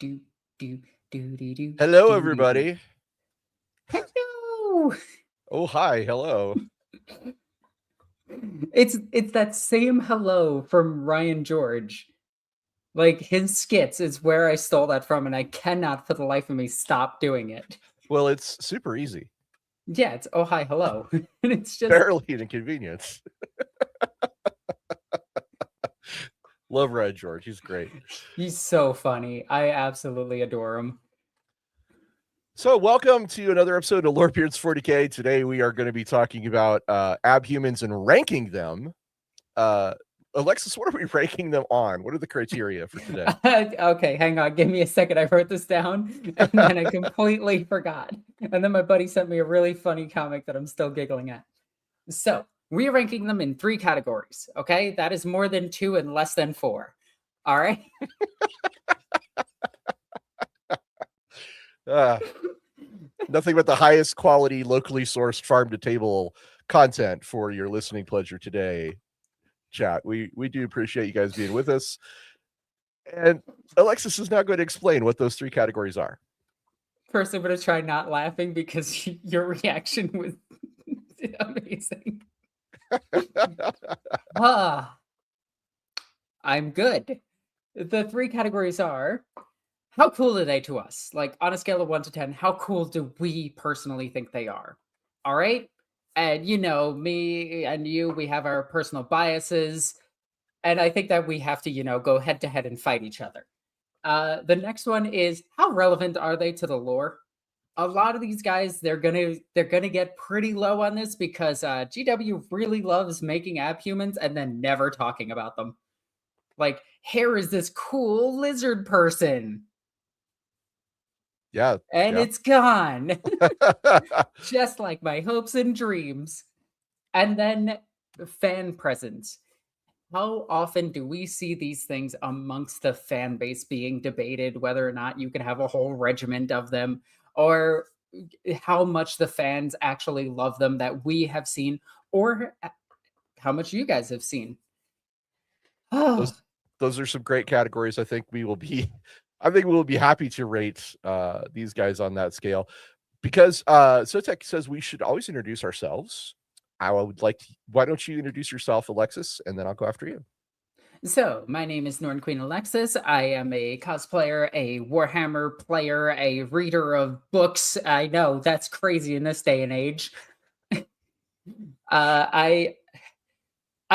do, do, do, do, do, Hello, do, do, do. everybody. Hello. Oh, hi. Hello. It's that same hello from Ryan George. Like his skits is where I stole that from, and I cannot for the life of me stop doing it. Well, it's super easy. Yeah, it's oh hi hello, and it's just Barely an inconvenience. Love Red George. He's great. he's so funny. I absolutely adore him. So, welcome to another episode of Lorebeards 40K. Today, we are going to be talking about Abhumans and ranking them. Alexis, what are we ranking them on? What are the criteria for today? Okay, hang on. Give me a second. I wrote this down and then I completely forgot. And then my buddy sent me a really funny comic that I'm still giggling at. So we're ranking them in 3 categories. Okay, that is more than 2 and less than 4. All right. Nothing but the highest quality, locally sourced farm to table content for your listening pleasure today. Chat. We do appreciate you guys being with us. And Alexis is now going to explain what those 3 categories are. First, I'm going to try not laughing because your reaction was amazing. I'm good. The 3 categories are: how cool are they to us? Like on a scale of 1 to 10, how cool do we personally think they are? All right. And me and you, we have our personal biases. And I think that we have to, go head to head and fight each other. The next one is, how relevant are they to the lore? A lot of these guys, they're gonna get pretty low on this because GW really loves making abhumans and then never talking about them. Like, here is this cool lizard person. Yeah. And it's gone. Just like my hopes and dreams. And then fan presence. How often do we see these things amongst the fan base being debated, whether or not you can have a whole regiment of them, or how much the fans actually love them that we have seen, or how much you guys have seen? Those are some great categories. I think we'll be happy to rate these guys on that scale, because Sotek says we should always introduce ourselves. Why don't you introduce yourself, Alexis, and then I'll go after you. So, my name is Norn Queen Alexis. I am a cosplayer, a Warhammer player, a reader of books. I know that's crazy in this day and age. I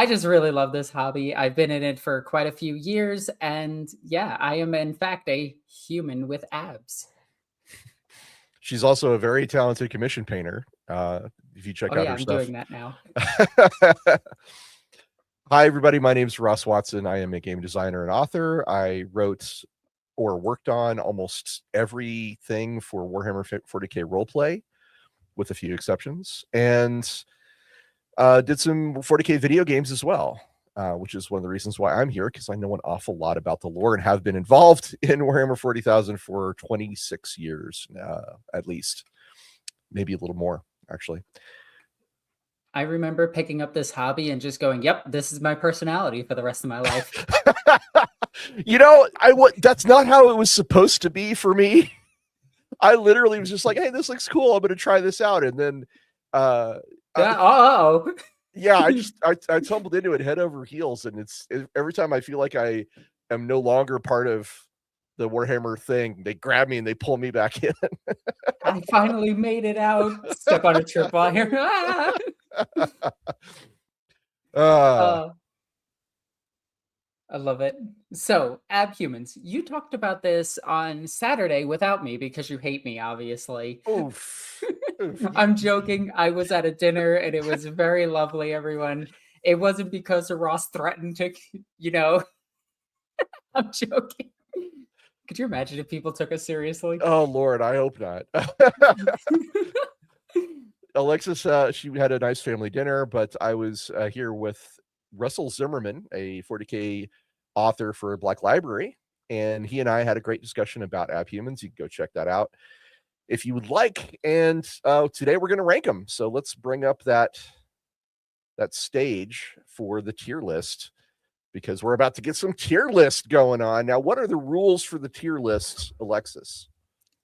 just really love this hobby. I've been in it for quite a few years, and yeah, I am in fact a human with abs. She's also a very talented commission painter. If you check out her stuff. I'm doing that now. Hi, everybody. My name is Ross Watson. I am a game designer and author. I wrote or worked on almost everything for Warhammer 40K roleplay, with a few exceptions, and did some 40K video games as well, which is one of the reasons why I'm here, because I know an awful lot about the lore and have been involved in Warhammer 40,000 for 26 years, at least. Maybe a little more, actually. I remember picking up this hobby and just going, yep, this is my personality for the rest of my life. That's not how it was supposed to be for me. I literally was just like, hey, this looks cool. I'm going to try this out. And then, yeah, I tumbled into it head over heels. And every time I feel like I am no longer part of the Warhammer thing, they grab me and they pull me back in. I finally made it out. Stuck on a tripwire. I love it. So, Abhumans, you talked about this on Saturday without me because you hate me, obviously. Oof. I'm joking. I was at a dinner and it was very lovely, everyone. It wasn't because Ross threatened to, I'm joking. Could you imagine if people took us seriously? Oh, Lord, I hope not. Alexis, she had a nice family dinner, but I was here with Russell Zimmerman, a 40K author for Black Library, and he and I had a great discussion about Abhumans. You can go check that out if you would like. And today we're going to rank them. So let's bring up that stage for the tier list, because we're about to get some tier list going on. Now, what are the rules for the tier lists, Alexis?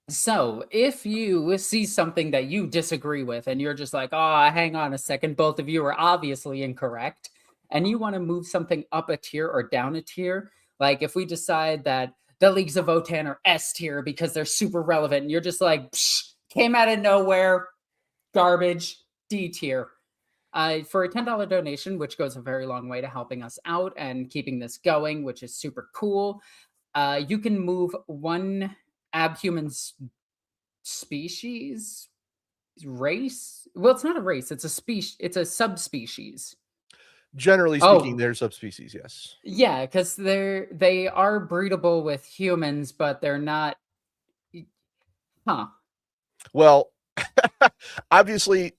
So, if you see something that you disagree with and you're just like, oh, hang on a second, both of you are obviously incorrect, and you want to move something up a tier or down a tier, like if we decide that the Leagues of Votann are S tier because they're super relevant, and you're just like, came out of nowhere, garbage, D tier. For a $10 donation, which goes a very long way to helping us out and keeping this going, which is super cool, you can move one Abhumans species race. Well, it's not a race; it's a species. It's a subspecies. Generally speaking, they're subspecies. Yes. Yeah, because they are breedable with humans, but they're not. Huh. Well, obviously,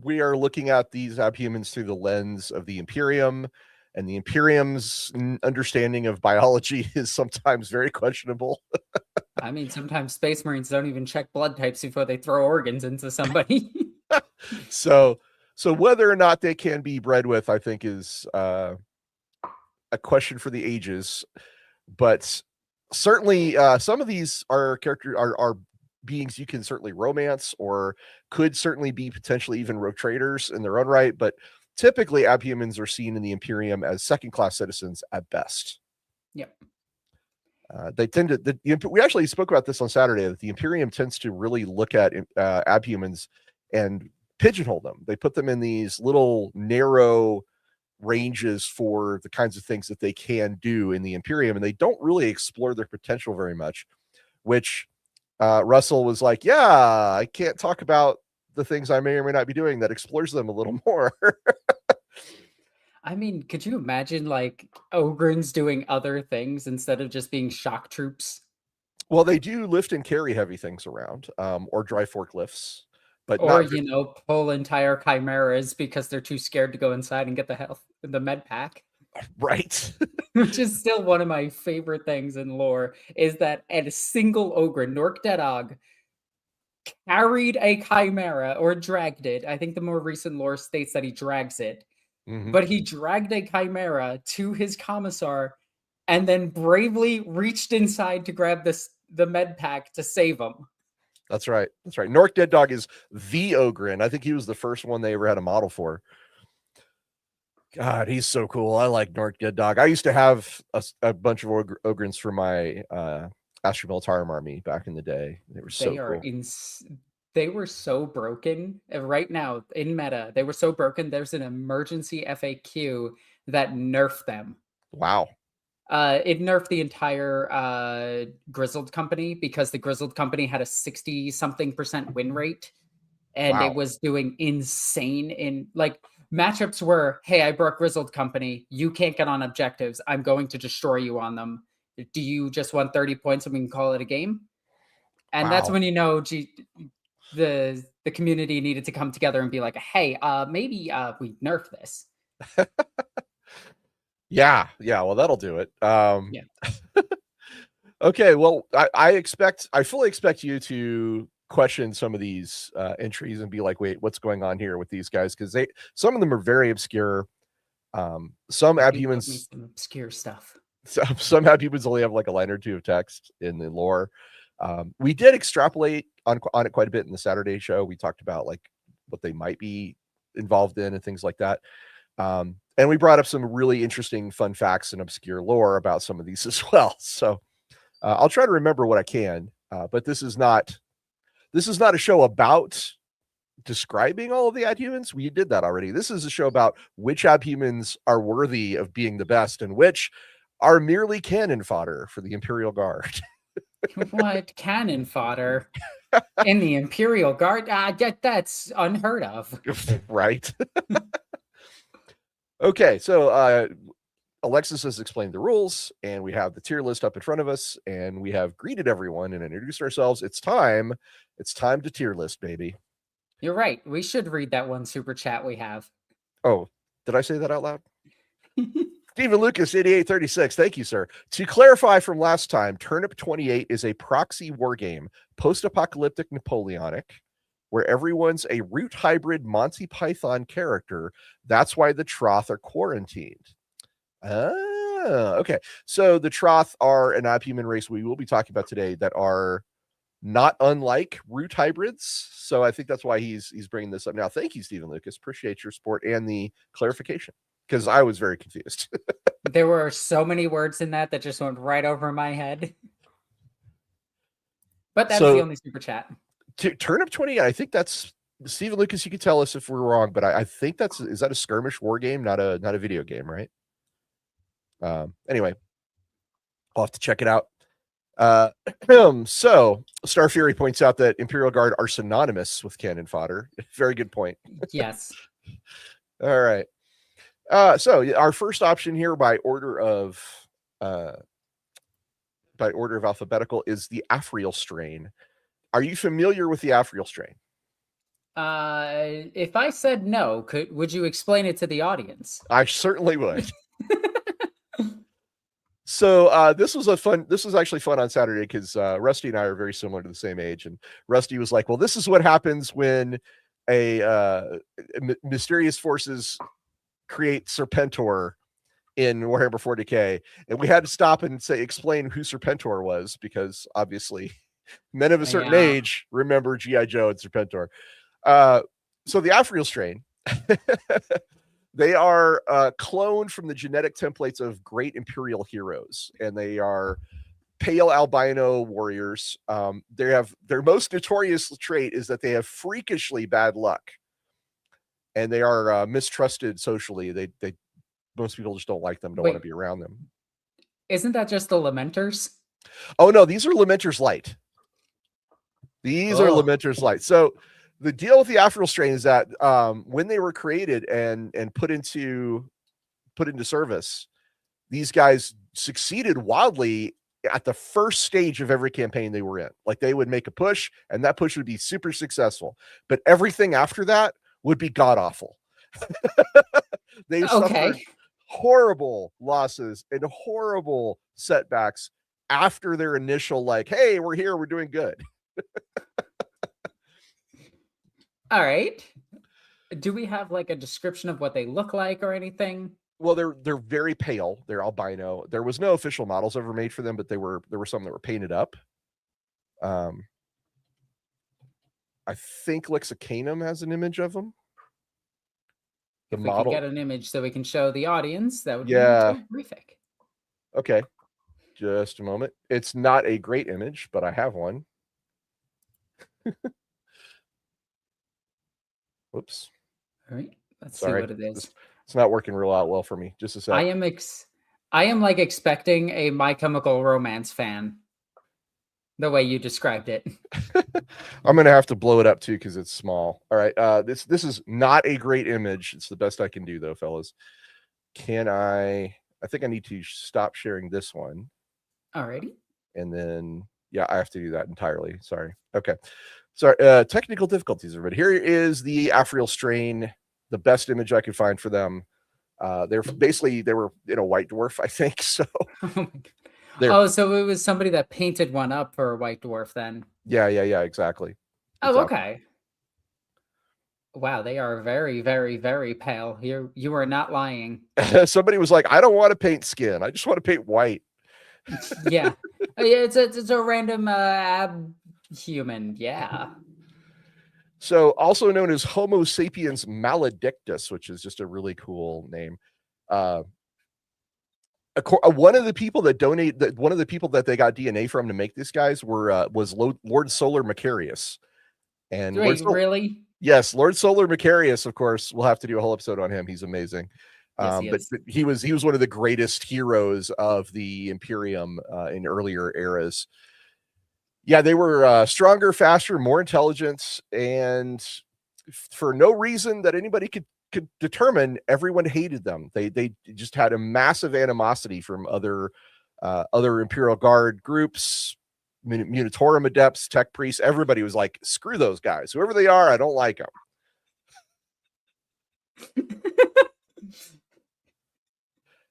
we are looking at these Abhumans through the lens of the Imperium, and the Imperium's understanding of biology is sometimes very questionable. I mean, sometimes Space Marines don't even check blood types before they throw organs into somebody. So whether or not they can be bred with, I think, is a question for the ages. But certainly, some of these are beings you can certainly romance, or could certainly be potentially even rogue traders in their own right. But typically, Abhumans are seen in the Imperium as second-class citizens at best. Yep. They tend to. We actually spoke about this on Saturday, that the Imperium tends to really look at Abhumans and pigeonhole them. They put them in these little narrow ranges for the kinds of things that they can do in the Imperium, and they don't really explore their potential very much, which Russell was like, yeah, I can't talk about the things I may or may not be doing that explores them a little more. I mean, could you imagine like Ogrins doing other things instead of just being shock troops? Well, they do lift and carry heavy things around, or drive forklifts, but Or, not pull entire chimeras because they're too scared to go inside and get the med pack. right. Which is still one of my favorite things in lore, is that a single Ogre, Nork Dedog, carried a chimera or dragged it. I think the more recent lore states that he drags it. Mm-hmm. But he dragged a chimera to his commissar and then bravely reached inside to grab the med pack to save him. That's right. That's right. Nork Dead Dog is the Ogrin. I think he was the first one they ever had a model for. God, he's so cool. I like Nork Dead Dog. I used to have a bunch of Ogrins for my Astra Militarum army back in the day. They were so cool. They were so broken. Right now, in meta, they were so broken, there's an emergency FAQ that nerfed them. Wow. It nerfed the entire Grizzled Company because the Grizzled Company had a 60-something% win rate. And It was doing insane in, like, matchups were, hey, I broke Grizzled Company. You can't get on objectives. I'm going to destroy you on them. Do you just want 30 points and we can call it a game? And that's when the community needed to come together and be like, hey, maybe we nerf this. Yeah. Well, that'll do it. Yeah. Okay. Well, I fully expect you to question some of these entries and be like, wait, what's going on here with these guys? Because some of them are very obscure. Some Abhumans, some obscure stuff. Some Abhumans only have like a line or two of text in the lore. We did extrapolate on it quite a bit in the Saturday show. We talked about like what they might be involved in and things like that. And we brought up some really interesting fun facts and obscure lore about some of these as well. So I'll try to remember what I can. But this is not a show about describing all of the Abhumans. We did that already. This is a show about which Abhumans are worthy of being the best and which are merely cannon fodder for the Imperial Guard. What cannon fodder in the Imperial Guard? That's unheard of. Right. Okay, so Alexis has explained the rules, and we have the tier list up in front of us, and we have greeted everyone and introduced ourselves. It's time to tier list, baby. You're right. We should read that one super chat we have. Oh, did I say that out loud? Stephen Lucas, 8836. Thank you, sir. To clarify from last time, Turnip 28 is a proxy war game, post-apocalyptic Napoleonic, where everyone's a root hybrid Monty Python character. That's why the Troth are quarantined. Okay. So the Troth are an abhuman race we will be talking about today that are not unlike root hybrids. So I think that's why he's bringing this up now. Thank you, Stephen Lucas. Appreciate your support and the clarification, because I was very confused. There were so many words in that just went right over my head. But that was the only super chat. Turnip 20, I think that's Stephen Lucas. You can tell us if we're wrong, but I think is that a skirmish war game, not a video game, right? Anyway, I'll have to check it out. So Star Fury points out that Imperial Guard are synonymous with cannon fodder. Very good point. Yes. All right. So our first option here by order of alphabetical is the Afriel strain. Are you familiar with the Afriel strain? If I said no, would you explain it to the audience? I certainly would. So this was actually fun on Saturday because Rusty and I are very similar to the same age, and Rusty was like, well, this is what happens when mysterious forces create Serpentor in Warhammer 40K, and we had to stop and explain who Serpentor was, because obviously men of a certain age remember G.I. Joe and Serpentor. So the Afriel strain, they are cloned from the genetic templates of great Imperial heroes, and they are pale albino warriors. Their most notorious trait is that they have freakishly bad luck, and they are mistrusted socially. They most people just don't like them, don't want to be around them. Isn't that just the Lamenters? Oh no, these are Lamenters Light. These are Lamenters Light. So the deal with the Afriel strain is that when they were created and put into service, these guys succeeded wildly at the first stage of every campaign they were in. Like, they would make a push, and that push would be super successful. But everything after that would be god awful. They suffered horrible losses and horrible setbacks after their initial, like, hey, we're here, we're doing good. All right. Do we have like a description of what they look like or anything? Well, they're very pale. They're albino. There was no official models ever made for them, but there were some that were painted up. I think Lexicanum has an image of them. If we can get an image so we can show the audience, that would be terrific. Okay. Just a moment. It's not a great image, but I have one. Whoops. All right. Let's see what it is. It's not working real out well for me. Just a sec. I am like expecting a My Chemical Romance fan, the way you described it. I'm gonna have to blow it up too because it's small. All right. This is not a great image. It's the best I can do though, fellas. I think I need to stop sharing this one. Alrighty. And then I have to do that entirely. Sorry. Okay. Sorry, technical difficulties, everybody. Here is the Afriel strain, the best image I could find for them. They were in a White Dwarf, I think. So so it was somebody that painted one up for a White Dwarf then. Yeah, exactly. Okay. Wow, they are very, very, very pale. You are not lying. Somebody was like, I don't want to paint skin. I just want to paint white. Yeah. It's a random human. Yeah. So also known as Homo sapiens maledictus, which is just a really cool name. One of the people that they got DNA from to make these guys was Lord Solar Macarius. And wait, really? Yes, Lord Solar Macarius, of course. We'll have to do a whole episode on him. He's amazing. Yes, but he was one of the greatest heroes of the Imperium in earlier eras. Yeah, they were stronger, faster, more intelligent, and for no reason that anybody could determine, everyone hated them. They just had a massive animosity from other Imperial Guard groups, Munitorum adepts, tech priests. Everybody was like, screw those guys. Whoever they are, I don't like them.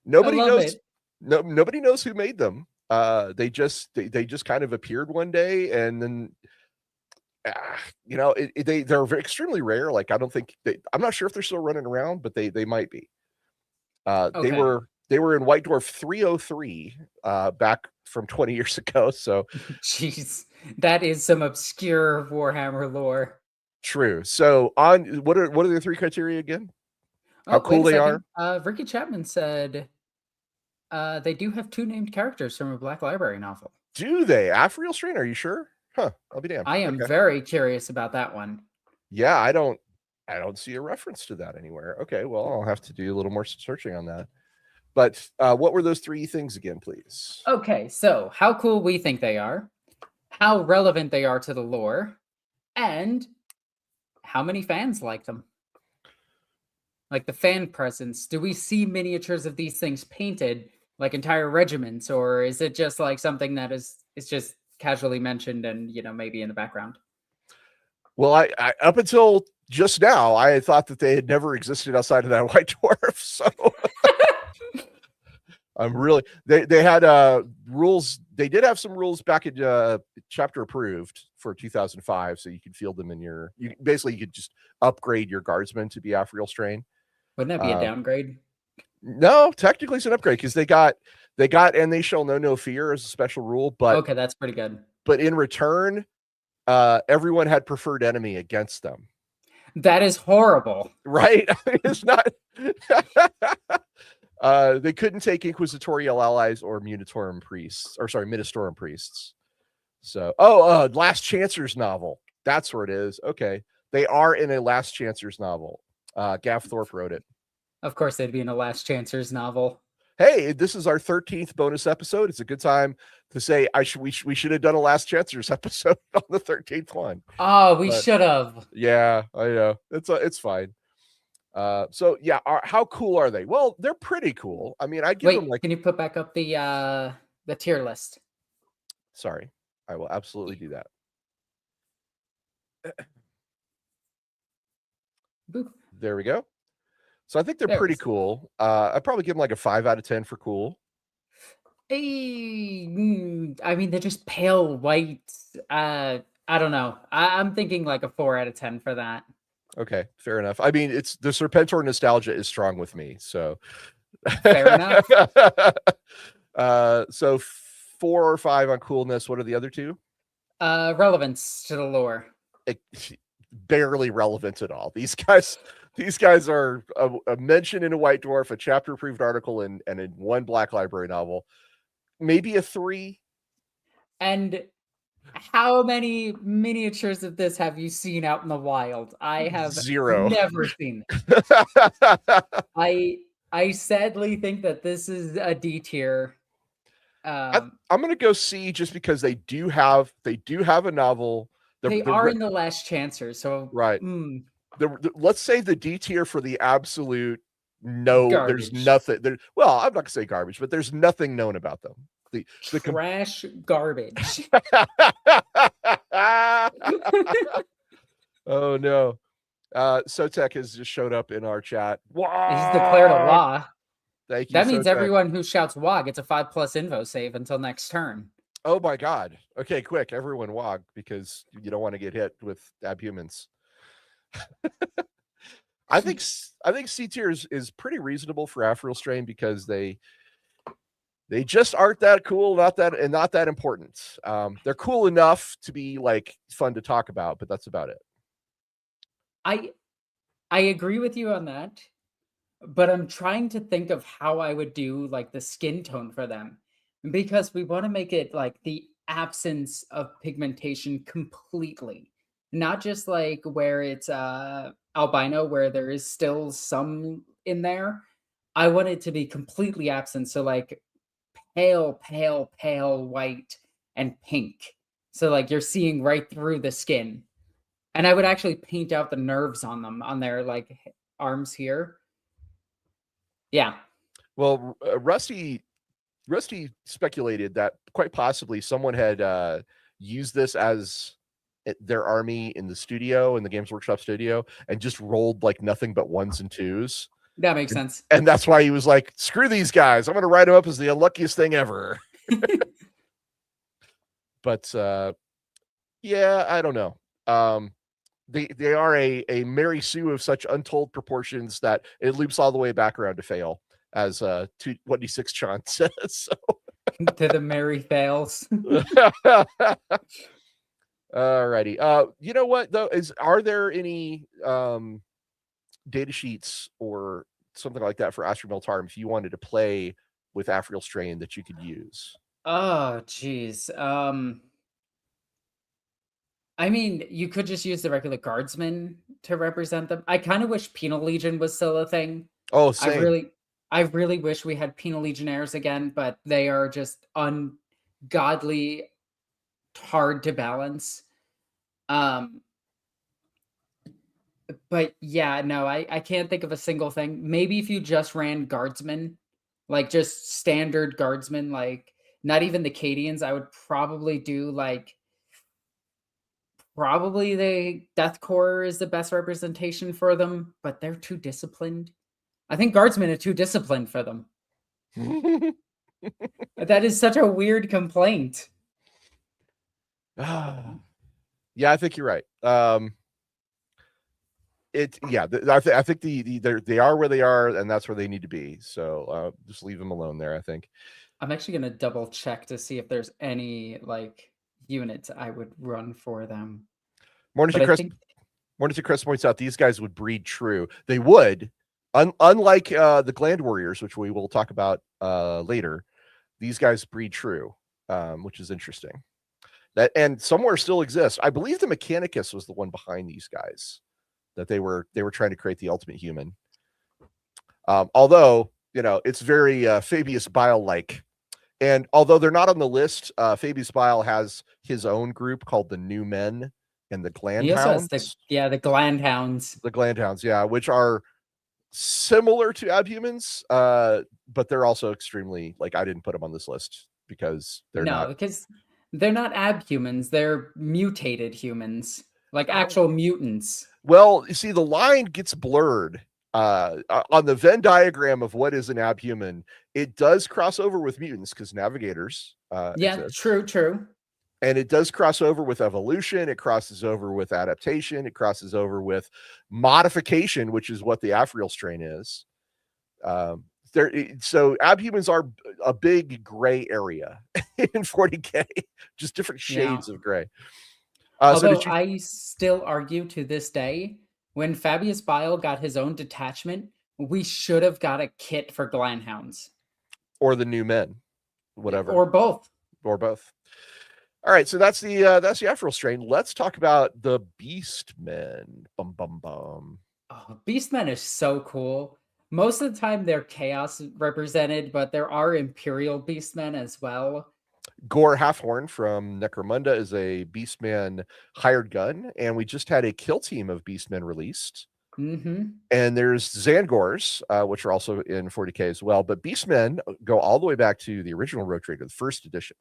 Nobody knows. Nobody knows who made them. They just kind of appeared one day, and then they're extremely rare. Like, I'm not sure if they're still running around, but they might be. They were They were in White Dwarf 303 back from 20 years ago. So Jeez, that is some obscure Warhammer lore. true. So on what are the three criteria again? How Oh, cool wait a they second. are? Ricky Chapman said they do have 2 named characters from a Black Library novel. Do they? Afriel Strain? Are you sure? Huh. I'll be damned. I am Okay. very curious about that one. Yeah, I don't see a reference to that anywhere. Okay, well, I'll have to do a little more searching on that. But what were those 3 things again, please? Okay, so how cool we think they are, how relevant they are to the lore, and how many fans like them. Like the fan presence. Do we see miniatures of these things painted like entire regiments, or is it just like something that is just casually mentioned and maybe in the background? Well, I up until just now, I had thought that they had never existed outside of that White Dwarf. So I'm really they had rules. They did have some rules back in chapter approved for 2005, so you could field them in your. You could just upgrade your guardsmen to be Afriel Strain. Wouldn't that be a downgrade? No, technically it's an upgrade because they got and they shall know no fear as a special rule, but Okay, that's pretty good. But in return, everyone had preferred enemy against them. That is horrible. Right? It's not they couldn't take inquisitorial allies or Munitorum priests, or sorry, Ministorum priests. So Last Chancer's novel. That's where it is. Okay. They are in a Last Chancer's novel. Gav Thorpe wrote it. Of course they'd be in a Last Chancer's novel. Hey, this is our 13th bonus episode. It's a good time to say we should have done a Last Chancers episode on the 13th one. Oh, we should have. Yeah, I know. It's fine. So yeah, how cool are they? Well, they're pretty cool. I mean, I give them like. Can you put back up the tier list? Sorry, I will absolutely do that. Boop. There we go. So I think they're pretty cool. I'd probably give them like a 5 out of 10 for cool. I mean, they're just pale white. I don't know. I'm thinking like a 4 out of 10 for that. Okay, fair enough. I mean, it's the Serpentor nostalgia is strong with me, so fair enough. So 4 or 5 on coolness. What are the other 2? Relevance to the lore. Barely relevant at all. These guys are a mention in a White Dwarf, a chapter approved article, and in 1 Black Library novel. Maybe a 3. And how many miniatures of this have you seen out in the wild? I have 0. never seen it. I sadly think that this is a D tier. I'm gonna go C just because they do have a novel. They are in the Last Chancers, so right. Let's say the D tier for the absolute garbage. There's nothing there. Well, I'm not gonna say garbage, but there's nothing known about them. The trash garbage. Oh no. Sotek has just showed up in our chat. He's declared a law. Thank you. That means everyone who shouts WOG gets a 5+ invo save until next turn. Oh my god. Okay, quick, everyone WOG, because you don't want to get hit with Abhumans. I think C tier is pretty reasonable for Afriel Strain because they just aren't that cool, not that important. They're cool enough to be like fun to talk about, but that's about it. I agree with you on that, but I'm trying to think of how I would do like the skin tone for them, because we want to make it like the absence of pigmentation completely, not just like where it's albino, where there is still some in there. I want it to be completely absent, so like pale white and pink, so like you're seeing right through the skin. And I would actually paint out the nerves on them, on their like arms here. Yeah. Well, Rusty speculated that quite possibly someone had used this as their army in the studio, in the Games Workshop studio, and just rolled like nothing but 1s and 2s. That makes sense. And that's why he was like, screw these guys. I'm going to write them up as the unluckiest thing ever. But yeah, I don't know. They are a Mary Sue of such untold proportions that it loops all the way back around to fail. as 1d6 Sean says. So. To the merry fails. Alrighty. You know what though? Are there any data sheets or something like that for Astro Militarum if you wanted to play with Afriel Strain that you could use? Oh, geez. I mean, you could just use the regular guardsmen to represent them. I kind of wish Penal Legion was still a thing. Oh, I same. really, I really wish we had Penal Legionnaires again, but they are just ungodly hard to balance. But yeah, no, I can't think of a single thing. Maybe if you just ran guardsmen, like just standard guardsmen, like not even the Cadians, I would probably do like probably the Death Corps is the best representation for them, but they're too disciplined. I think guardsmen are too disciplined for them. That is such a weird complaint. Yeah, I think you're right. I think they are where they are, and that's where they need to be. So just leave them alone there. I think. I'm actually gonna double check to see if there's any like units I would run for them. Morning But to I Chris. think Morning to Chris points out these guys would breed true. They would, unlike the Gland Warriors, which we will talk about later. These guys breed true, which is interesting. That and somewhere still exists. I believe the Mechanicus was the one behind these guys. That they were trying to create the ultimate human. Although it's very Fabius Bile like, and although they're not on the list, Fabius Bile has his own group called the New Men and the Gland he also has Hounds. the Gland Hounds. The Gland Hounds, yeah, which are similar to Abhumans, but they're also extremely I didn't put them on this list because they're not. Because they're not abhumans, they're mutated humans, like actual mutants. Well, you see, the line gets blurred on the Venn diagram of what is an abhuman. It does cross over with mutants because navigators. Exist. True. And it does cross over with evolution. It crosses over with adaptation. It crosses over with modification, which is what the Afriel strain is. So abhumans are a big gray area in 40K, just different shades of gray. Although I still argue to this day, when Fabius Bile got his own detachment, we should have got a kit for Glandhounds. Or the New Men, whatever. Or both. Or both. All right, so that's the Afriel strain. Let's talk about the Beastmen. Bum bum bum. Oh, Beastmen is so cool. Most of the time they're chaos represented, but there are Imperial Beastmen as well. Gore Halfhorn from Necromunda is a Beastman hired gun, and we just had a kill team of Beastmen released. Mm-hmm. And there's Zangors, which are also in 40K as well. But Beastmen go all the way back to the original Rogue Trader, the first edition.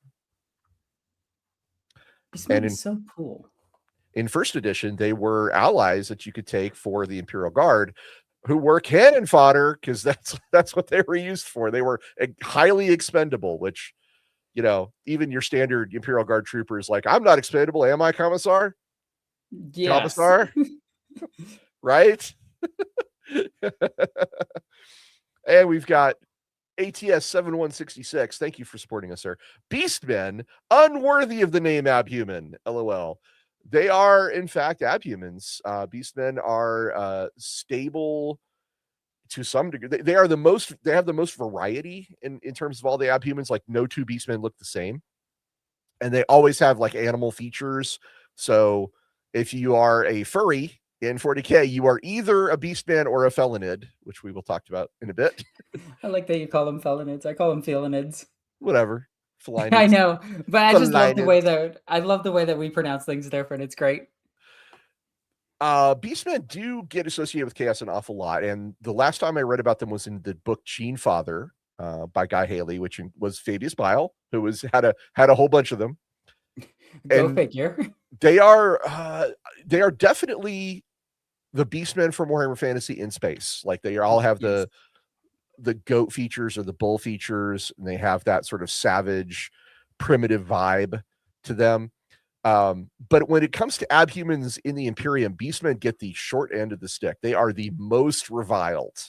Beastmen is so cool. In first edition, they were allies that you could take for the Imperial Guard, who were cannon fodder because that's what they were used for. They were highly expendable, which even your standard Imperial Guard trooper is like, I'm not expendable, am I, Commissar? Yes. Commissar? Right? And we've got ATS 7166. Thank you for supporting us, sir. Beastmen, unworthy of the name Abhuman. LOL. They are, in fact, Abhumans. Beastmen are stable to some degree. They have the most variety in terms of all the Abhumans. Like no two Beastmen look the same. And they always have animal features. So if you are a furry in 40K, you are either a Beastman or a Felonid, which we will talk about in a bit. I like that you call them Felonids. I call them Felonids. Whatever. Felinids. I know, but I just love the way that we pronounce things different. It's great. Beastmen do get associated with chaos an awful lot, and the last time I read about them was in the book Gene Father by Guy Haley, which was Fabius Bile, who had a whole bunch of them. Go figure. They are definitely the Beastmen from Warhammer Fantasy in space. They all have the goat features or the bull features, and they have that sort of savage, primitive vibe to them. But when it comes to Abhumans in the Imperium, Beastmen get the short end of the stick. They are the most reviled.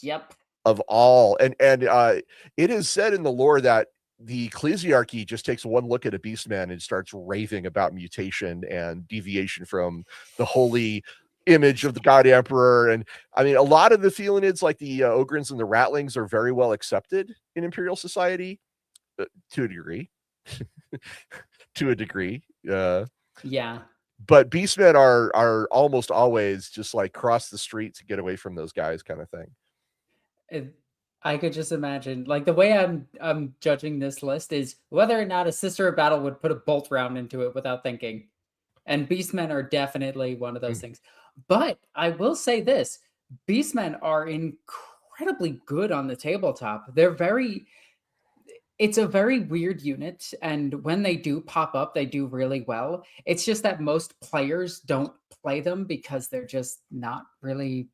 Yep. of all. And it is said in the lore that the ecclesiarchy just takes one look at a beastman and starts raving about mutation and deviation from the holy image of the god emperor. And I mean, a lot of the felinids, like the ogrins and the ratlings, are very well accepted in imperial society, to a degree. To a degree. Yeah. But beastmen are almost always just like cross the street to get away from those guys, kind of thing. It, I could just imagine, like, the way I'm judging this list is whether or not a Sister of Battle would put a bolt round into it without thinking. And Beastmen are definitely one of those things. But I will say this, Beastmen are incredibly good on the tabletop. It's a very weird unit, and when they do pop up, they do really well. It's just that most players don't play them because they're just not really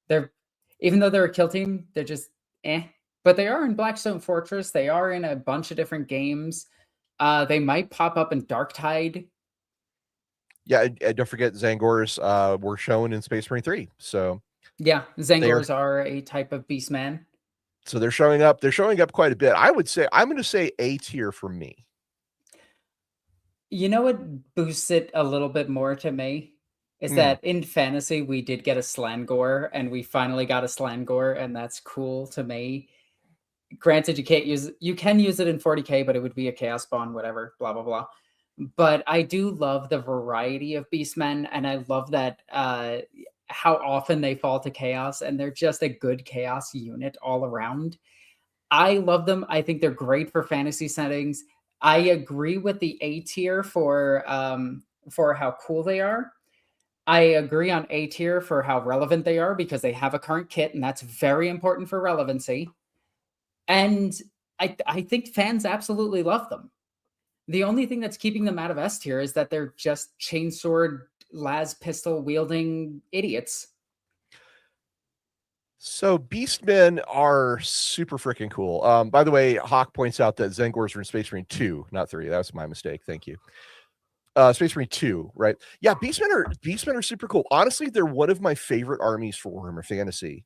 they're even though they're a kill team, they're just eh. But they are in Blackstone Fortress. They are in a bunch of different games. They might pop up in Darktide. Yeah, and don't forget Zangors were shown in Space Marine 3. So Yeah, Zangors are a type of beastman. So they're showing up. They're showing up quite a bit. I'm going to say A tier for me. You know what boosts it a little bit more to me is that in fantasy we did get a Slangor, and we finally got a Slangor, and that's cool to me. Granted, you can use it in 40k, but it would be a chaos spawn, whatever, blah blah blah. But I do love the variety of beastmen, and I love that how often they fall to chaos, and they're just a good chaos unit all around. I love them. I think they're great for fantasy settings. I agree with the A tier for how cool they are. I agree on A tier for how relevant they are because they have a current kit, and that's very important for relevancy. And I think fans absolutely love them. The only thing that's keeping them out of S tier is that they're just chainsword, las pistol wielding idiots. So Beastmen are super freaking cool. By the way, Hawk points out that Zangors are in Space Marine 2, not 3. That was my mistake. Thank you. Space Marine 2, right? Yeah, Beastmen are super cool. Honestly, they're one of my favorite armies for Warhammer Fantasy.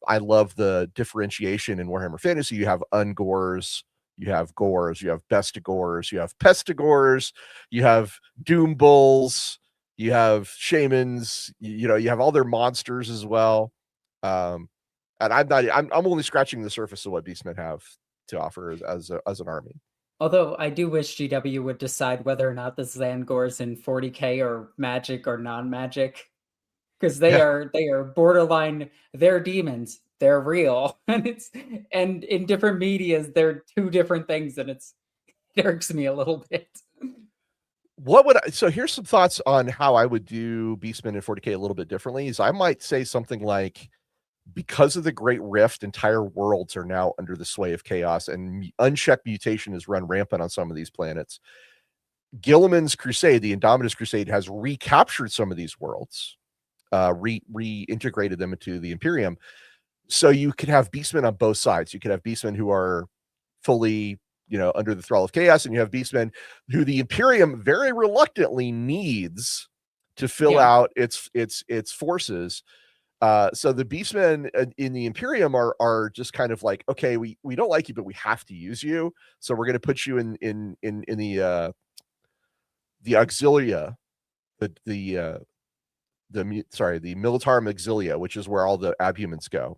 I love the differentiation in Warhammer Fantasy. You have Ungors, you have Gors, you have Bestigors, you have Pestigors, you have Doom Bulls, you have Shamans, you have all their monsters as well. And I'm only scratching the surface of what Beastmen have to offer as an army. Although I do wish GW would decide whether or not the Zangors in 40k are magic or non-magic, because they are borderline. They're demons. They're real, and in different medias they're two different things, and it irks me a little bit. So here's some thoughts on how I would do Beastmen in 40k a little bit differently. Is I might say something like, because of the Great Rift, entire worlds are now under the sway of chaos, and unchecked mutation is run rampant on some of these planets. Gilliman's Crusade, the Indomitus Crusade, has recaptured some of these worlds, reintegrated them into the Imperium. So you could have Beastmen on both sides. You could have Beastmen who are fully, under the thrall of chaos, and you have Beastmen who the Imperium very reluctantly needs to fill out its forces. So the Beastmen in the Imperium are just kind of like, okay, we don't like you, but we have to use you. So we're going to put you in the Auxilia, the Militarum Auxilia, which is where all the Abhumans go,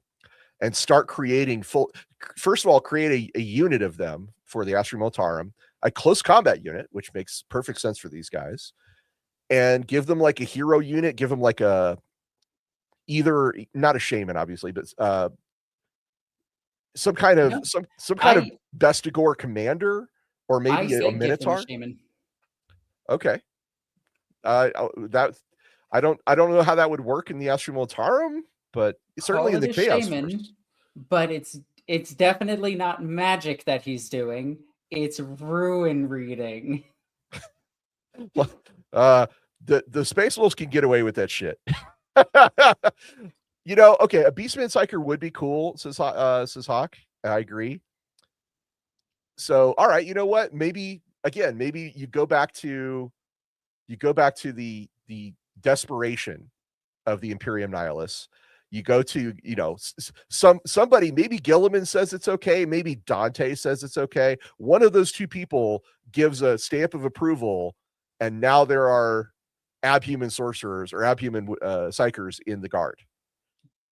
and start creating first of all, create a unit of them for the Astrum Militarum, a close combat unit, which makes perfect sense for these guys, and give them like a hero unit, give them like either not a shaman, obviously, but some kind of Bestigor commander, or maybe a Minotaur. Okay. That I don't know how that would work in the Astrum Militarum, but certainly in the Chaos shaman, but it's definitely not magic that he's doing. It's rune reading. The Space Wolves can get away with that shit. Okay, a Beastman Psyker would be cool, says Hawk. I agree. So, all right, you know what? Maybe you go back to the desperation of the Imperium Nihilus. You go to, somebody, maybe Gilliman says it's okay, maybe Dante says it's okay. One of those two people gives a stamp of approval, and now there are abhuman sorcerers or abhuman psychers in the guard.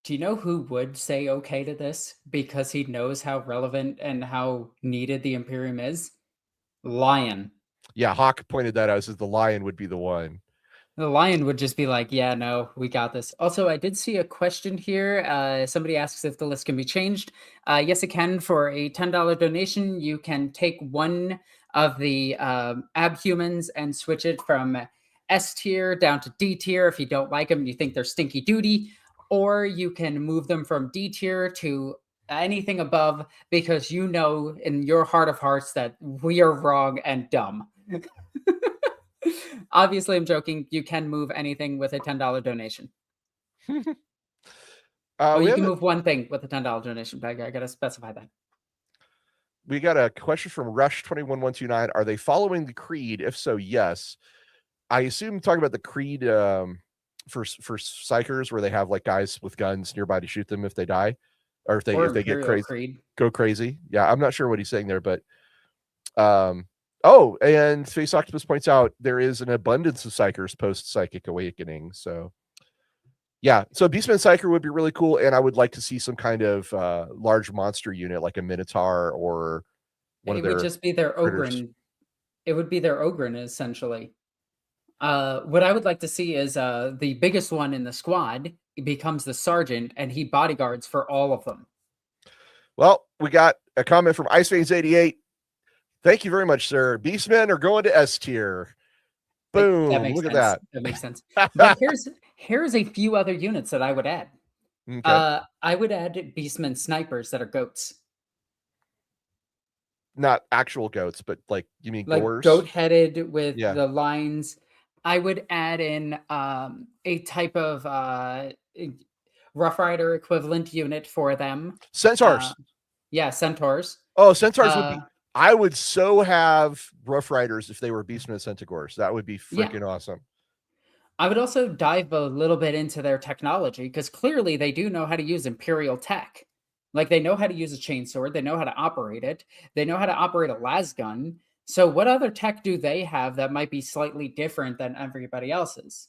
Do you know who would say okay to this because he knows how relevant and how needed the Imperium is? Lion. Yeah, Hawk pointed that out, says the Lion would be the one. The Lion would just be like, yeah, no, we got this. Also, I did see a question here. Somebody asks if the list can be changed. Yes, it can. For a $10 donation, you can take one of the Abhumans and switch it from S tier down to D tier if you don't like them and you think they're stinky duty. Or you can move them from D tier to anything above because you know in your heart of hearts that we are wrong and dumb. Obviously, I'm joking. You can move anything with a $10 donation. Well, you can move one thing with a $10 donation, but I got to specify that. We got a question from Rush21129. Are they following the creed? If so, yes. I assume talking about the creed for psychers where they have like guys with guns nearby to shoot them if they die, or if they get crazy, creed. Go crazy. Yeah, I'm not sure what he's saying there, but oh, and Face Octopus points out there is an abundance of psychers post Psychic Awakening. So yeah, so Beastman Psyker would be really cool, and I would like to see some kind of large monster unit like a Minotaur or one of their. It would just be their Ogren. It would be their Ogren essentially. What I would like to see is the biggest one in the squad becomes the sergeant, and he bodyguards for all of them. Well, we got a comment from Iceveins88. Thank you very much, sir. Beastmen are going to S tier. Boom! Look sense. at that. That makes sense. But here's a few other units that I would add. Okay. I would add Beastmen snipers that are goats. Not actual goats, but like you mean like goers? Goat-headed with the lines. I would add in a type of Rough Rider equivalent unit for them. Centaurs. Yeah, centaurs. Oh, centaurs would be. I would so have Rough Riders if they were Beastmen Centaurs. That would be freaking awesome. I would also dive a little bit into their technology because clearly they do know how to use Imperial tech. Like they know how to use a chainsword, they know how to operate it, they know how to operate a lasgun. So what other tech do they have that might be slightly different than everybody else's?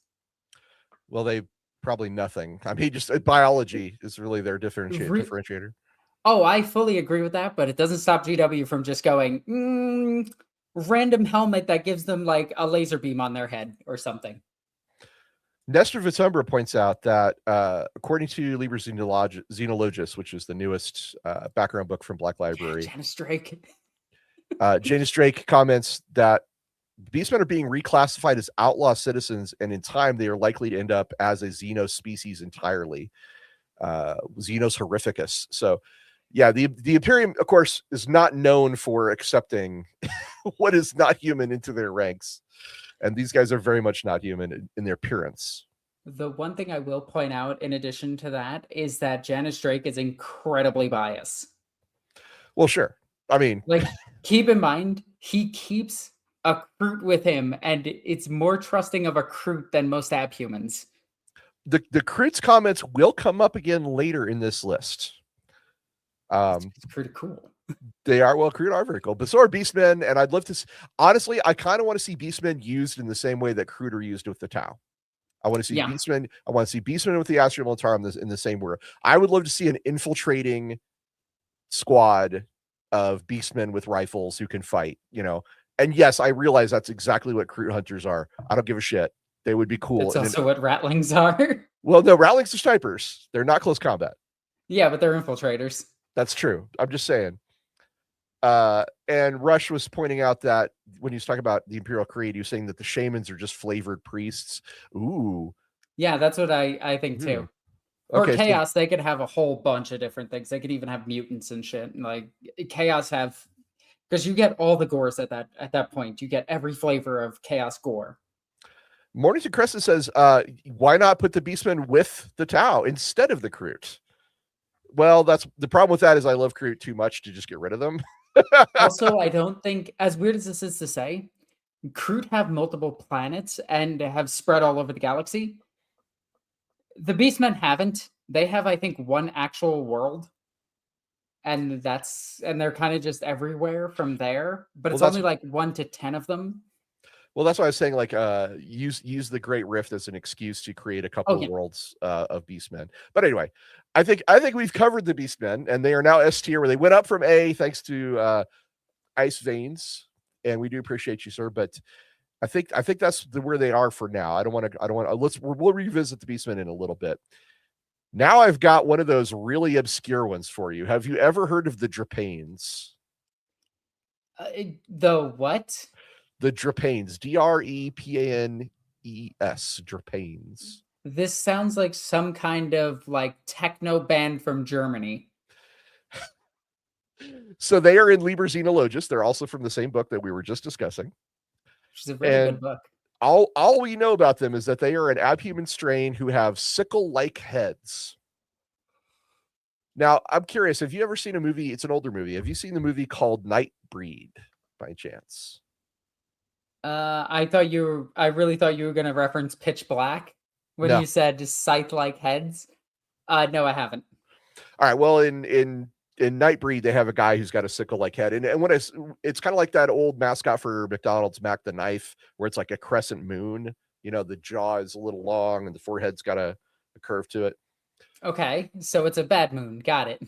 Well, they probably nothing. I mean, just biology is really their differentiator. Oh, I fully agree with that, but it doesn't stop GW from just going, random helmet that gives them like a laser beam on their head or something. Nestor Vitumbra points out that according to Liber Xenologus, which is the newest background book from Black Library, Janice Drake. Janice Drake comments that Beastmen are being reclassified as outlaw citizens, and in time they are likely to end up as a Xenos species entirely. Xenos horrificus. So yeah, the Imperium, of course, is not known for accepting what is not human into their ranks. And these guys are very much not human in their appearance. The one thing I will point out in addition to that is that Janice Drake is incredibly biased. Well, sure. I mean, like, keep in mind, he keeps a Kroot with him, and it's more trusting of a Kroot than most Abhumans. The Kroot's comments will come up again later in this list. It's pretty cool. They are, well, Kroot are very cool, but so are Beastmen, and I'd love to, honestly, I kind of want to see Beastmen used in the same way that Kroot are used with the Tau. I want to see Beastmen, I want to see Beastmen with the Astral Militarum in the same way. I would love to see an infiltrating squad of Beastmen with rifles who can fight, and yes, I realize that's exactly what Kroot hunters are. I don't give a shit. They would be cool. That's also what Ratlings are. Well, no, Ratlings are snipers. They're not close combat. Yeah, but they're infiltrators. That's true. I'm just saying. And Rush was pointing out that when he was talking about the Imperial Creed, he was saying that the shamans are just flavored priests. Ooh. Yeah, that's what I think too. Or Chaos, they could have a whole bunch of different things. They could even have mutants and shit. And like Chaos have, because you get all the gores at that point. You get every flavor of Chaos gore. Mornington Crescent says, why not put the Beastmen with the Tau instead of the Kroot? Well, that's the problem with that is I love Kroot too much to just get rid of them. Also, I don't think, as weird as this is to say, Kroot have multiple planets and have spread all over the galaxy. The Beastmen haven't. They have, I think, one actual world, and they're kind of just everywhere from there. But Well, it's that's only like 1 to 10 of them. well, that's why I was saying, like, use the Great Rift as an excuse to create a Oh couple of yeah, worlds of Beastmen. But anyway, I think we've covered the Beastmen, and they are now S tier, where they went up from A thanks to Ice Veins, and we do appreciate you, sir. But I think that's where they are for now. I don't want to. We'll revisit the Beastmen in a little bit. Now I've got one of those really obscure ones for you. Have you ever heard of the Drapanes? the what? The Drapanes, Drepanes, Drapanes. This sounds like some kind of like techno band from Germany, So they are in Liber Xenologus. They're also from the same book that we were just discussing. which is a really good And book. all we know about them is that they are an abhuman strain who have sickle-like heads. Now, I'm curious, have you ever seen a movie? It's an older movie. Have you seen the movie called Nightbreed by chance? I really thought you were gonna reference Pitch Black when No. you said scythe-like heads. No, I haven't. All right. Well, in Nightbreed, they have a guy who's got a sickle-like head, and what it's kind of like that old mascot for McDonald's, Mac the Knife, where it's like a crescent moon. You know, the jaw is a little long and the forehead's got a curve to it. Okay, so it's a bad moon. Got it.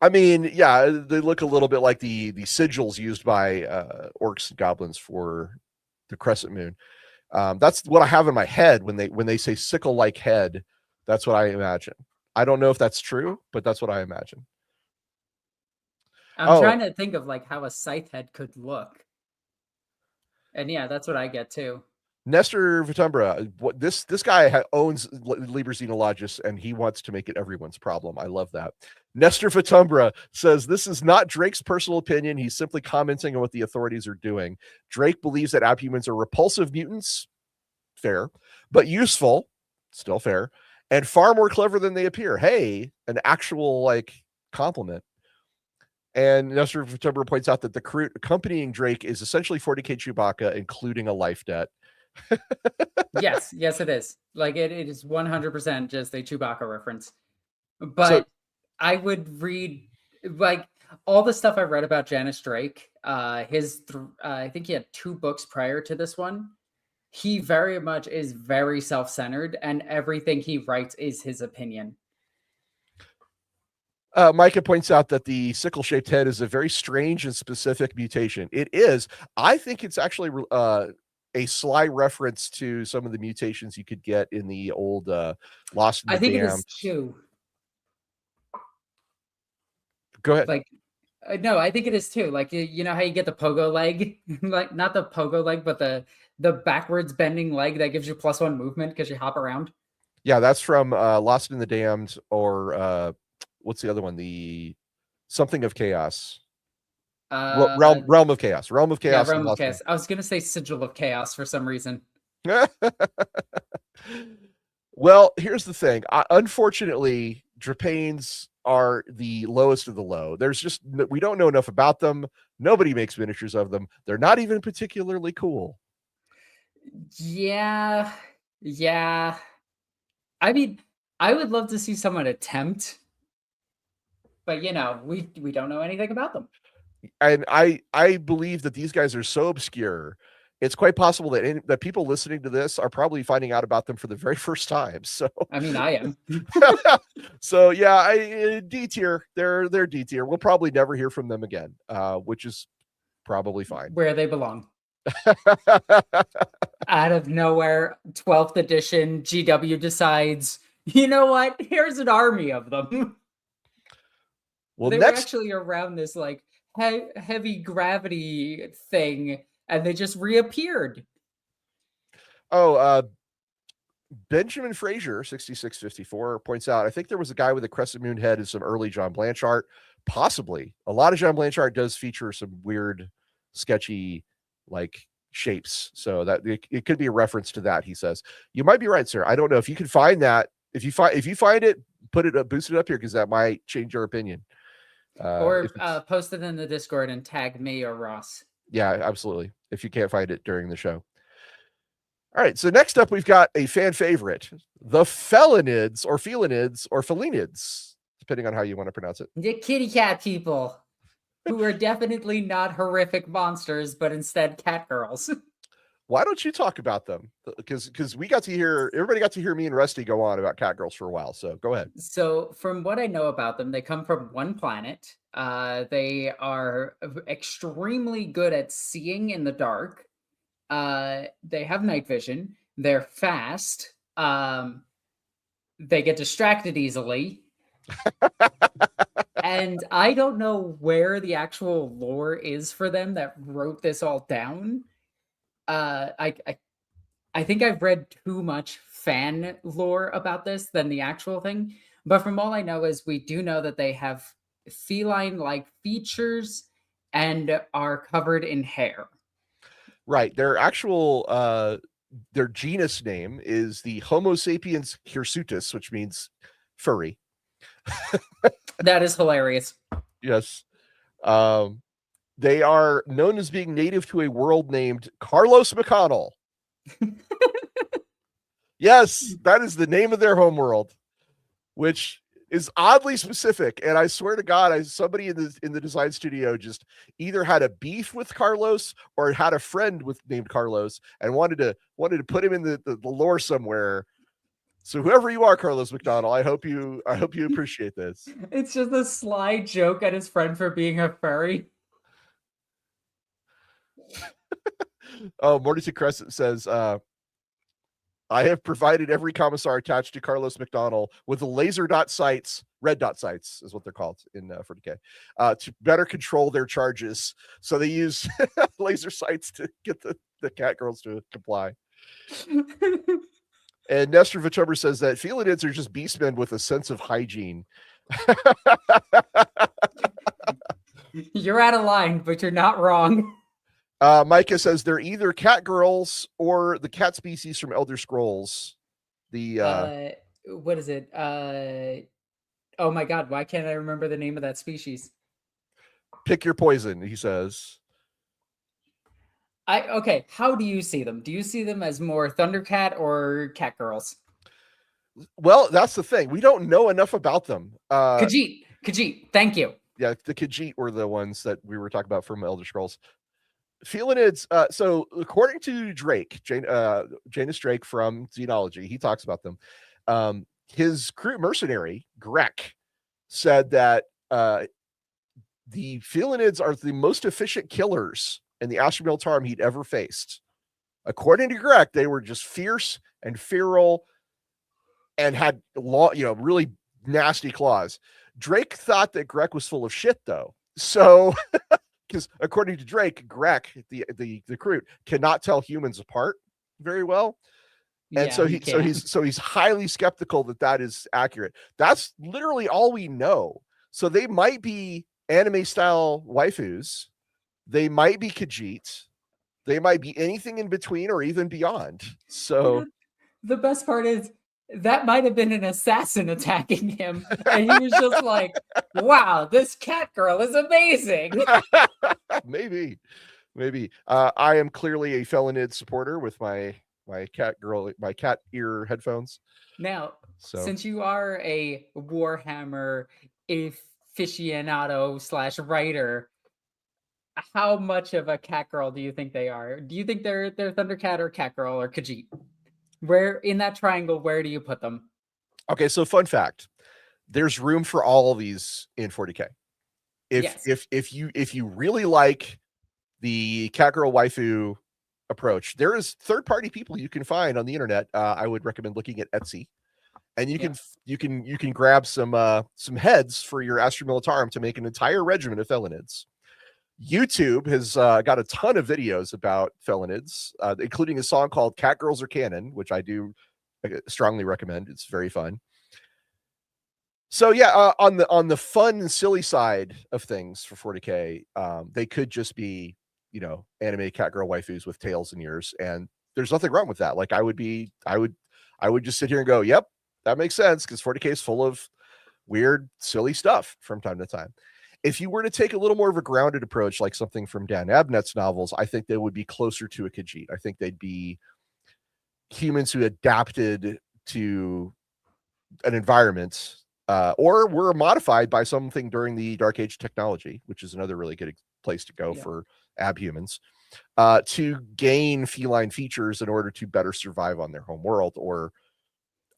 I mean, yeah, they look a little bit like the sigils used by orcs and goblins for the crescent moon. That's what I have in my head when they say sickle-like head. That's what I imagine. I don't know if that's true, but that's what I imagine. I'm Oh, trying to think of like how a scythe head could look. And yeah, that's what I get too. Nestor Vitumbra, this guy owns Liber Xenologus, and he wants to make it everyone's problem. I love that. Nestor Vitumbra says this is not Drake's personal opinion. He's simply commenting on what the authorities are doing. Drake believes that abhumans are repulsive mutants, fair, but useful, still fair, and far more clever than they appear. Hey, an actual like compliment. And Nestor Vitumbra points out that the crew accompanying Drake is essentially 40K Chewbacca, including a life debt. Yes, yes, it is. Like it is 100% just a Chewbacca reference. So But I would read like all the stuff I read about Janice Drake. I think he had 2 books prior to this one. He very much is very self-centered, and everything he writes is his opinion. Micah points out that the sickle-shaped head is a very strange and specific mutation. It is. I think it's actually a sly reference to some of the mutations you could get in the old Lost in I the think it Damned. is too. Go ahead. Like, no, I think it is too. Like, you know how you get the pogo leg, like not the pogo leg, but the backwards bending leg that gives you +1 movement because you hop around. Yeah, that's from Lost in the Damned, or what's the other one? The something of chaos. Realm of chaos. Realm of Yeah, chaos and Realm of Lost Chaos. I was gonna say Sigil of Chaos for some reason. Well, here's the thing. Unfortunately, Drapanes are the lowest of the low. We don't know enough about them. Nobody makes miniatures of them. They're not even particularly cool. Yeah, yeah. I mean, I would love to see someone attempt, but we don't know anything about them. And I believe that these guys are so obscure. It's quite possible that people listening to this are probably finding out about them for the very first time. So I mean, I am. so yeah, D tier. They're D tier. We'll probably never hear from them again, which is probably fine. Where they belong. Out of nowhere, 12th edition, GW decides, you know what? Here's an army of them. Well, They were next, actually around this like heavy gravity thing, and they just reappeared. oh, Benjamin Fraser, 6654, points out, I think there was a guy with a crescent moon head in some early John Blanche art. Possibly. A lot of John Blanche art does feature some weird, sketchy, like shapes. So that it could be a reference to that, he says. You might be right, sir. I don't know. If you can find that, if you find it, put it up, boost it up here, because that might change your opinion. Or post it in the Discord and tag me or Ross. Yeah, absolutely. If you can't find it during the show. All right, so next up we've got a fan favorite, the felinids or felinids, depending on how you want to pronounce it. The kitty cat people, who are definitely not horrific monsters, but instead cat girls. Why don't you talk about them? Because everybody got to hear me and Rusty go on about cat girls for a while. So go ahead. So, from what I know about them, they come from one planet. They are extremely good at seeing in the dark. They have night vision. They're fast. They get distracted easily. And I don't know where the actual lore is for them that wrote this all down. I think I've read too much fan lore about this than the actual thing. But from all I know is we do know that they have feline-like features and are covered in hair. Right. Their genus name is the Homo sapiens hirsutus, which means furry. That is hilarious. Yes. They are known as being native to a world named Carlos McConnell. Yes, that is the name of their homeworld, which is oddly specific. And I swear to God, somebody in the design studio just either had a beef with Carlos or had a friend named Carlos and wanted to put him in the lore somewhere. So whoever you are, Carlos McDonald, I hope you appreciate this. It's just a sly joke at his friend for being a furry. Oh, Morty Crescent says, I have provided every commissar attached to Carlos McDonald with the laser dot sights, red dot sights is what they're called in 40K, to better control their charges. So they use laser sights to get the cat girls to comply. And Nestor Vitober says that felinids are just beastmen with a sense of hygiene. You're out of line, but you're not wrong. Micah says they're either cat girls or the cat species from Elder Scrolls. What is it? Oh my God, why can't I remember the name of that species? Pick your poison, he says. Okay, how do you see them? Do you see them as more Thundercat or cat girls? Well, that's the thing. We don't know enough about them. Khajiit, thank you. Yeah, the Khajiit were the ones that we were talking about from Elder Scrolls. Felinids, so according to Drake, Janus Drake from Xenology, he talks about them. His crew mercenary, Grek, said that the felinids are the most efficient killers in the Astra Militarum he'd ever faced. According to Grek, they were just fierce and feral and had really nasty claws. Drake thought that Grek was full of shit, though. So, because according to Drake, Grek, the recruit, cannot tell humans apart very well. And yeah, he's highly skeptical that is accurate. That's literally all we know. So they might be anime style waifus. They might be Khajiit. They might be anything in between or even beyond. So the best part is that might have been an assassin attacking him. And he was just like, wow, this cat girl is amazing. Maybe. I am clearly a felinid supporter with my cat ear headphones. Now, since you are a Warhammer aficionado / writer, how much of a cat girl do you think they are? Do you think they're Thundercat or cat girl or Khajiit? Where in that triangle, where do you put them? Okay, so fun fact. There's room for all of these in 40K. If you really like the cat girl waifu approach, there is third-party people you can find on the internet. I would recommend looking at Etsy. And you can grab some heads for your Astra Militarum to make an entire regiment of felinids. YouTube has got a ton of videos about felinids, including a song called Cat Girls Are Canon, which I do strongly recommend. It's very fun. So yeah, on the fun and silly side of things for 40K, they could just be, anime cat girl waifus with tails and ears, and there's nothing wrong with that. Like I would just sit here and go, yep, that makes sense, because 40K is full of weird, silly stuff from time to time. If you were to take a little more of a grounded approach, like something from Dan Abnett's novels, I think they would be closer to a Khajiit. I think they'd be humans who adapted to an environment or were modified by something during the Dark Age technology, which is another really good place to go for abhumans, to gain feline features in order to better survive on their home world or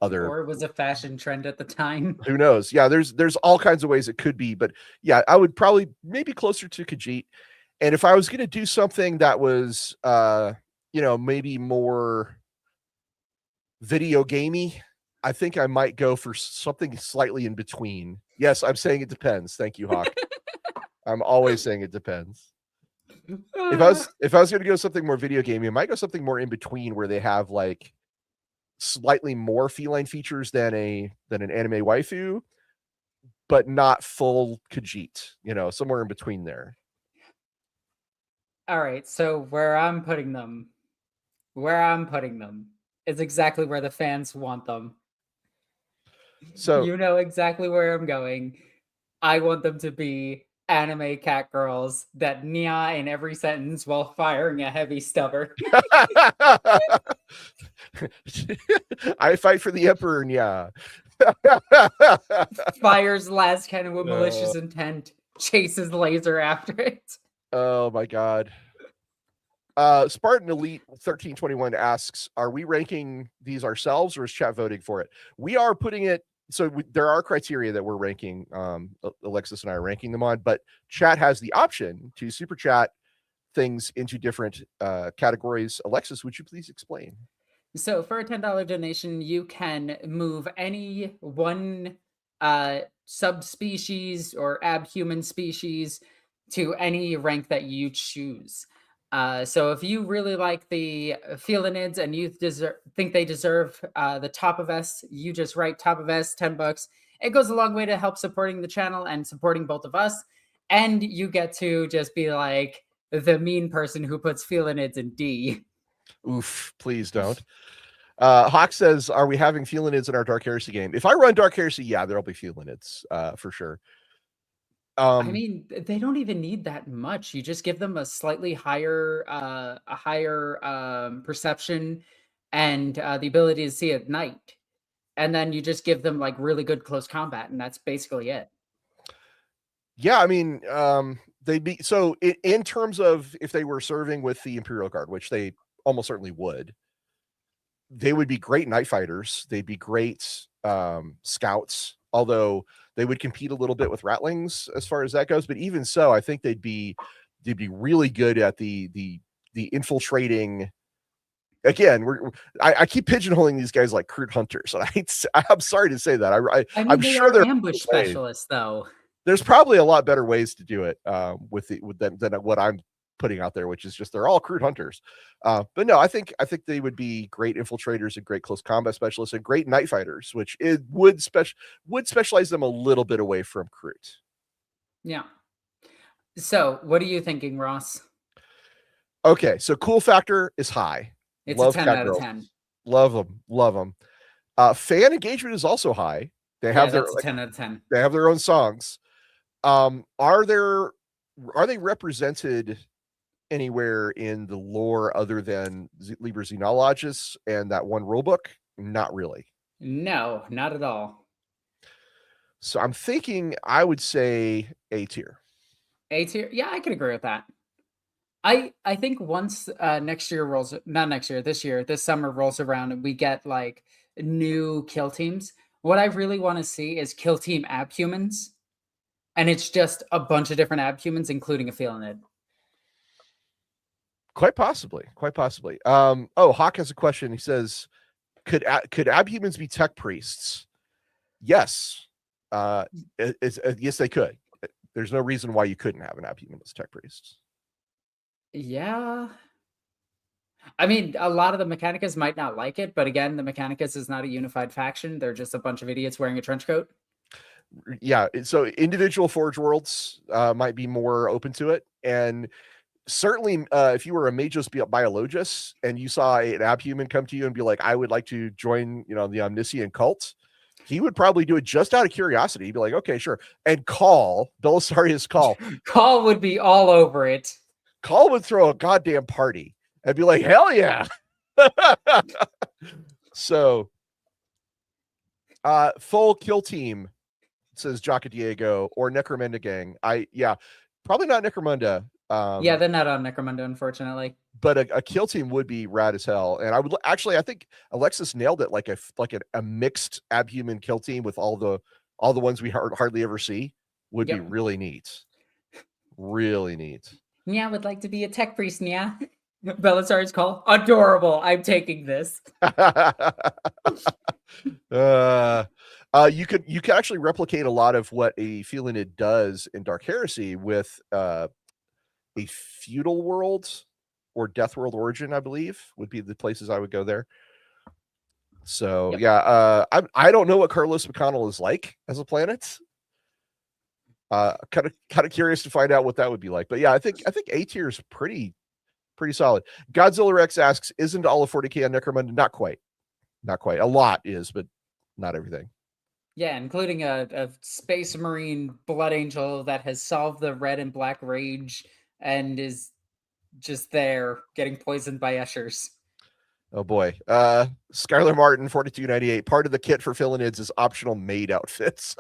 other. Or it was a fashion trend at the time. Who knows? Yeah, there's all kinds of ways it could be, but yeah, I would probably maybe closer to Khajiit. And if I was going to do something that was, maybe more video gamey, I think I might go for something slightly in between. Yes, I'm saying it depends. Thank you, Hawk. I'm always saying it depends. If I was going to go something more video gamey, I might go something more in between where they have like slightly more feline features than an anime waifu, but not full Khajiit. Somewhere in between there. All right, so where I'm putting them is exactly where the fans want them. So you know exactly where I'm going. I want them to be anime cat girls that nya in every sentence while firing a heavy stubber. I fight for the emperor, nya. Fires last cannon with malicious intent, chases laser after it. Oh my god. Spartan Elite 1321 asks, are we ranking these ourselves or is chat voting for it? We are putting it, so there are criteria that we're ranking, Alexis and I are ranking them on, but chat has the option to super chat things into different categories. Alexis, would you please explain? So for a $10 donation, you can move any one subspecies or abhuman species to any rank that you choose. So if you really like the felinids and you think they deserve the top of S, you just write top of S, $10. It goes a long way to help supporting the channel and supporting both of us. And you get to just be like the mean person who puts felinids in D. Oof, please don't. Hawk says, are we having felinids in our Dark Heresy game? If I run Dark Heresy, yeah, there'll be felinids for sure. I mean, they don't even need that much. You just give them a slightly higher, perception and the ability to see at night, and then you just give them like really good close combat, and that's basically it. Yeah, I mean, they'd be so in terms of if they were serving with the Imperial Guard, which they almost certainly would. They would be great night fighters. They'd be great scouts, although they would compete a little bit with ratlings as far as that goes. But even so, I think they'd be really good at the infiltrating. Again, I keep pigeonholing these guys like crude hunters, and I'm sorry to say that. I'm sure they're ambush specialists, though. There's probably a lot better ways to do it with than what I'm putting out there, which is just they're all crude hunters. But no, I think they would be great infiltrators and great close combat specialists and great night fighters, which it would specialize them a little bit away from crude. Yeah. So what are you thinking, Ross? Okay, so cool factor is high. It's a 10 out of 10. Love them. Fan engagement is also high. They have their 10 out of 10. They have their own songs. Are they represented anywhere in the lore other than Liber Xenologis and that one rulebook? Not really. No, not at all. So I'm thinking I would say A tier. A tier? Yeah, I can agree with that. I think once this summer rolls around and we get like new kill teams, what I really want to see is kill team abhumans. And it's just a bunch of different abhumans, including a felinid. Quite possibly. Hawk has a question. He says, could abhumans be tech priests? Yes. Yes, they could. There's no reason why you couldn't have an abhuman as tech priest. Yeah. I mean, a lot of the Mechanicus might not like it, but again, the Mechanicus is not a unified faction. They're just a bunch of idiots wearing a trench coat. Yeah, so individual Forge Worlds might be more open to it, and certainly if you were a Magos Biologus and you saw an abhuman come to you and be like, I would like to join, the Omniscient cult, he would probably do it just out of curiosity. He'd be like, okay, sure. And Belisarius Call would be all over it. Call would throw a goddamn party and be like, hell yeah. So, full kill team, says Jaka Diego, or Necromunda gang. Probably not Necromunda. Yeah, they're not on Necromunda, unfortunately. But a kill team would be rad as hell. And I would actually, I think Alexis nailed it, like a mixed Abhuman kill team with all the ones we hardly ever see would be really neat. Really neat. Yeah, would like to be a tech priest, yeah. Belisar's call. Adorable. I'm taking this. You could actually replicate a lot of what a Felinid does in Dark Heresy with a feudal world or Death World Origin, I believe, would be the places I would go there. So I don't know what Carlos McConnell is like as a planet. Kind of curious to find out what that would be like. But yeah, I think A tier is pretty solid. Godzilla Rex asks, isn't all of 40k on Necromunda? Not quite. A lot is, but not everything. Yeah, including a Space Marine Blood Angel that has solved the red and black rage and is just there getting poisoned by Eschers. Oh boy. Skylar Martin, 4298. Part of the kit for Filinids is optional maid outfits.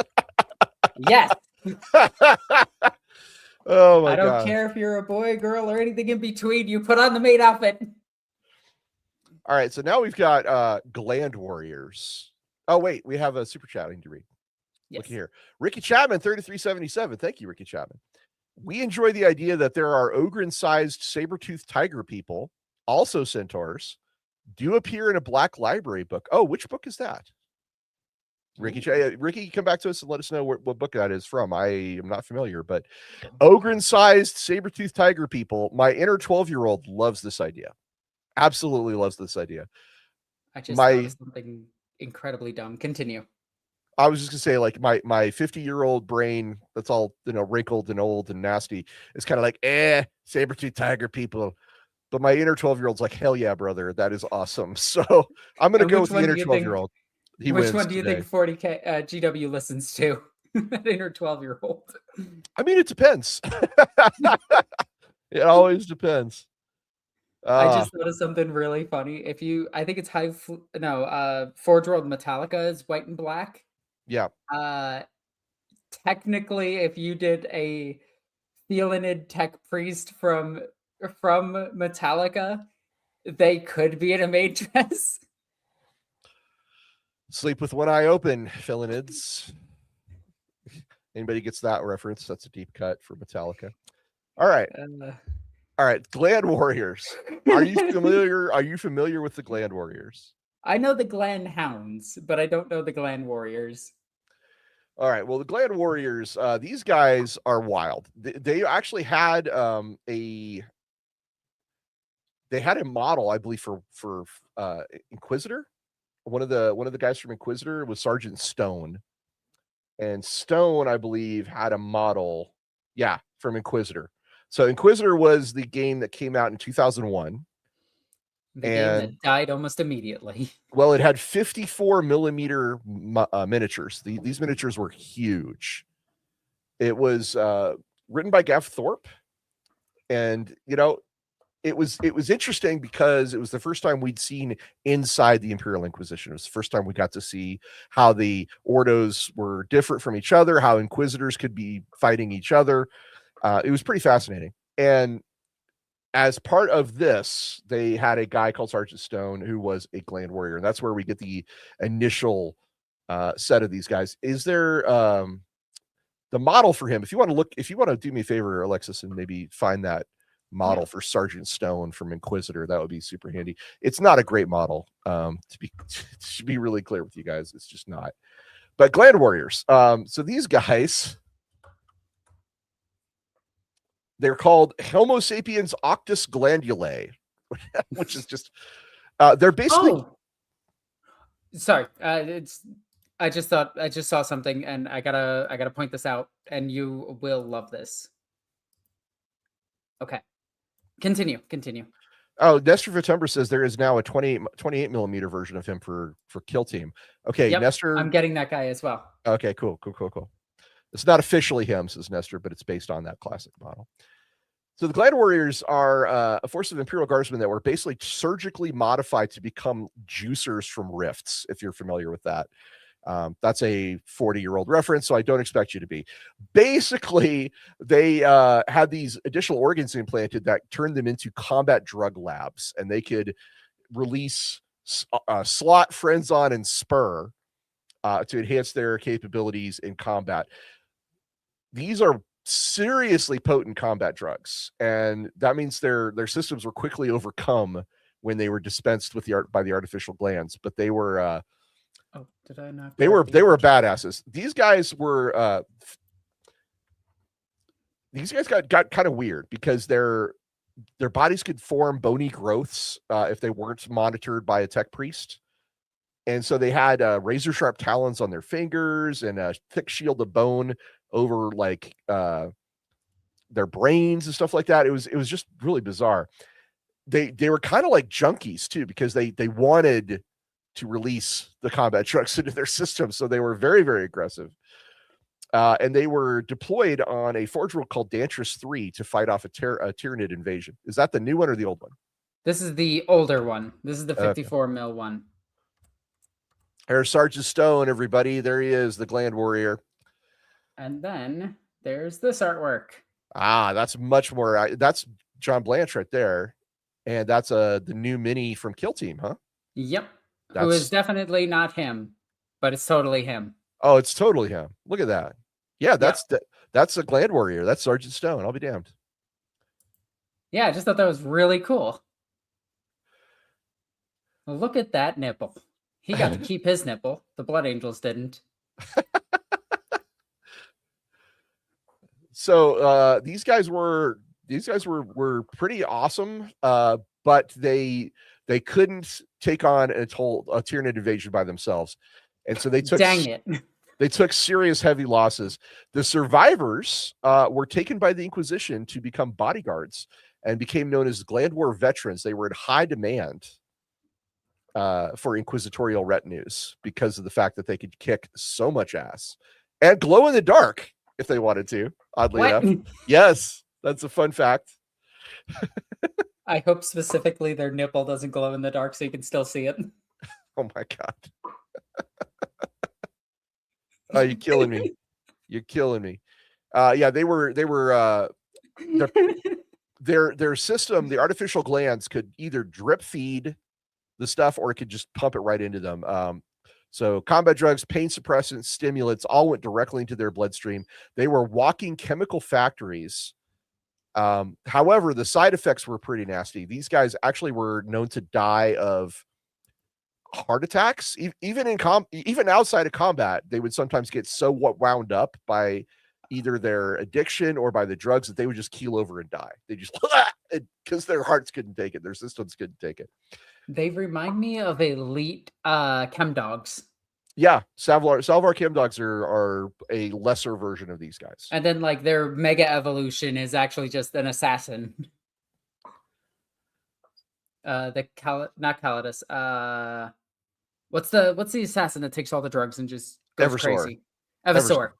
Yes. Oh my god. I don't care if you're a boy, girl, or anything in between. You put on the maid outfit. All right, so now we've got Gland Warriors. Oh wait, we have a super chat I need to read. Yes. Look here. Ricky Chapman, 3377. Thank you, Ricky Chapman. We enjoy the idea that there are Ogren-sized saber-toothed tiger people, also centaurs, do appear in a black library book. Oh, which book is that? Ricky, come back to us and let us know what book that is from. I am not familiar, but Ogren-sized saber-toothed tiger people. My inner 12-year-old loves this idea. Absolutely loves this idea. I just thought of something incredibly dumb. Continue. I was just gonna say, like, my 50-year-old brain that's all, wrinkled and old and nasty is kind of like, saber-tooth tiger people. But my inner 12-year-old's like, hell yeah, brother, that is awesome. So I'm gonna go with the inner 12-year-old. Which one do you think 40k GW listens to? That inner 12-year-old. I mean, it depends. It always depends. I just thought of something really funny. I think it's Forge World Metallica is white and black. Yeah. Technically, if you did a Felinid tech priest from Metallica, they could be in a maid dress. Sleep with one eye open, Felinids. Anybody gets that reference? That's a deep cut for Metallica. All right. All right, Gland Warriors. Are you familiar with the Gland Warriors? I know the Gland Hounds, but I don't know the Gland Warriors. All right, well, the Gland Warriors, these guys are wild. They actually had a model, I believe, for Inquisitor. One of the guys from Inquisitor was Sergeant Stone, and Stone, I believe, had a model, from Inquisitor. So Inquisitor was the game that came out in 2001. The game that died almost immediately. Well, it had 54 millimeter miniatures. These miniatures were huge. It was written by Gav Thorpe, and it was interesting because it was the first time we'd seen inside the Imperial Inquisition. It was the first time we got to see how the Ordos were different from each other, how Inquisitors could be fighting each other. It was pretty fascinating. And as part of this, they had a guy called Sergeant Stone who was a Gland Warrior, and that's where we get the initial set of these guys. Is there the model for him? If you want to do me a favor, Alexis, and maybe find that model for Sergeant Stone from Inquisitor, that would be super handy. It's not a great model, to be really clear with you guys. It's just not. But Gland Warriors. So these guys, they're called Homo sapiens octus glandulae, which is just they're basically. Sorry, I just saw something, and I gotta point this out, and you will love this. Okay, continue. Oh, Nestor Vitumber says there is now a 28 millimeter version of him for Kill Team. Okay, yep, Nestor, I'm getting that guy as well. Okay, cool. It's not officially him, says Nestor, but it's based on that classic model. So the Gland Warriors are a force of Imperial Guardsmen that were basically surgically modified to become juicers from rifts, if you're familiar with that. That's a 40-year-old reference, so I don't expect you to be. Basically, they had these additional organs implanted that turned them into combat drug labs, and they could release slot, friends-on, and spur to enhance their capabilities in combat. These are seriously potent combat drugs, and that means their systems were quickly overcome when they were dispensed with by the artificial glands. But they were oh, did I not? They were badasses. These guys were got kind of weird because their bodies could form bony growths if they weren't monitored by a tech priest. And so they had razor sharp talons on their fingers and a thick shield of bone over like their brains and stuff like that. It was just really bizarre. They were kind of like junkies too, because they wanted to release the combat trucks into their system. So they were very, very aggressive. And they were deployed on a forge world called Dantris 3 to fight off a Tyranid invasion. Is that the new one or the old one? This is the older one. This is the 54 mil one. There's Sergeant Stone, everybody. There he is, the Gland Warrior. And then there's this artwork. Ah, that's much more. That's John Blanche right there. And that's the new mini from Kill Team, huh? Yep. Who is definitely not him, but it's totally him. Oh, it's totally him. Look at that. Yeah, that's a Gland Warrior. That's Sergeant Stone. I'll be damned. Yeah, I just thought that was really cool. Well, look at that nipple. He got to keep his nipple. The Blood Angels didn't. So these guys were pretty awesome, but they couldn't take on a Tyranid invasion by themselves, and so they took they took serious heavy losses. The survivors were taken by the Inquisition to become bodyguards and became known as Gland War veterans. They were in high demand for inquisitorial retinues because of the fact that they could kick so much ass and glow in the dark if they wanted to. Oddly enough, yes, that's a fun fact. I hope specifically their nipple doesn't glow in the dark so you can still see it. Oh my god! Oh, you're killing me! You're killing me. Yeah, they were their system. The artificial glands could either drip feed the stuff or it could just pump it right into them. So combat drugs, pain suppressants, stimulants all went directly into their bloodstream. They were walking chemical factories. However, the side effects were pretty nasty. These guys actually were known to die of heart attacks. Even outside of combat, they would sometimes get so wound up by either their addiction or by the drugs that they would just keel over and die. They just because their hearts couldn't take it, their systems couldn't take it. They remind me of elite chem dogs. Yeah, Salvar chem dogs are a lesser version of these guys. And then like their mega evolution is actually just an assassin. Not Calidus. What's the assassin that takes all the drugs and just goes crazy? Eversor.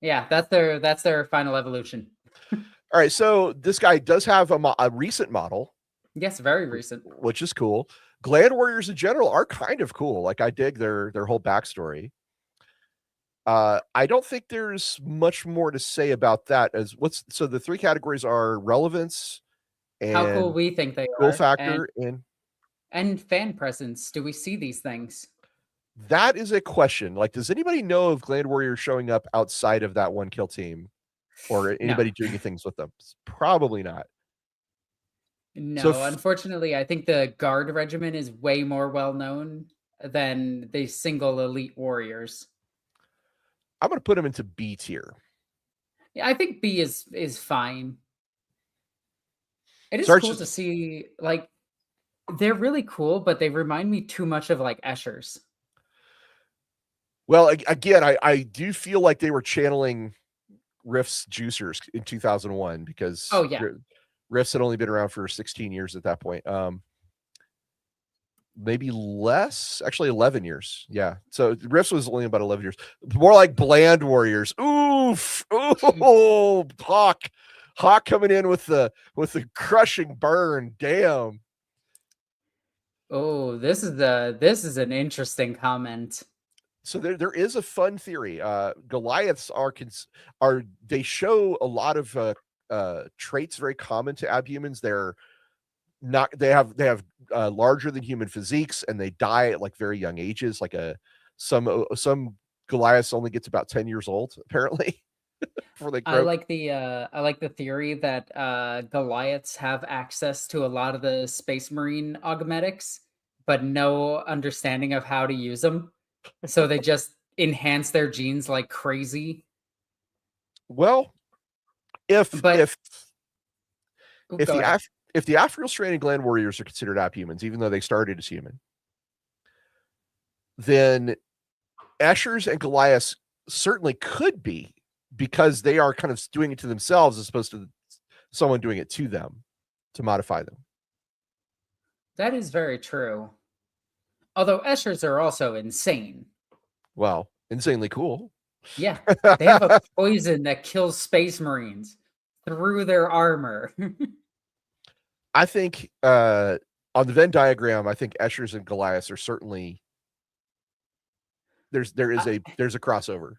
Yeah, that's their final evolution. All right, so this guy does have a recent model. Yes, very recent, which is cool. Gland Warriors in general are kind of cool. Like I dig their whole backstory. I don't think there's much more to say about that. So the three categories are relevance and how cool we think they cool are, factor and fan presence. Do we see these things? That is a question. Like, does anybody know of Gland Warriors showing up outside of that one kill team, or anybody doing things with them? Probably not. No, unfortunately, I think the Guard Regiment is way more well known than the single elite warriors. I'm going to put them into B tier. Yeah, I think B is fine. It is cool to see, like, they're really cool, but they remind me too much of like Eschers. Well, again, I do feel like they were channeling Rift's juicers in 2001 because Rifts had only been around for 16 years at that point. Maybe less, actually 11 years. Yeah. So Rifts was only about 11 years. More like Bland Warriors. Oof. Ooh, Hawk Hawk coming in with the crushing burn. Damn. Oh, this is an interesting comment. So there is a fun theory. Goliaths are they show a lot of traits very common to abhumans. They have larger than human physiques, and they die at like very young ages. Like some Goliaths only gets about 10 years old apparently before they grow. I like the theory that Goliaths have access to a lot of the Space Marine augmetics, but no understanding of how to use them. So they just enhance their genes like crazy. Well, if But if oh, if go the ahead. if the Aphriel Stranded Gland Warriors are considered abhumans, even though they started as human, then Eschers and Goliaths certainly could be, because they are kind of doing it to themselves as opposed to someone doing it to them to modify them. That is very true. Although Eschers are also insane. Well, insanely cool. Yeah, they have a poison that kills Space Marines through their armor. I think on the Venn diagram, I think Eschers and Goliaths are certainly there's a crossover.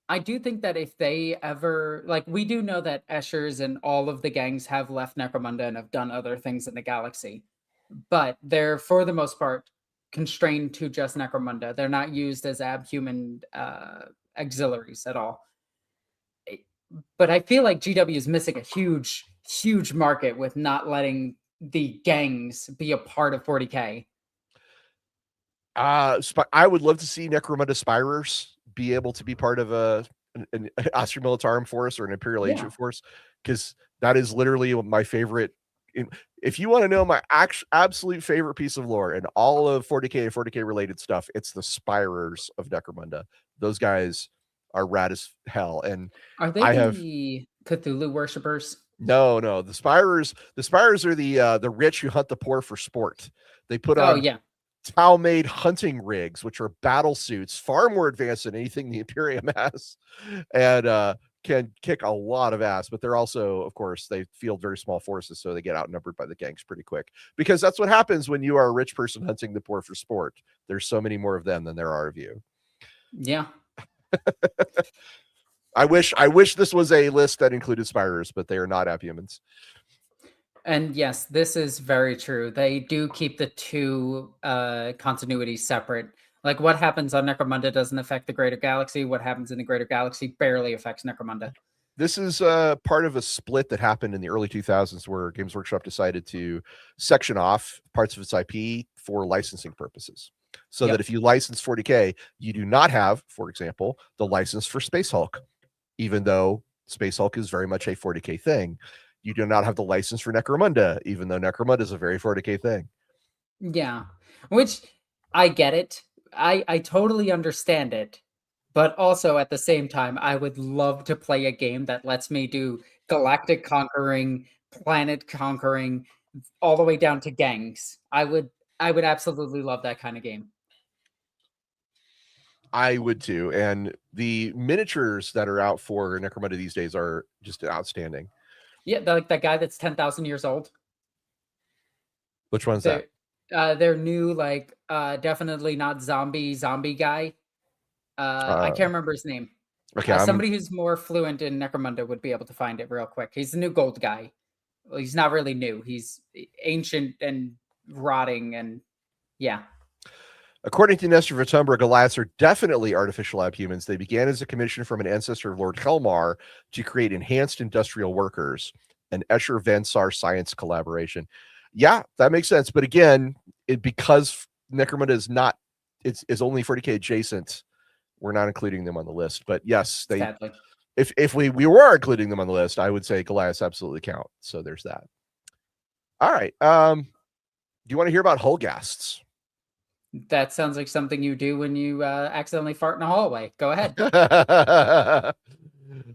I do think that if they ever, like, we do know that Eschers and all of the gangs have left Necromunda and have done other things in the galaxy, but they're for the most part constrained to just Necromunda. They're not used as abhuman auxiliaries at all. But I feel like GW is missing a huge market with not letting the gangs be a part of 40K. I would love to see Necromunda Spirers be able to be part of an Astra Militarum force or an Imperial Agent force, because that is literally my favorite. If you want to know my absolute favorite piece of lore and all of 40K and 40K related stuff, it's the Spirers of Necromunda. Those guys are rad as hell. And are they the Cthulhu worshippers? No. The Spirers are the rich who hunt the poor for sport. They put on Tau-made hunting rigs, which are battle suits, far more advanced than anything the Imperium has, and can kick a lot of ass. But they're also, of course, they field very small forces, so they get outnumbered by the gangs pretty quick. Because that's what happens when you are a rich person hunting the poor for sport. There's so many more of them than there are of you. Yeah. I wish this was a list that included Spirers, but they are not abhumans. And yes, this is very true. They do keep the two continuities separate. Like what happens on Necromunda doesn't affect the greater galaxy. What happens in the greater galaxy barely affects Necromunda. This is part of a split that happened in the early 2000s where Games Workshop decided to section off parts of its IP for licensing purposes. So that if you license 40K, you do not have, for example, the license for Space Hulk, even though Space Hulk is very much a 40K thing. You do not have the license for Necromunda, even though Necromunda is a very 40K thing. Yeah, which I get it. I totally understand it. But also at the same time, I would love to play a game that lets me do galactic conquering, planet conquering, all the way down to gangs. I would absolutely love that kind of game. I would too. And the miniatures that are out for Necromunda these days are just outstanding. Yeah, like that guy that's 10,000 years old. Which one's that? Their new, like, definitely not zombie guy. I can't remember his name. Okay, somebody who's more fluent in Necromunda would be able to find it real quick. He's the new gold guy. Well, he's not really new. He's ancient and rotting, and yeah. According to Nestor Vitumbra, Goliaths are definitely artificial abhumans. They began as a commission from an ancestor of Lord Helmar to create enhanced industrial workers, an Escher-Vensar science collaboration. Yeah, that makes sense. But again, because Necromunda is not, it's only 40K adjacent, we're not including them on the list. But yes, Sadly. if we were including them on the list, I would say Goliaths absolutely count. So there's that. All right. Do you want to hear about Holgasts? That sounds like something you do when you accidentally fart in a hallway. Go ahead.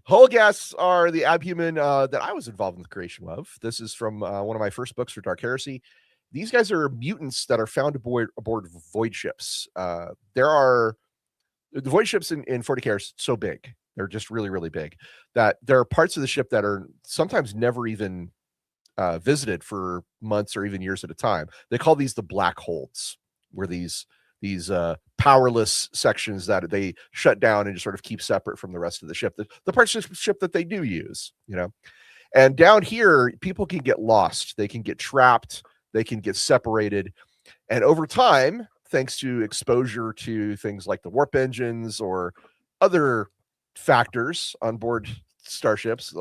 Holgasts are the abhuman that I was involved in the creation of. This is from one of my first books for Dark Heresy. These guys are mutants that are found aboard void ships. The void ships in 40K are so big They're just really, really big. That there are parts of the ship that are sometimes never even visited for months or even years at a time. They call these the black holes, where these powerless sections that they shut down and just sort of keep separate from the rest of the ship. The parts of the ship that they do use, And down here, people can get lost. They can get trapped. They can get separated. And over time, thanks to exposure to things like the warp engines or other factors on board starships,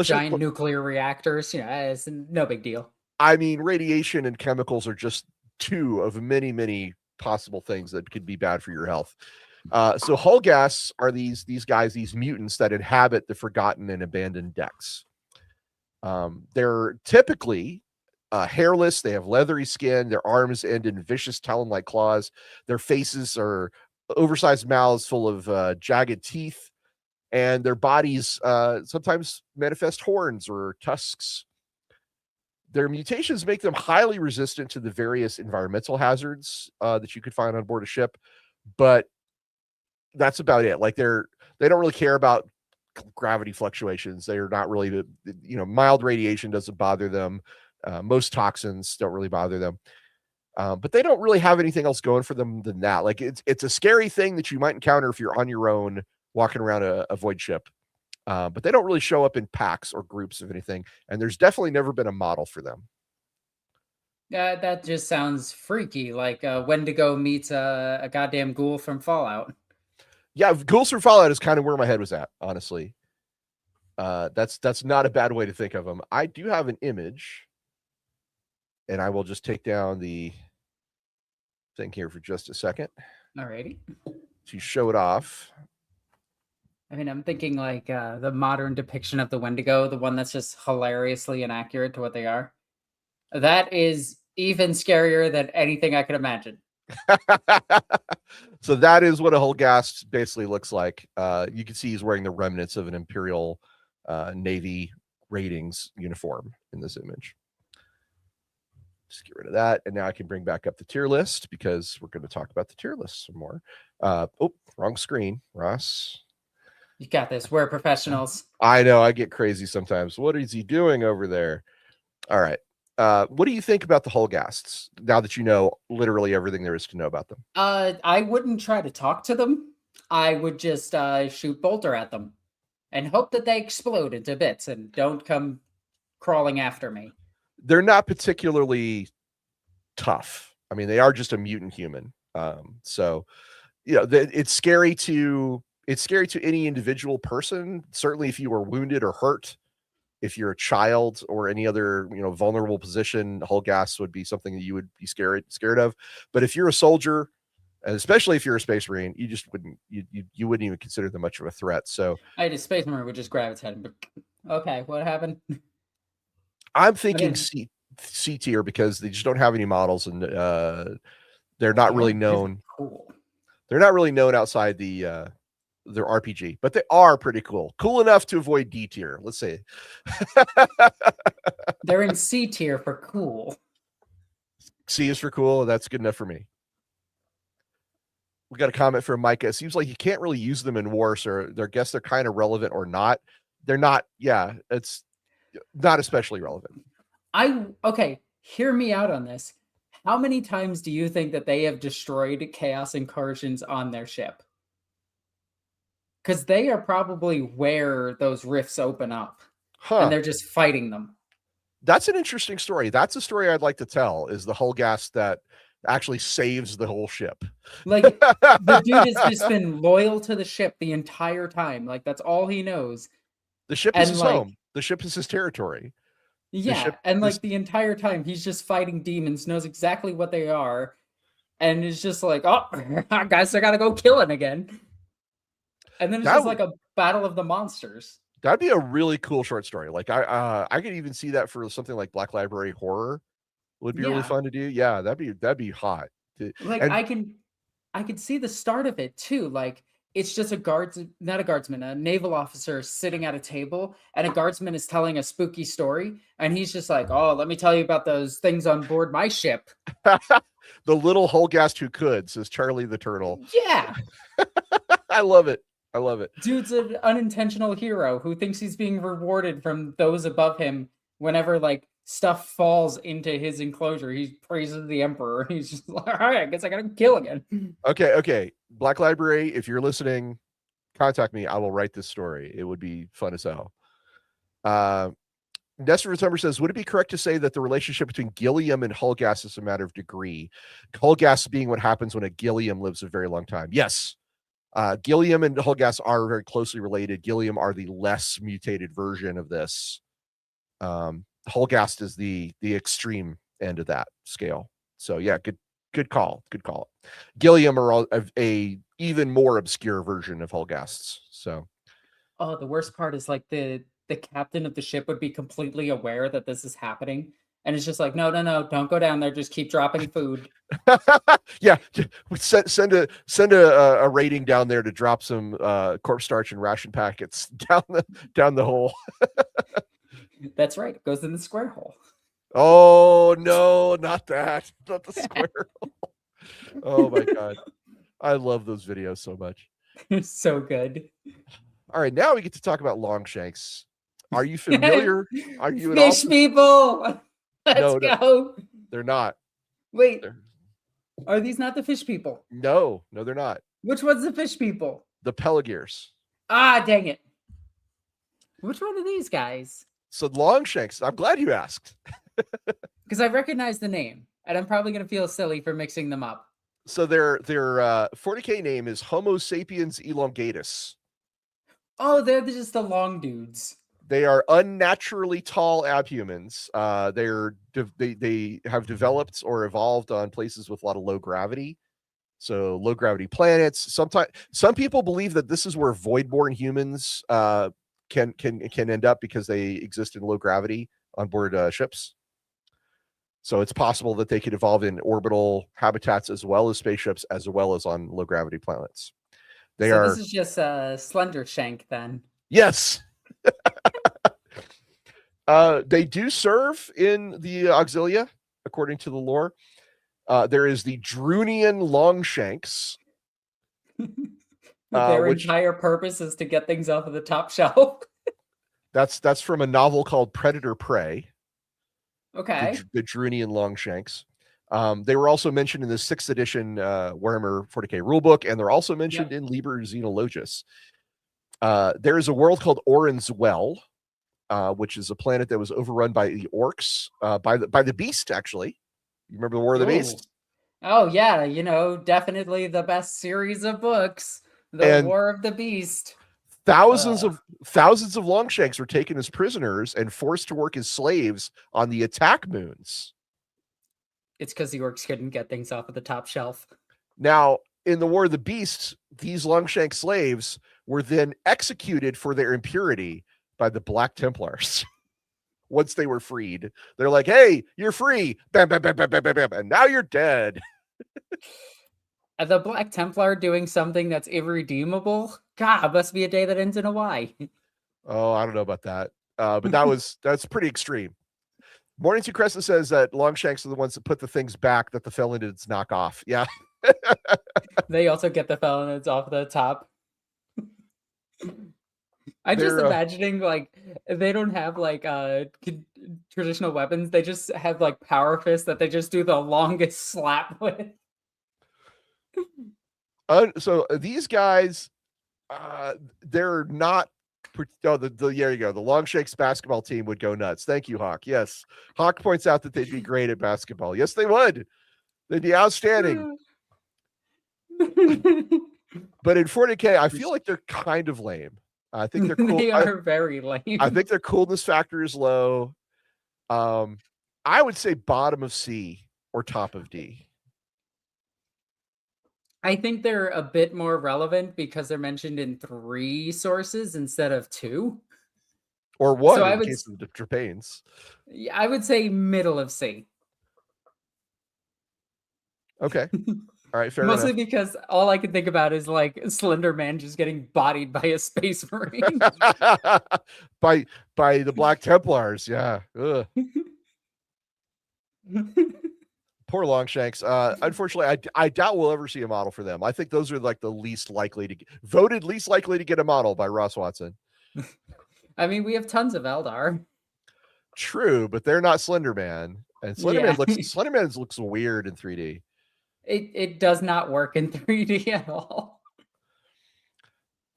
giant nuclear reactors, it's no big deal. I mean, radiation and chemicals are just two of many, many possible things that could be bad for your health. So hull gas are these guys, these mutants that inhabit the forgotten and abandoned decks. They're typically hairless. They have leathery skin. Their arms end in vicious talon-like claws. Their faces are oversized mouths full of jagged teeth, and their bodies sometimes manifest horns or tusks. Their mutations make them highly resistant to the various environmental hazards that you could find on board a ship, but that's about it. Like they don't really care about gravity fluctuations. They're not really, mild radiation doesn't bother them. Most toxins don't really bother them, but they don't really have anything else going for them than that. Like it's a scary thing that you might encounter if you're on your own walking around a void ship. But they don't really show up in packs or groups of anything. And there's definitely never been a model for them. Yeah, that just sounds freaky. Like Wendigo meets a goddamn ghoul from Fallout. Yeah, ghouls from Fallout is kind of where my head was at, honestly. That's not a bad way to think of them. I do have an image, and I will just take down the thing here for just a second. Alrighty. To show it off. I mean, I'm thinking like the modern depiction of the Wendigo, the one that's just hilariously inaccurate to what they are. That is even scarier than anything I could imagine. So that is what a hull gas basically looks like. You can see he's wearing the remnants of an Imperial Navy ratings uniform in this image. Just get rid of that. And now I can bring back up the tier list because we're going to talk about the tier list some more. Oh, wrong screen, Ross. You got this. We're professionals. I know. I get crazy sometimes. What is he doing over there? All right. What do you think about the hull ghasts now that you know literally everything there is to know about them? I wouldn't try to talk to them. I would just shoot bolter at them and hope that they explode into bits and don't come crawling after me. They're not particularly tough. I mean, they are just a mutant human. So, it's scary to any individual person. Certainly, if you were wounded or hurt, if you're a child or any other vulnerable position, hull gas would be something that you would be scared of. But if you're a soldier, and especially if you're a space marine, you just wouldn't even consider them much of a threat. So I had a space marine would just grab its head and okay, what happened? I'm thinking C tier because they just don't have any models, and they're not really known. Cool. They're not really known outside their RPG, but they are pretty cool. Cool enough to avoid D tier, let's say. They're in C tier for cool. C is for cool. That's good enough for me. We got a comment from Micah. It seems like you can't really use them in war, so I guess they're kind of relevant or not. They're not. Yeah, it's not especially relevant. Okay, hear me out on this. How many times do you think that they have destroyed chaos incursions on their ship? Because they are probably where those rifts open up. And they're just fighting them. That's an interesting story. That's a story I'd like to tell, is the hull gas that actually saves the whole ship. Like, the dude has just been loyal to the ship the entire time. Like, that's all he knows. The ship is his home. The ship is his territory. Yeah, the entire time he's just fighting demons, knows exactly what they are, and is just like, oh, I guess I gotta go killing again. And then it's just like a battle of the monsters. That'd be a really cool short story. Like I could even see that for something like Black Library Horror. Would be really fun to do. Yeah, that'd be hot. Like, I could see the start of it too. Like, it's just a naval officer sitting at a table, and a guardsman is telling a spooky story, and he's just like, oh, let me tell you about those things on board my ship. The little hull ghast who could, says Charlie the Turtle. Yeah. I love it. I love it. Dude's an unintentional hero who thinks he's being rewarded from those above him whenever like stuff falls into his enclosure. He praises the emperor. He's just like, all right, I guess I gotta kill again. Okay. Black Library, if you're listening, contact me. I will write this story. It would be fun as hell. Nestor Retumber says, would it be correct to say that the relationship between Gilliam and Hulgas is a matter of degree? Hulgas being what happens when a Gilliam lives a very long time. Yes. Gilliam and Hulgas are very closely related. Gilliam are the less mutated version of this. Hulgast is the extreme end of that scale. So yeah, good call. Gilliam are a even more obscure version of Hulgasts. So the worst part is like the captain of the ship would be completely aware that this is happening. And it's just like, no, don't go down there. Just keep dropping food. Yeah, send a rating down there to drop some corpse starch and ration packets down the hole. That's right. It goes in the square hole. Oh no, not that. Not the square hole. Oh my god. I love those videos so much. So good. All right, now we get to talk about Longshanks. Are you familiar? Are you fish people? Let's go. They're not. Wait. Are these not the fish people? No, they're not. Which one's the fish people? The Pelagiers. Ah, dang it. Which one are these guys? So Longshanks, I'm glad you asked. Because I recognize the name, and I'm probably going to feel silly for mixing them up. So their 40K name is Homo sapiens elongatus. Oh, they're just the long dudes. They are unnaturally tall abhumans. They have developed or evolved on places with a lot of low gravity. So low gravity planets. Some people believe that this is where void-born humans can end up because they exist in low gravity on board ships. So it's possible that they could evolve in orbital habitats as well as spaceships, as well as on low gravity planets. This is just Slender Shank then. Yes. They do serve in the Auxilia, according to the lore. There is the Drunian Longshanks. Their entire purpose is to get things off of the top shelf. That's from a novel called Predator Prey. Okay. The Drunian Longshanks. They were also mentioned in the 6th edition Warhammer 40K rulebook, and they're also mentioned in Liber Xenologus. There is a world called Orin's Well, which is a planet that was overrun by the orcs, by the Beast, actually. You remember the War of the Beast? Oh, yeah. Definitely the best series of books. The War of the Beast. Thousands of Longshanks were taken as prisoners and forced to work as slaves on the attack moons. It's because the orcs couldn't get things off of the top shelf. Now, in the War of the Beast, these Longshank slaves were then executed for their impurity by the Black Templars. Once they were freed, they're like, "Hey, you're free!" Bam, bam, bam, bam, bam, bam, bam, and now you're dead. The Black Templar doing something that's irredeemable. God, must be a day that ends in a Y. Oh, I don't know about that, but that's pretty extreme. Morning to Crescent says that Longshanks are the ones that put the things back that the Felinids knock off. Yeah. They also get the Felinids off the top. I'm just imagining like they don't have like traditional weapons. They just have like power fists that they just do the longest slap with. So these guys, they're not. Oh, there you go. The Longshanks basketball team would go nuts. Thank you, Hawk. Yes, Hawk points out that they'd be great at basketball. Yes, they would. They'd be outstanding. But in 40K, I feel like they're kind of lame. I think they're cool. They are very lame. I think their coolness factor is low. I would say bottom of C or top of D. I think they're a bit more relevant because they're mentioned in 3 sources instead of 2. Or 1 in the case of the Trepanes. I would say middle of C. Okay. All right, fair Mostly enough. because all I can think about is like Slender Man just getting bodied by a space marine. by the Black Templars, yeah. Poor poor Longshanks. Unfortunately, I doubt we'll ever see a model for them. I think those are like the least likely to voted least likely to get a model by Ross Watson. I mean, we have tons of Eldar. True, but they're not Slenderman, and Yeah. Slenderman looks weird in 3D. It does not work in 3D at all.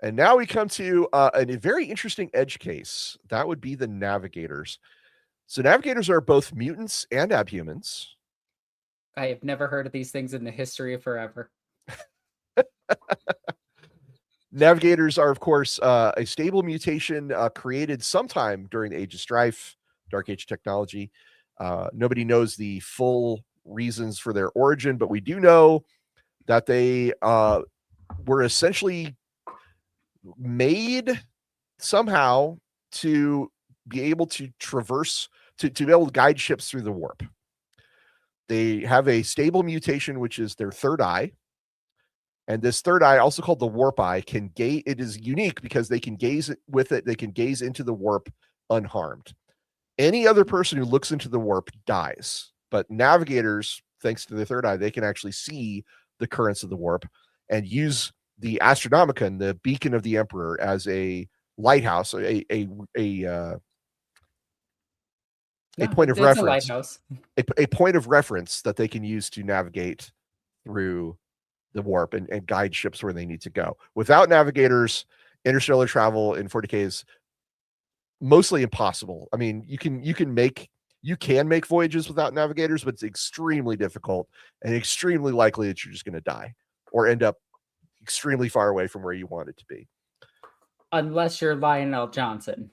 And now we come to a very interesting edge case. That would be the Navigators. So Navigators are both mutants and abhumans. I have never heard of these things in the history of forever. Navigators are, of course, a stable mutation created sometime during the Age of Strife, Dark Age technology. Nobody knows the full reasons for their origin, but we do know that they were essentially made somehow to be able to traverse, to be able to guide ships through the warp. They have a stable mutation, which is their third eye. And this third eye, also called the warp eye, can gaze. It is unique because they can gaze with it. They can gaze into the warp unharmed. Any other person who looks into the warp dies. But navigators, thanks to their third eye, they can actually see the currents of the warp and use the Astronomicon, the beacon of the Emperor, as a lighthouse, a point of reference, a point of reference that they can use to navigate through the warp and guide ships where they need to go. Without navigators, interstellar travel in 40K is mostly impossible. I mean, you can make voyages without navigators, but it's extremely difficult and extremely likely that you're just going to die or end up extremely far away from where you want it to be. Unless you're Lionel Johnson.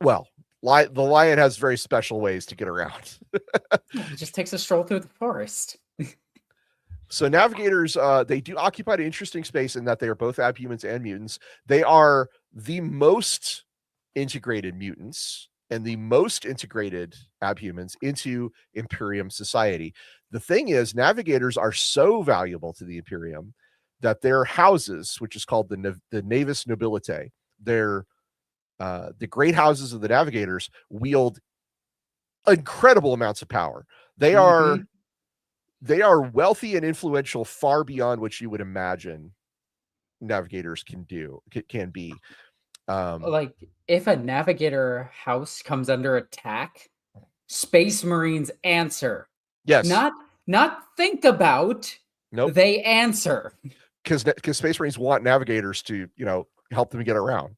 Well, the lion has very special ways to get around. He just takes a stroll through the forest. So navigators, they do occupy an interesting space in that they are both abhumans and mutants. They are the most integrated mutants and the most integrated abhumans into Imperium society. The thing is, navigators are so valuable to the Imperium that their houses, which is called the Navis Nobilitae, the great houses of the navigators, wield incredible amounts of power. They are wealthy and influential far beyond what you would imagine navigators can be. Like, if a navigator house comes under attack, Space Marines answer. Yes. Not think about. Nope. They answer. Because Space Marines want navigators to, help them get around.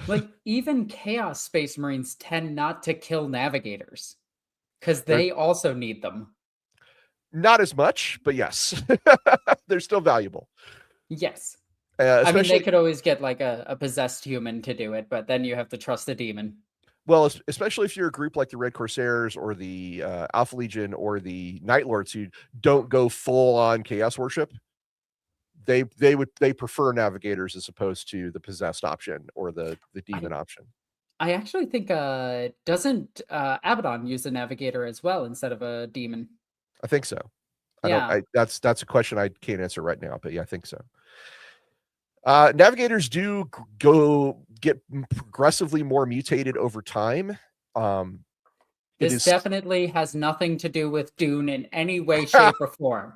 Like, even Chaos Space Marines tend not to kill navigators because they also need them. Not as much, but yes. They're still valuable. Yes. I mean, they could always get like a possessed human to do it, but then you have to trust the demon. Well, especially if you're a group like the Red Corsairs or the Alpha Legion or the Night Lords who don't go full on chaos worship, they prefer navigators as opposed to the possessed option or the demon option. I actually think doesn't Abaddon use a navigator as well instead of a demon? I think so. That's a question I can't answer right now, but yeah, I think so. Navigators do get progressively more mutated over time. This definitely has nothing to do with Dune in any way, shape, or form.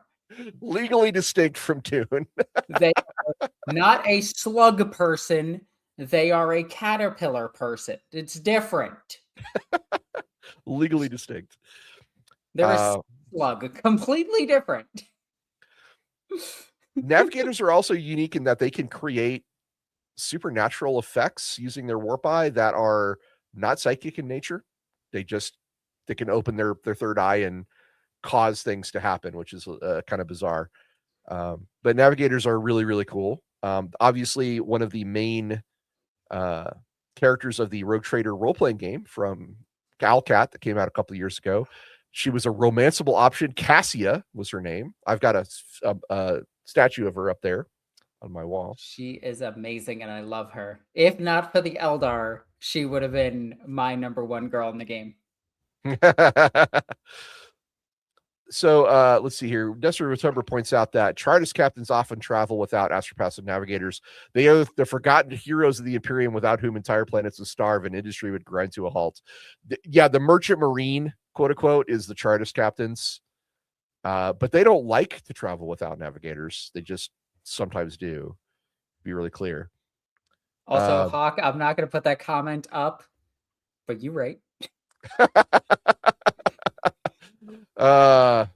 Legally distinct from Dune. They are not a slug person. They are a caterpillar person. It's different. Legally distinct. They're a slug. Completely different. Navigators are also unique in that they can create supernatural effects using their warp eye that are not psychic in nature. They can open their third eye and cause things to happen, which is kind of bizarre. But navigators are really, really cool. Obviously, one of the main characters of the Rogue Trader role-playing game from Galcat that came out a couple of years ago. She was a romanceable option. Cassia was her name. I've got a statue of her up there on my wall. She is amazing, and I love her. If not for the Eldar, she would have been my number one girl in the game. So let's see here. Desperate Retumber points out that Tridus captains often travel without astropassive navigators. They are the forgotten heroes of the Imperium without whom entire planets would starve and industry would grind to a halt. The Merchant Marine quote unquote, is the Chartist captains. But they don't like to travel without navigators. They just sometimes do. Be really clear. Also, Hawk, I'm not going to put that comment up, but you're right. All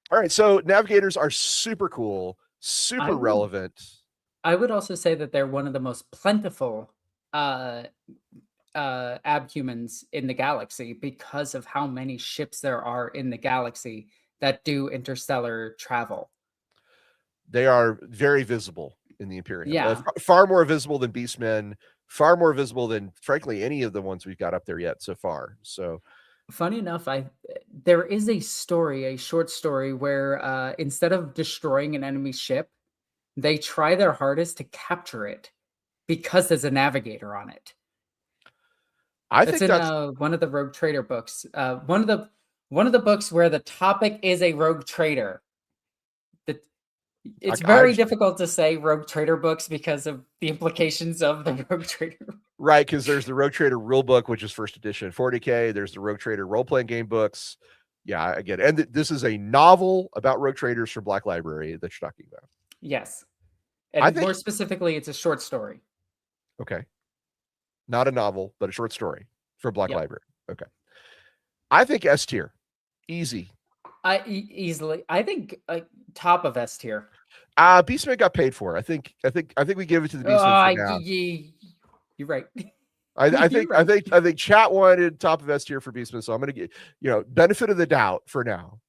right, so navigators are super cool, super relevant. I would also say that they're one of the most plentiful abhumans in the galaxy because of how many ships there are in the galaxy that do interstellar travel. They are very visible in the Imperium. Yeah. Far more visible than Beastmen, far more visible than, frankly, any of the ones we've got up there yet so far. So, funny enough, there is a short story where instead of destroying an enemy ship, they try their hardest to capture it because there's a navigator on it. I think that's one of the Rogue Trader books. One of the books where the topic is a rogue trader. It's very difficult to say Rogue Trader books because of the implications of the Rogue Trader. Right, because there's the Rogue Trader rule book, which is first edition 40K. There's the Rogue Trader role-playing game books. Yeah, I get it. And this is a novel about rogue traders from Black Library that you're talking about. Yes. And more specifically, it's a short story. Okay. Not a novel, but a short story from Black Library. Okay. I think S tier. Easy. Easily. I think top of S tier. Beastman got paid for. I think we give it to the Beastman for now. You're right. I think chat wanted top of S tier for Beastman, so I'm gonna get benefit of the doubt for now.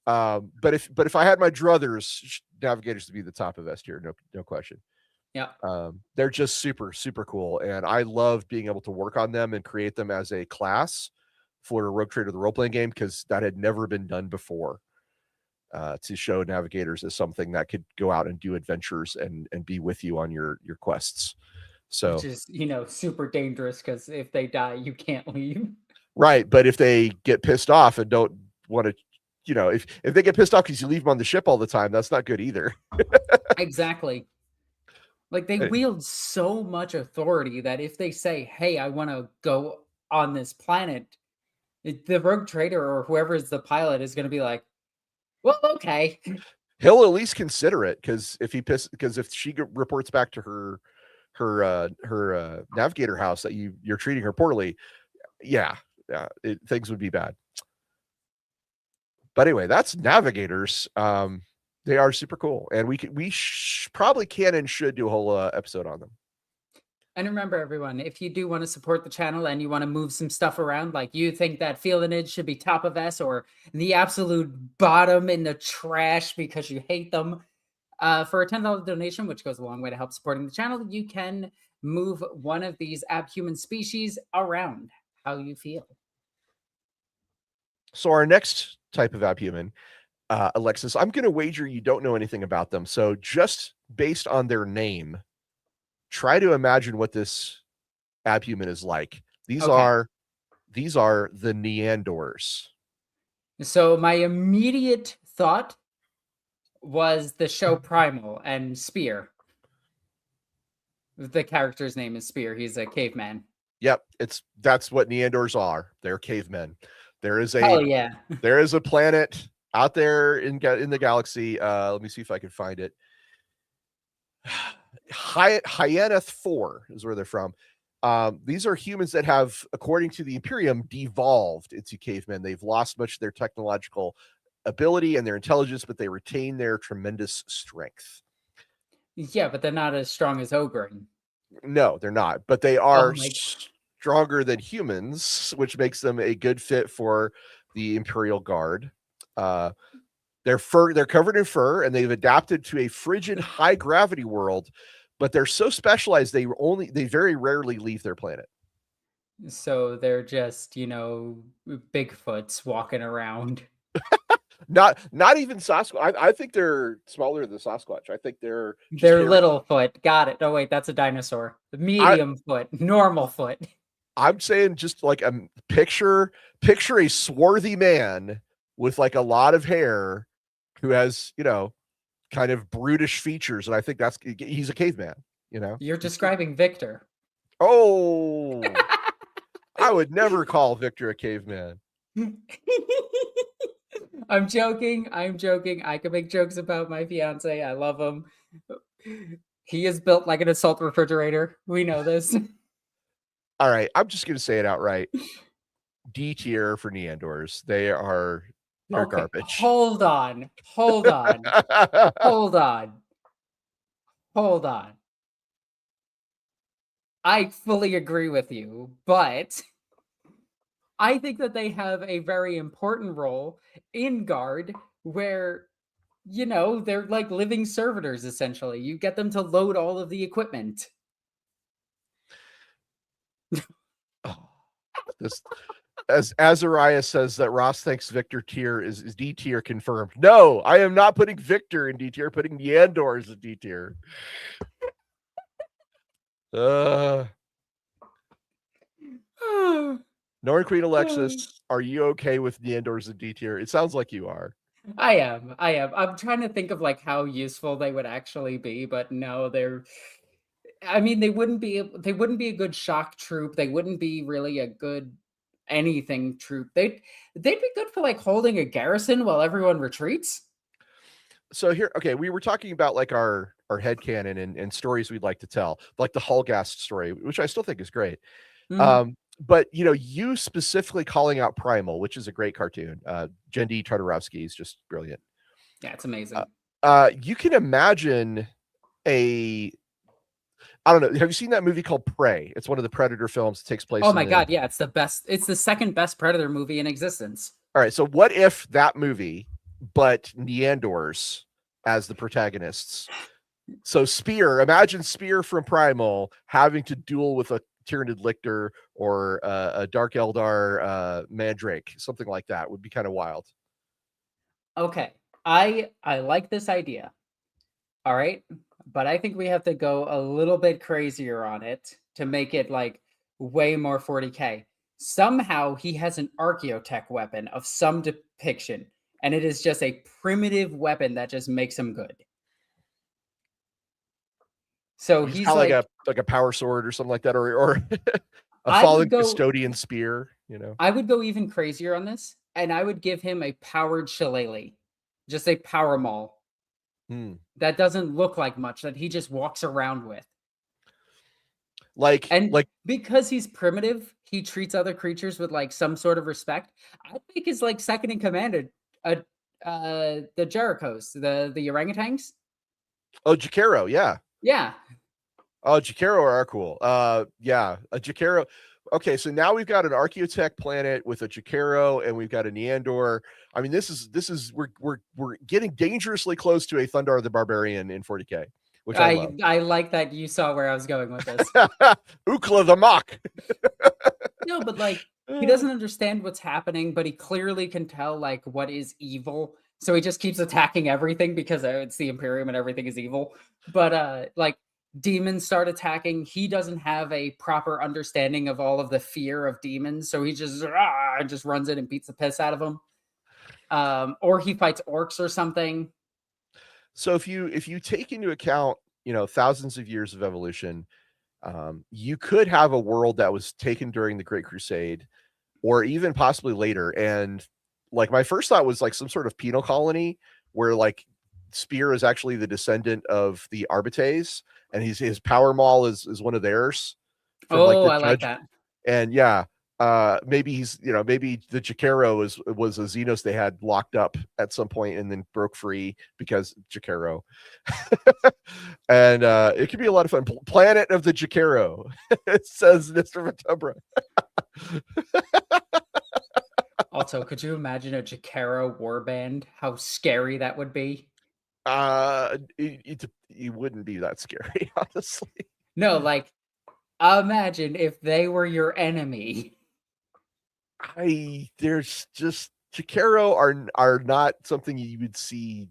But if I had my druthers, navigators to be the top of S tier, no question. Yeah. They're just super, super cool. And I love being able to work on them and create them as a class for Rogue Trader, the role-playing game, because that had never been done before. To show navigators as something that could go out and do adventures and be with you on your quests. So, which is, super dangerous because if they die, you can't leave. Right. But if they get pissed off and don't want to, if they get pissed off because you leave them on the ship all the time, that's not good either. Exactly. Like they wield so much authority that if they say, hey, I want to go on this planet, the rogue trader or whoever is the pilot is going to be like, well, okay. He'll at least consider it because if she reports back to her navigator house that you're treating her poorly, things would be bad. But anyway, that's navigators. They are super cool, and we probably can and should do a whole episode on them. And remember, everyone, if you do want to support the channel and you want to move some stuff around, like you think that Feelinage should be top of S or the absolute bottom in the trash because you hate them, for a $10 donation, which goes a long way to help supporting the channel, you can move one of these abhuman species around how you feel. So our next type of abhuman, Alexis, I'm going to wager you don't know anything about them. So just based on their name, try to imagine what this abhuman is like. These are the Neandors. So my immediate thought was the show Primal and Spear. The character's name is Spear. He's a caveman. Yep, that's what Neandors are. They're cavemen. There is there is a planet out there in the galaxy. Let me see if I can find it. Hyaneth 4 is where they're from. These are humans that have, according to the Imperium, devolved into cavemen. They've lost much of their technological ability and their intelligence, but they retain their tremendous strength. Yeah, but they're not as strong as Ogren. No, they're not, but they are stronger than humans, which makes them a good fit for the Imperial Guard. They're covered in fur, and they've adapted to a frigid, high gravity world, but they're so specialized they very rarely leave their planet. So they're just, Bigfoots walking around. Not even Sasquatch. I think they're smaller than Sasquatch. I think they're Littlefoot. Got it. Oh wait, that's a dinosaur. Medium foot, normal foot. I'm saying just like a picture a swarthy man with like a lot of hair who has, kind of brutish features, and I think he's a caveman. You're describing Victor. Oh, I would never call Victor a caveman. I'm joking. I'm joking. I can make jokes about my fiance. I love him. He is built like an assault refrigerator. We know this. All right, I'm just gonna say it outright. D tier for Neandors. They're Okay, garbage. hold on. Hold on. Hold on. Hold on. I fully agree with you, but I think that they have a very important role in Guard where, they're like living servitors essentially. You get them to load all of the equipment. Oh, this as Azariah says that Ross thinks Victor tier is D tier confirmed. No, I am not putting Victor in D tier, putting Neandor in D tier. Norn Queen Alexis, are you okay with Neandors in D tier? It sounds like you are. I am. I am. I'm trying to think of like how useful they would actually be, but no, I mean, they wouldn't be a good shock troop. They wouldn't be really a good anything troop. They'd be good for like holding a garrison while everyone retreats. So here, okay, we were talking about like our headcanon and stories we'd like to tell, like the Hulgast story, which I still think is great. Mhm. But you specifically calling out Primal, which is a great cartoon. Jendi Tartarovsky is just brilliant. Yeah, it's amazing. You can imagine I don't know. Have you seen that movie called Prey? It's one of the Predator films that takes place Oh in my the. god, yeah, it's the best. It's the second best Predator movie in existence. All right, so what if that movie, but Neandors as the protagonists? So imagine Spear from Primal having to duel with a Tyranid Lictor or a Dark Eldar Mandrake, something like that would be kind of wild. Okay. I like this idea. All right. But I think we have to go a little bit crazier on it to make it like way more 40k. Somehow he has an archaeotech weapon of some depiction, and it is just a primitive weapon that just makes him good. So He's he's got like like, a power sword or something like that, or a I would fallen go custodian spear. I would go even crazier on this, and I would give him a powered shillelagh, just a power maul Hmm. that doesn't look like much that he just walks around with. Like And because he's primitive, he treats other creatures with like some sort of respect. I think his like second in command uh the Jerichos, the orangutans. oh, Jakaro, yeah. Yeah. Oh, Jakaro are cool. Yeah, a Jakaro. Okay, so now we've got an Archaeotech planet with a Jakaro, and we've got a Neandor. I mean, this is we're getting dangerously close to a Thundar the Barbarian in 40k, which I love. I like that you saw where I was going with this. Ukla the Mock. No, but like he doesn't understand what's happening, but he clearly can tell like what is evil. So he just keeps attacking everything because it's the Imperium and everything is evil. But like demons start attacking, he doesn't have a proper understanding of all of the fear of demons, so he just runs in and beats the piss out of them. Or he fights orcs or something. So if you take into account, thousands of years of evolution, you could have a world that was taken during the Great Crusade, or even possibly later. And like my first thought was like some sort of penal colony where like Spear is actually the descendant of the Arbites, and his power maul is one of theirs from like Oh, the I like judge. that. And yeah, maybe maybe the Jakaro was a Xenos they had locked up at some point and then broke free because Jakaro. And it could be a lot of fun. Planet of the Jakaro, it says Mr. Matubra. Also, could you imagine a Jakaro warband? How scary that would be. It wouldn't be that scary, honestly. No, like imagine if they were your enemy. There's just Jakaro are not something you would see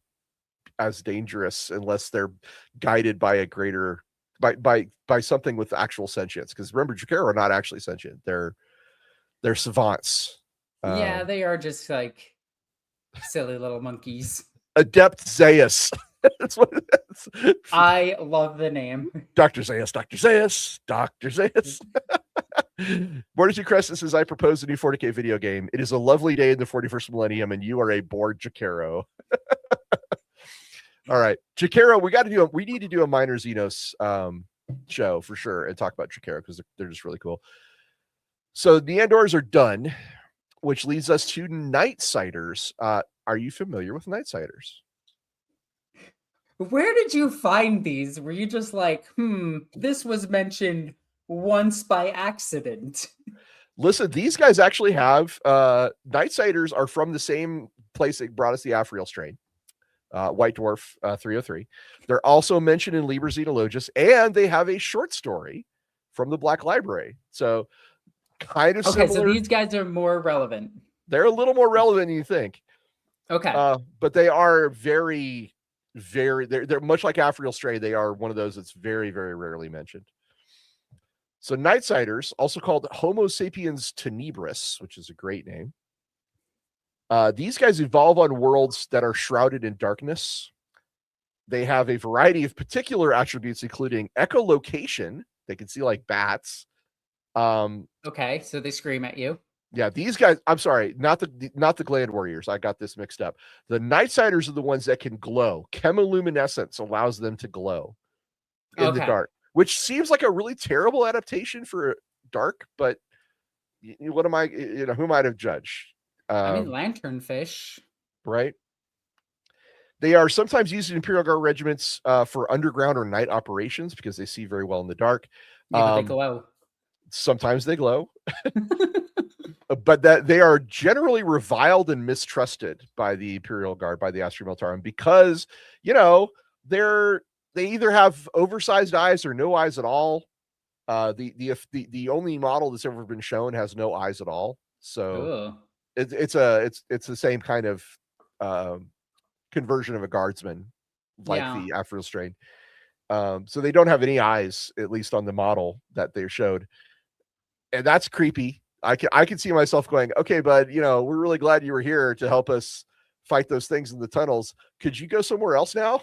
as dangerous unless they're guided by a greater by something with actual sentience. Because remember, Jakaro are not actually sentient; they're savants. Yeah, they are just like silly little monkeys. Adept Zaius. That's what it is. I love the name. Dr. Zaius, Dr. Zaius, Dr. Zaius. Mordecai Crescent says, I propose a new 40k video game. It is a lovely day in the 41st millennium, and you are a bored Jacaro. All right, Jacaro, we need to do a minor Xenos show for sure and talk about Jacaro because they're just really cool. So the Andors are done, which leads us to Nightsiders. Are you familiar with Nightsiders? Where did you find these? Were you just like, this was mentioned once by accident? Listen, these guys actually have Nightsiders are from the same place that brought us the Afriel strain, White Dwarf 303. They're also mentioned in Liber Xenologus, and they have a short story from the Black Library. So kind of okay, similar. So these guys are more relevant. They're a little more relevant than you think. Okay. But they are very, very, they're much like Afriel Stray. They are one of those that's very, very rarely mentioned. So Nightsiders, also called Homo sapiens tenebris, which is a great name. These guys evolve on worlds that are shrouded in darkness. They have a variety of particular attributes, including echolocation. They can see like bats. Okay, so they scream at you. Yeah, these guys, I'm sorry, not the Gland Warriors. I got this mixed up. The Nightsiders are the ones that can glow. Chemiluminescence allows them to glow in the dark, which seems like a really terrible adaptation for dark, but what am I, who might have judged? I mean, lanternfish. Right? They are sometimes used in Imperial Guard regiments for underground or night operations because they see very well in the dark. Yeah, but they glow. Sometimes they glow. But that they are generally reviled and mistrusted by the Imperial Guard, by the Astra Militarum, because they either have oversized eyes or no eyes at all. The only model that's ever been shown has no eyes at all. So it's the same kind of conversion of a guardsman, like the Afriel strain. So they don't have any eyes, at least on the model that they showed, and that's creepy. I can see myself going, okay, bud, we're really glad you were here to help us fight those things in the tunnels. Could you go somewhere else now?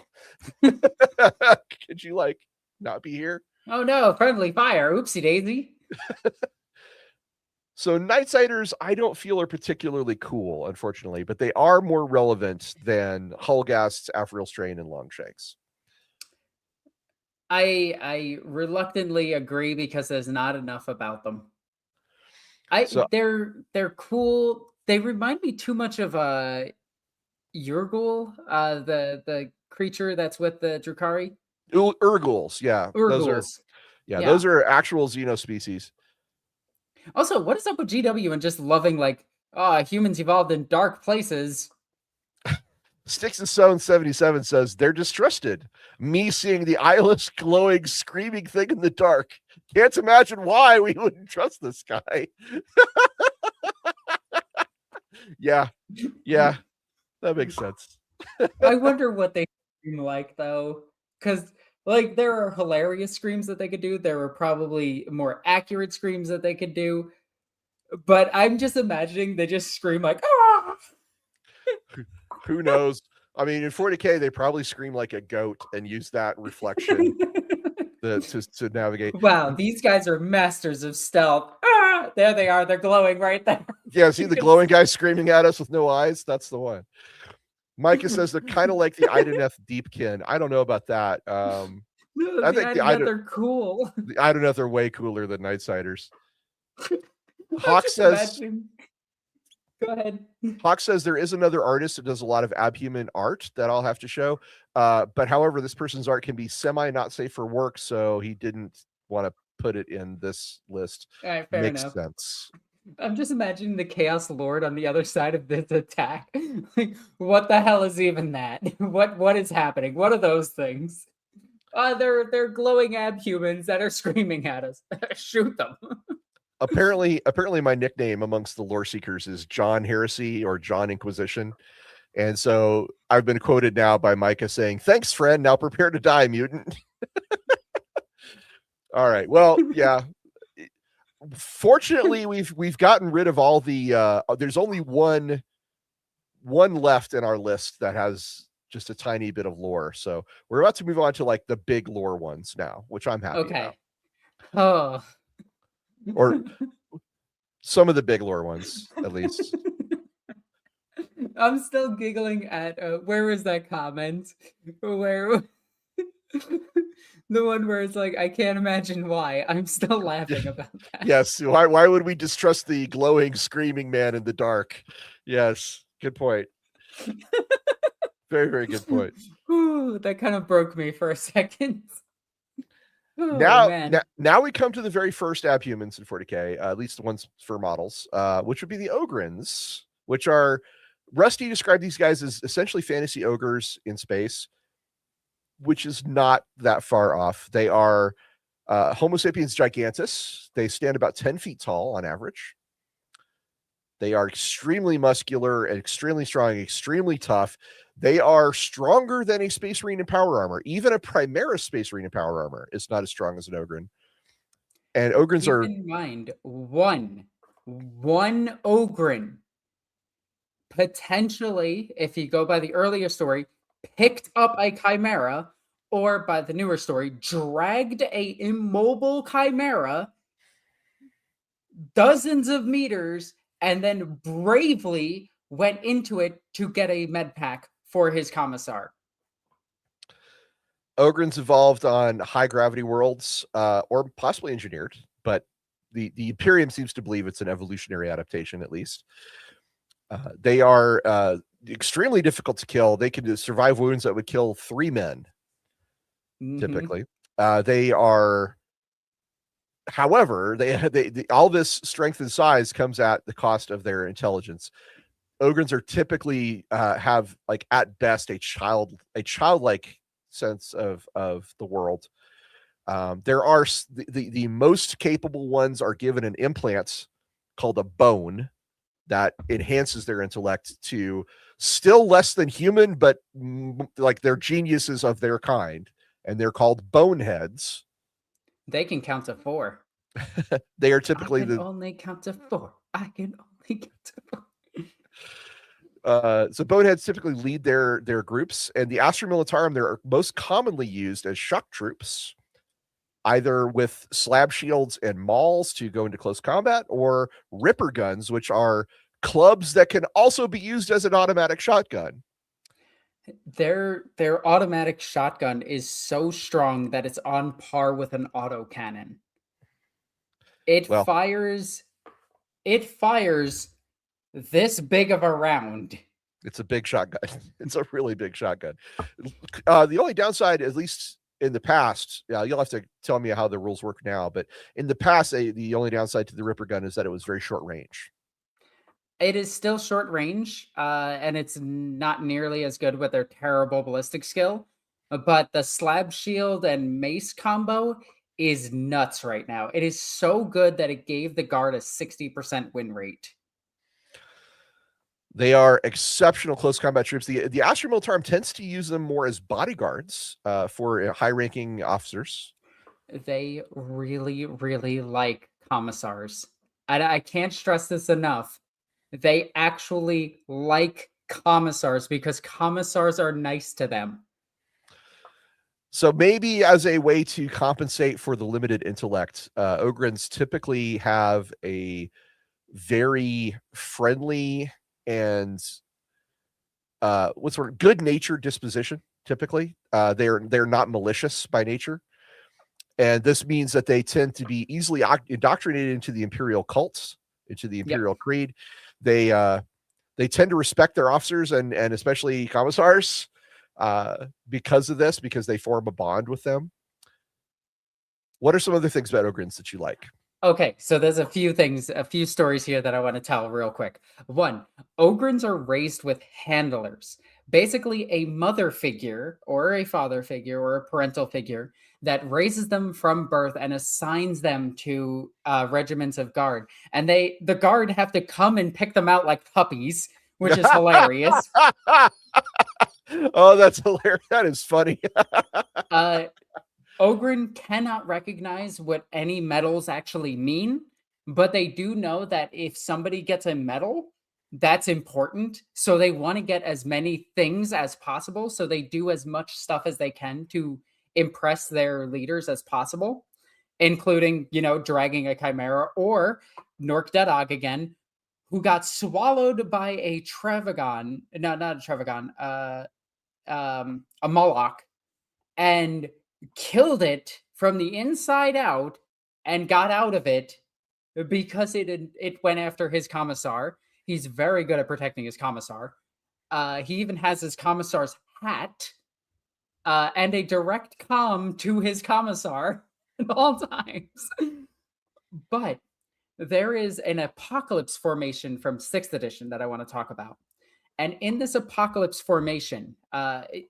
Could you not be here? Oh no, friendly fire. Oopsie daisy. So Nightsiders, I don't feel are particularly cool, unfortunately, but they are more relevant than Hulgasts, Afriel strain, and Longshanks. I reluctantly agree because there's not enough about them. They're cool. They remind me too much of Urgul, the creature that's with the Drukhari. Urguls, yeah. Urguls. Those are actual Xeno species. Also, what is up with GW and just loving humans evolved in dark places? Sticks and Stone 77 says they're distrusted. Me seeing the eyeless, glowing, screaming thing in the dark. Can't imagine why we wouldn't trust this guy. Yeah, that makes sense. I wonder what they scream like though, because there are hilarious screams that they could do. There are probably more accurate screams that they could do, but I'm just imagining they just scream like ah. Who knows? I mean, in 40k, they probably scream like a goat and use that reflection to navigate. Wow, these guys are masters of stealth. Ah, there they are. They're glowing right there. Yeah, see the glowing guy screaming at us with no eyes? That's the one. Micah says they're kind of like the Ideneth Deepkin. I don't know about that. I think they're cool. The Ideneth are way cooler than Nightsiders. Hawk says... Go ahead. Hawk says there is another artist that does a lot of Abhuman art that I'll have to show. But however, this person's art can be semi not safe for work, so he didn't want to put it in this list. All right, fair Makes enough. sense. I'm just imagining the Chaos Lord on the other side of this attack. What the hell is even that? What is happening? What are those things? They're glowing abhumans that are screaming at us. Shoot them. Apparently my nickname amongst the lore seekers is John Heresy or John Inquisition. And so I've been quoted now by Micah saying, "Thanks, friend. Now prepare to die, mutant." All right. Well, yeah. Fortunately, we've gotten rid of all the there's only one left in our list that has just a tiny bit of lore. So we're about to move on to the big lore ones now, which I'm happy about. Oh. or some of the big lore ones, at least. I'm still giggling at where was that comment? Where the one where it's like, I can't imagine why. I'm still laughing about that. Yes. Why would we distrust the glowing, screaming man in the dark? Yes. Good point. Very, very good point. Ooh, that kind of broke me for a second. Oh Now, man. now we come to the very first Abhumans in 40k, at least the ones for models, which would be the Ogrins, which are Rusty described these guys as essentially fantasy ogres in space, which is not that far off. They are Homo sapiens gigantus. They stand about 10 feet tall on average. They are extremely muscular and extremely strong, extremely tough. They are stronger than a Space Marine in power armor. Even a Primaris Space Marine in power armor is not as strong as an Ogrin. And Ogrins Keep are... in mind, one Ogrin potentially, if you go by the earlier story, picked up a Chimera, or by the newer story, dragged a immobile Chimera dozens of meters and then bravely went into it to get a med pack for his commissar. Ogrins evolved on high gravity worlds, or possibly engineered, but the Imperium seems to believe it's an evolutionary adaptation, at least. They are extremely difficult to kill. They can survive wounds that would kill 3 men, typically. They are, however, they all this strength and size comes at the cost of their intelligence. Ogrins are typically have, like, at best, a childlike sense of the world. There are the most capable ones are given an implant called a bone that enhances their intellect to still less than human, but like they're geniuses of their kind, and they're called boneheads. They can count to 4. They are typically I can only count to 4. I can only count to 4. So boneheads typically lead their groups, and the Astra Militarum, they're most commonly used as shock troops, either with slab shields and mauls to go into close combat, or ripper guns, which are clubs that can also be used as an automatic shotgun. Their automatic shotgun is so strong that it's on par with an autocannon. It fires this big of a round. It's a big shotgun. It's a really big shotgun. The only downside, at least in the past, you'll have to tell me how the rules work now, but in the past, the only downside to the Ripper gun is that it was very short range. It is still short range, and it's not nearly as good with their terrible ballistic skill, but the slab shield and mace combo is nuts right now. It is so good that it gave the guard a 60% win rate. They are exceptional close combat troops. The Astra Militarum tends to use them more as bodyguards for high-ranking officers. They really, really like commissars. I can't stress this enough. They actually like commissars because commissars are nice to them. So maybe as a way to compensate for the limited intellect, Ogrins typically have a very friendly and good-natured disposition. Typically, they're not malicious by nature, and this means that they tend to be easily indoctrinated into the imperial cults, into the imperial creed. They tend to respect their officers and especially commissars because of this, because they form a bond with them. What are some other things about Ogrins that you like? Okay, so there's a few stories here that I want to tell real quick. One, Ogrins are raised with handlers, basically a mother figure or a father figure or a parental figure that raises them from birth and assigns them to regiments of guard. And the guard have to come and pick them out like puppies, which is hilarious. Oh, that's hilarious. That is funny. Ogrin cannot recognize what any medals actually mean, but they do know that if somebody gets a medal, that's important. So they want to get as many things as possible. So they do as much stuff as they can to impress their leaders as possible. including, dragging a chimera, or Nork Deadog again, who got swallowed by a Travagon. No, not a Travagon. A Moloch, and killed it from the inside out, and got out of it because it went after his commissar. He's very good at protecting his commissar. He even has his commissar's hat, and a direct comm to his commissar at all times. But there is an apocalypse formation from 6th edition that I want to talk about. And in this apocalypse formation,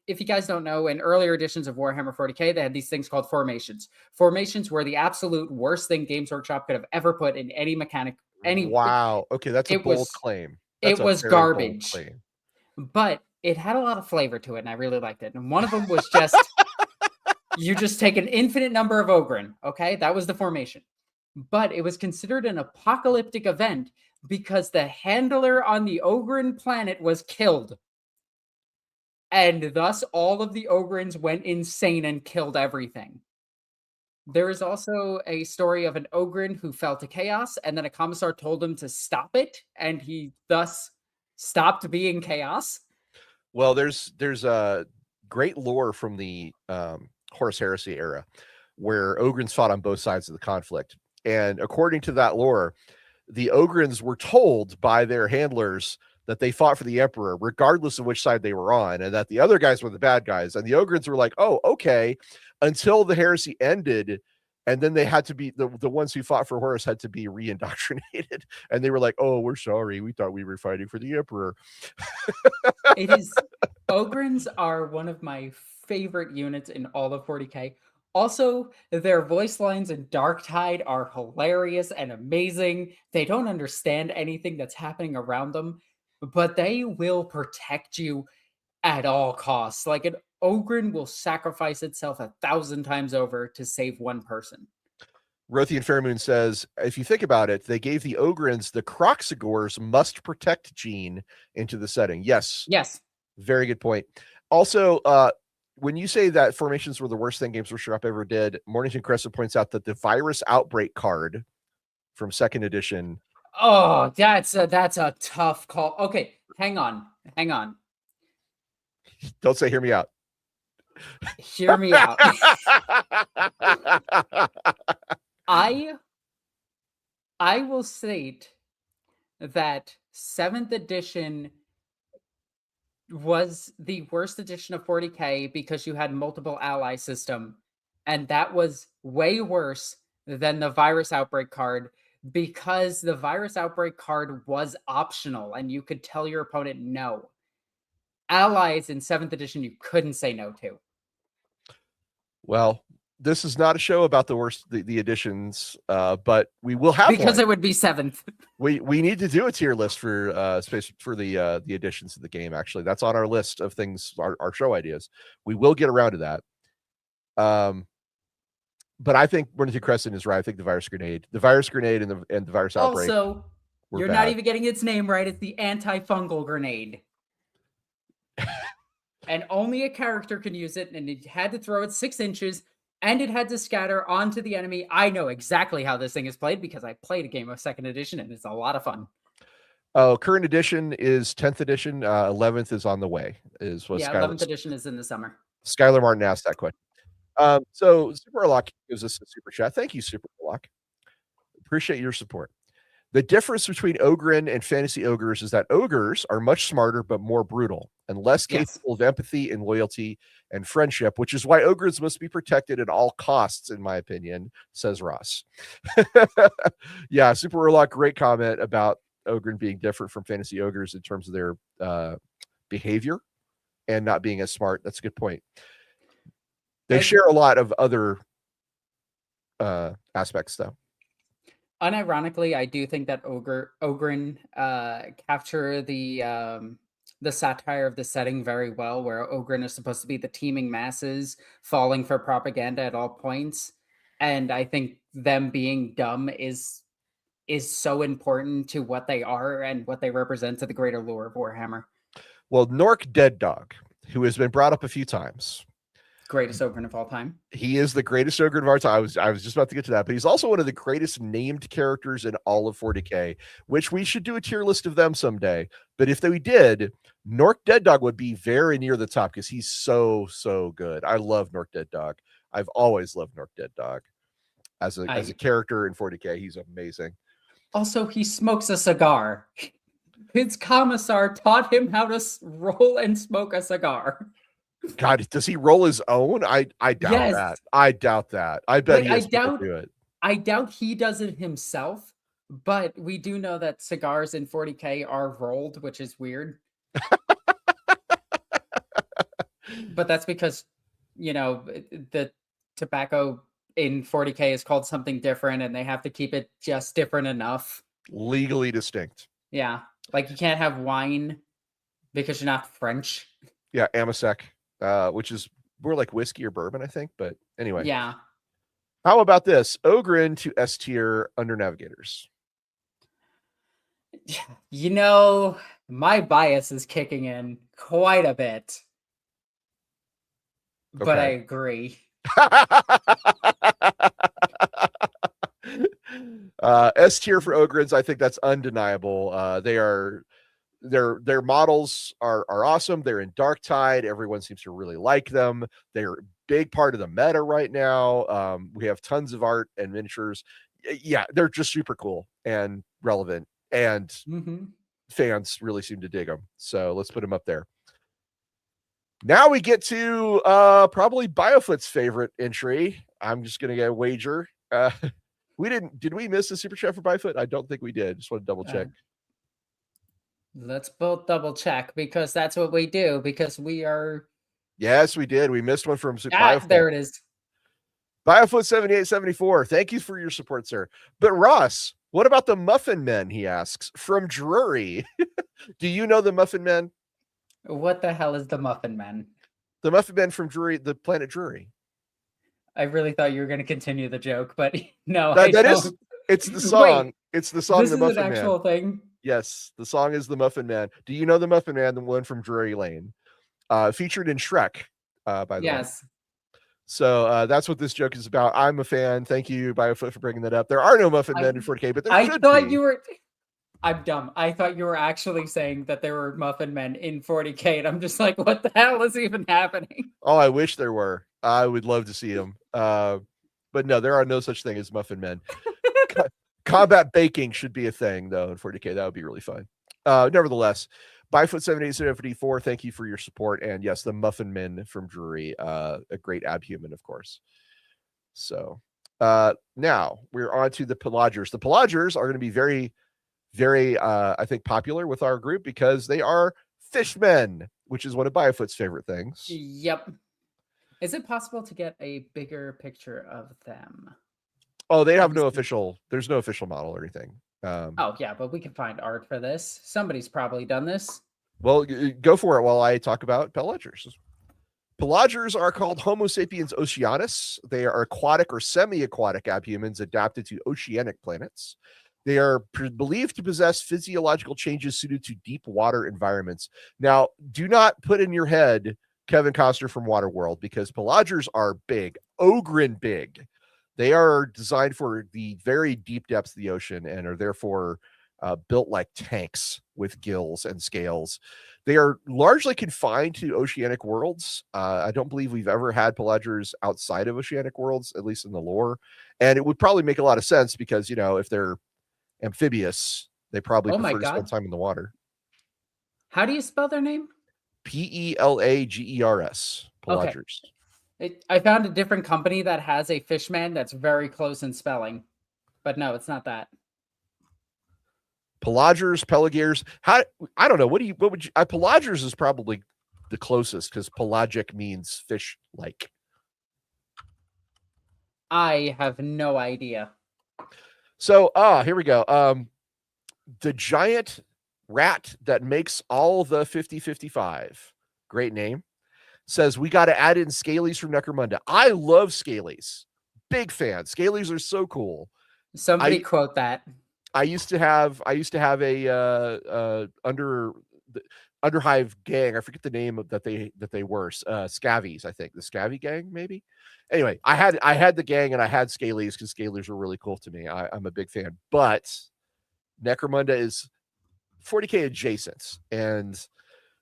if you guys don't know, in earlier editions of Warhammer 40k, they had these things called formations. Formations were the absolute worst thing Games Workshop could have ever put in any mechanic. Wow. Okay, that's a bold claim. It was garbage. But it had a lot of flavor to it, and I really liked it. And one of them was just, you just take an infinite number of Ogryn, okay? That was the formation. But it was considered an apocalyptic event because the handler on the Ogryn planet was killed. And thus all of the Ogryns went insane and killed everything. There is also a story of an Ogryn who fell to chaos, and then a commissar told him to stop it, and he thus stopped being chaos. Well, there's a great lore from the Horus Heresy era where Ogryns fought on both sides of the conflict. And according to that lore, the Ogryns were told by their handlers that they fought for the Emperor, regardless of which side they were on, and that the other guys were the bad guys. And the Ogryns were like, oh, okay, until the heresy ended. And then they had to be, the ones who fought for Horus had to be re-indoctrinated. And they were like, oh, we're sorry. We thought we were fighting for the Emperor. Ogryns are one of my favorite units in all of 40k. Also, their voice lines in Darktide are hilarious and amazing. They don't understand anything that's happening around them, but they will protect you at all costs. Like, an Ogryn will sacrifice itself 1,000 times over to save one person. Rothian Fairmoon says, if you think about it, they gave the Ogryns the Croxigor's must protect gene into the setting. Yes. Very good point. Also, when you say that formations were the worst thing Games Workshop ever did, Mornington Crescent points out that the virus outbreak card from 2nd edition. Oh, that's a tough call. Okay, hang on. Don't say hear me out. Hear me out. I will state that 7th edition was the worst edition of 40k because you had multiple ally system, and that was way worse than the virus outbreak card because the virus outbreak card was optional and you could tell your opponent no. Allies in 7th edition you couldn't say no to. Well, this is not a show about the editions, but we will have because one. It would be 7th. We need to do a tier list for space for the additions to the game. Actually, that's on our list of things, our show ideas. We will get around to that. But I think Mornington Crescent is right. I think the virus grenade and the virus outbreak. Also, you're not even getting its name right. It's the antifungal grenade. And only a character can use it, and it had to throw it 6 inches, and it had to scatter onto the enemy. I know exactly how this thing is played because I played a game of 2nd edition, and it's a lot of fun. Oh, current edition is 10th edition. 11th is on the way. 11th edition is in the summer. Skylar Martin asked that question. So Super Lock gives us a super chat. Thank you, Super Lock. Appreciate your support. The difference between Ogryn and fantasy ogres is that ogres are much smarter but more brutal and less capable of empathy and loyalty and friendship, which is why ogres must be protected at all costs, in my opinion, says Ross. Yeah, Super Urlock, great comment about Ogryn being different from fantasy ogres in terms of their behavior and not being as smart. That's a good point. They share a lot of other aspects, though. Unironically, I do think that Ogryn capture the satire of the setting very well, where Ogryn is supposed to be the teeming masses falling for propaganda at all points, and I think them being dumb is so important to what they are and what they represent to the greater lore of Warhammer. Well, Nork Dead Dog, who has been brought up a few times, Greatest ogre of all time. He is the greatest ogre of our time. I was just about to get to that, but he's also one of the greatest named characters in all of 40K, which we should do a tier list of them someday. But if we did, Nork Dead Dog would be very near the top because he's so good. I love Nork Dead Dog. I've always loved Nork Dead Dog as a character in 40K. He's amazing. Also, he smokes a cigar. His commissar taught him how to roll and smoke a cigar. God, does he roll his own? I doubt that. I doubt that. I bet he has people do it. I doubt he does it himself, but we do know that cigars in 40K are rolled, which is weird. But that's because, the tobacco in 40K is called something different, and they have to keep it just different enough. Legally distinct. Yeah. Like you can't have wine because you're not French. Yeah, Amasec, which is more like whiskey or bourbon, I think. But anyway. Yeah. How about this? Ogren to S tier under navigators. My bias is kicking in quite a bit. Okay. But I agree. S tier for Ogrins, I think that's undeniable. Their models are awesome. They're in Darktide. Everyone seems to really like them. They're a big part of the meta right now. We have tons of art and miniatures. Yeah, they're just super cool and relevant, and fans really seem to dig them. So let's put them up there. Now we get to probably Biofoot's favorite entry. I'm just gonna get a wager. Did we miss the super chat for Biofoot? I don't think we did. Just want to double check. Let's both double check because that's what we do, because we are. Yes, we did. We missed one from Biofoot. There it is. Biofoot 7874. Thank you for your support, sir. But Ross, what about the Muffin Men? He asks from Drury. Do you know the Muffin Men? What the hell is the Muffin Men? The Muffin Men from Drury, the planet Drury. I really thought you were going to continue the joke, but no. It's the song. Wait, it's the song. This the is Muffin an actual Man. thing. Yes, the song is the Muffin Man. Do you know the Muffin Man, the one from Drury Lane? Featured in Shrek, by the way. Yes. So that's what this joke is about. I'm a fan. Thank you, Biofoot, for bringing that up. There are no Muffin Men in 40K, but there should be. I'm dumb. I thought you were actually saying that there were Muffin Men in 40K, and I'm just like, what the hell is even happening? Oh, I wish there were. I would love to see them. But no, there are no such thing as Muffin Men. Combat baking should be a thing, though, in 40K. That would be really fun. Nevertheless, Biofoot 7874, thank you for your support. And yes, the Muffin Men from Drury, a great abhuman, of course. So now we're on to the Pelagers. The Pelagers are going to be very, very, I think, popular with our group because they are fishmen, which is one of Biofoot's favorite things. Yep. Is it possible to get a bigger picture of them? Oh, they have there's no official model or anything. Oh, yeah, but we can find art for this. Somebody's probably done this. Well, go for it while I talk about Pelagers. Pelagers are called Homo sapiens oceanus. They are aquatic or semi-aquatic abhumans adapted to oceanic planets. They are believed to possess physiological changes suited to deep water environments. Now, do not put in your head Kevin Costner from Waterworld, because Pelagers are big, Ogren big. They are designed for the very deep depths of the ocean and are therefore built like tanks with gills and scales. They are largely confined to oceanic worlds. I don't believe we've ever had Pelagers outside of oceanic worlds, at least in the lore. And it would probably make a lot of sense because, if they're amphibious, they probably prefer to spend time in the water. How do you spell their name? Pelagers. Pelagers. Okay. I found a different company that has a fishman that's very close in spelling, but no, it's not that. Pelagers. I don't know. What would you? Pelagers is probably the closest because pelagic means fish like. I have no idea. So, here we go. The giant rat that makes all the 50-55, great name, says we got to add in Scalies from Necromunda. I love Scalies. Big fan. Scalies are so cool. Somebody quote that. I used to have a under Underhive gang. I forget the name of that they were. Scavies, I think. The Scavvy gang, maybe. Anyway, I had the gang and I had Scalies because Scalies were really cool to me. I'm a big fan. But Necromunda is 40k adjacent, and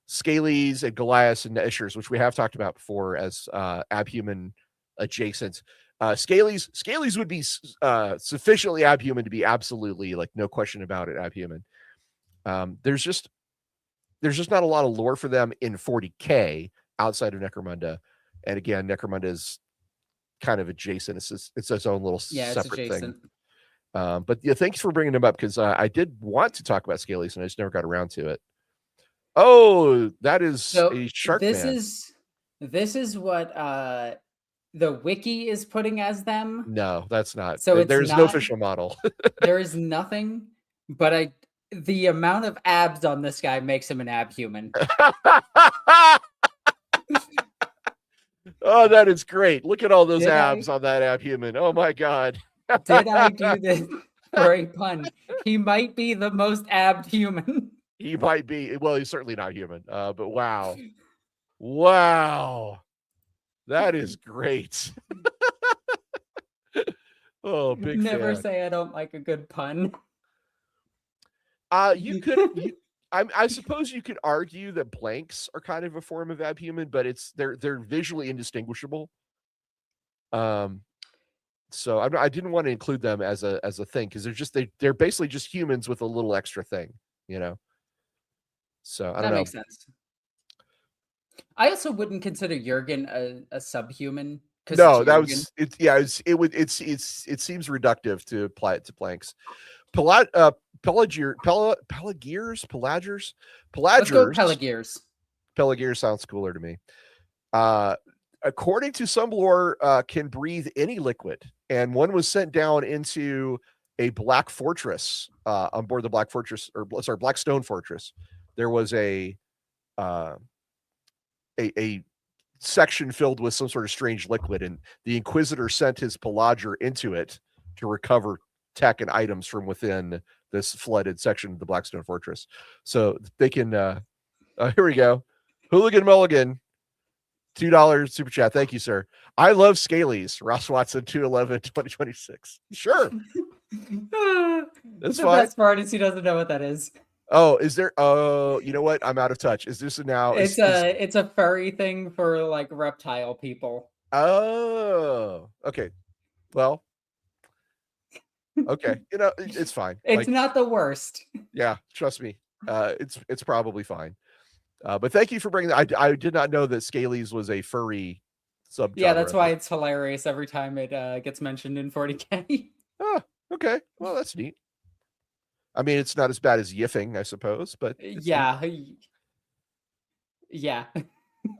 Scalies and Goliaths and Ishers, which we have talked about before as abhuman adjacent. Scalies would be sufficiently abhuman to be absolutely, like, no question about it, abhuman. There's just not a lot of lore for them in 40k outside of Necromunda. And again, Necromunda is kind of adjacent. It's its own little separate thing. But yeah, thanks for bringing them up, because I did want to talk about Scalies and I just never got around to it. Oh, that is a shark man. This is what the wiki is putting as them. No, that's not. So there's no official model. There is nothing, but the amount of abs on this guy makes him an abhuman. Oh, that is great. Look at all those abs on that abhuman. Oh my God. Did I do this for a pun? He might be the most abbed human. He might be. Well, he's certainly not human. But wow. Wow. That is great. Oh, big Never fan. say I don't like a good pun. You could. I suppose you could argue that blanks are kind of a form of abhuman, but they're visually indistinguishable. So I didn't want to include them as a thing, because they're basically just humans with a little extra thing, you know. So I don't know. That makes sense. I also wouldn't consider Jurgen a subhuman. No, that was it. Yeah, it seems reductive to apply it to blanks. Pelagiers. Let's go Pelagiers. Pelagiers sounds cooler to me. According to some lore, can breathe any liquid, and one was sent down into a black fortress on board the Black Fortress, or sorry, Blackstone Fortress. There was a section filled with some sort of strange liquid, and the Inquisitor sent his Pelagier into it to recover tech and items from within this flooded section of the Blackstone Fortress. So they can here we go. Hooligan Mulligan, $2 super chat. Thank you, sir. I love Scalies. Ross Watson, 2/11/2026. Sure. That's the fine. best part is he doesn't know what that is. Oh, is there? Oh, you know what? I'm out of touch. Is this now? It's a furry thing for like reptile people. Oh, okay. Well, okay. You know, it's fine. It's not the worst. Yeah, trust me. It's probably fine. But thank you for bringing that. I did not know that Scalies was a furry subgenre. Yeah, that's why it's hilarious every time it gets mentioned in 40k. Oh, okay. Well, that's neat. I mean, it's not as bad as yiffing, I suppose, but yeah. Yeah.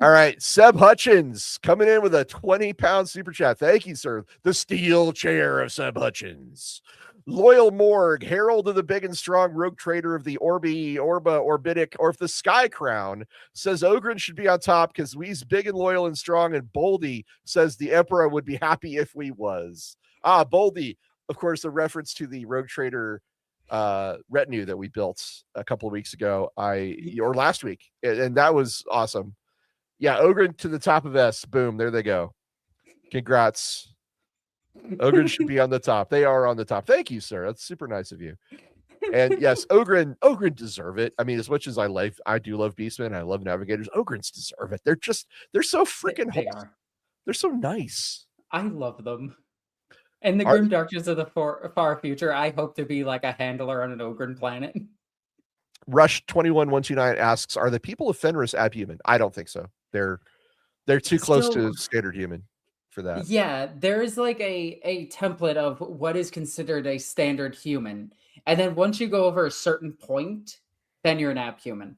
All right, Seb Hutchins coming in with a 20-pound super chat. Thank you, sir. The steel chair of Seb Hutchins. Loyal Morg, herald of the big and strong rogue trader of the Orbitic, or if the Sky Crown, says Ogren should be on top because we's big and loyal and strong, and Boldy says the Emperor would be happy if we was. Boldy, of course, a reference to the rogue trader retinue that we built a couple of weeks ago, or last week, and that was awesome. Yeah, Ogren to the top of S. Boom, there they go. Congrats. Ogren should be on the top. They are on the top. Thank you, sir. That's super nice of you. And yes, Ogren deserve it. I mean, as much as I do love Beastmen, I love Navigators, Ogrens deserve it. They're so freaking hot. They're so nice. I love them. In the grim darkness of the far future, I hope to be like a handler on an Ogren planet. Rush 21129 asks, are the people of Fenris abhuman? I don't think so. They're too close to standard human for that. Yeah, there is like a template of what is considered a standard human. And then once you go over a certain point, then you're an abhuman.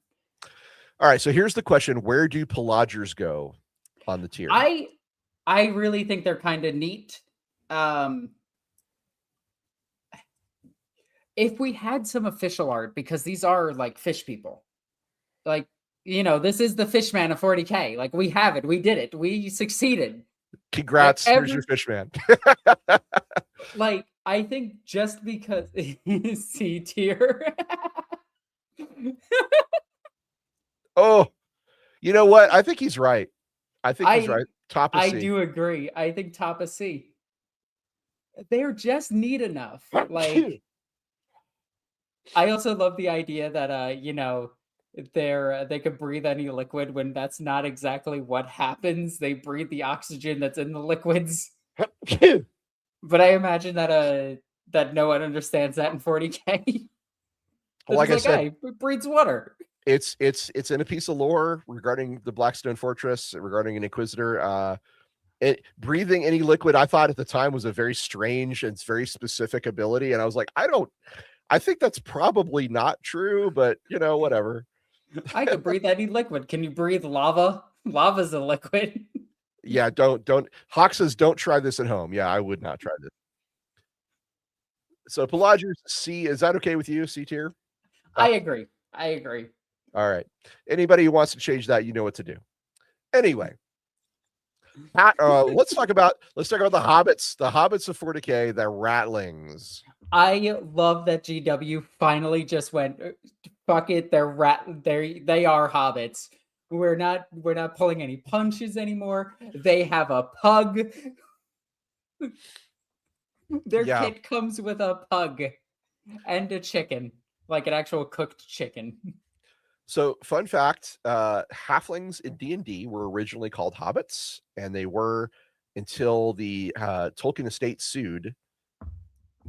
All right, so here's the question. Where do Pelagiers go on the tier? I really think they're kind of neat. If we had some official art, because these are like fish people, like, you know, this is the Fishman of 40k. Like, we have it. We did it. We succeeded. Congrats. Here's your Fishman. Like, I think just because C tier. Oh, you know what? I think he's right. I think he's right. Top of I C. do agree. I think top of C. They're just neat enough. Like, I also love the idea that they could breathe any liquid when that's not exactly what happens. They breathe the oxygen that's in the liquids. But I imagine that no one understands that in 40K. They're Like just I like, said, hey, it breathes water. it's in a piece of lore regarding the Blackstone Fortress, regarding an Inquisitor. Breathing any liquid, I thought at the time, was a very strange and very specific ability, and I was like, I think that's probably not true, but whatever. I could breathe any liquid. Can you breathe lava? Lava's a liquid. Yeah, don't Hawk says don't try this at home. Yeah, I would not try this. So Pelagius C, is that okay with you? C tier? I agree. I agree. All right. Anybody who wants to change that, you know what to do. Anyway, let's talk about the hobbits. The hobbits of 40K, the ratlings. I love that GW finally just went, fuck it, they are hobbits. We're not pulling any punches anymore. They have a pug. Their kit comes with a pug and a chicken, like an actual cooked chicken. So, fun fact, halflings in D&D were originally called hobbits, and they were until the Tolkien estate sued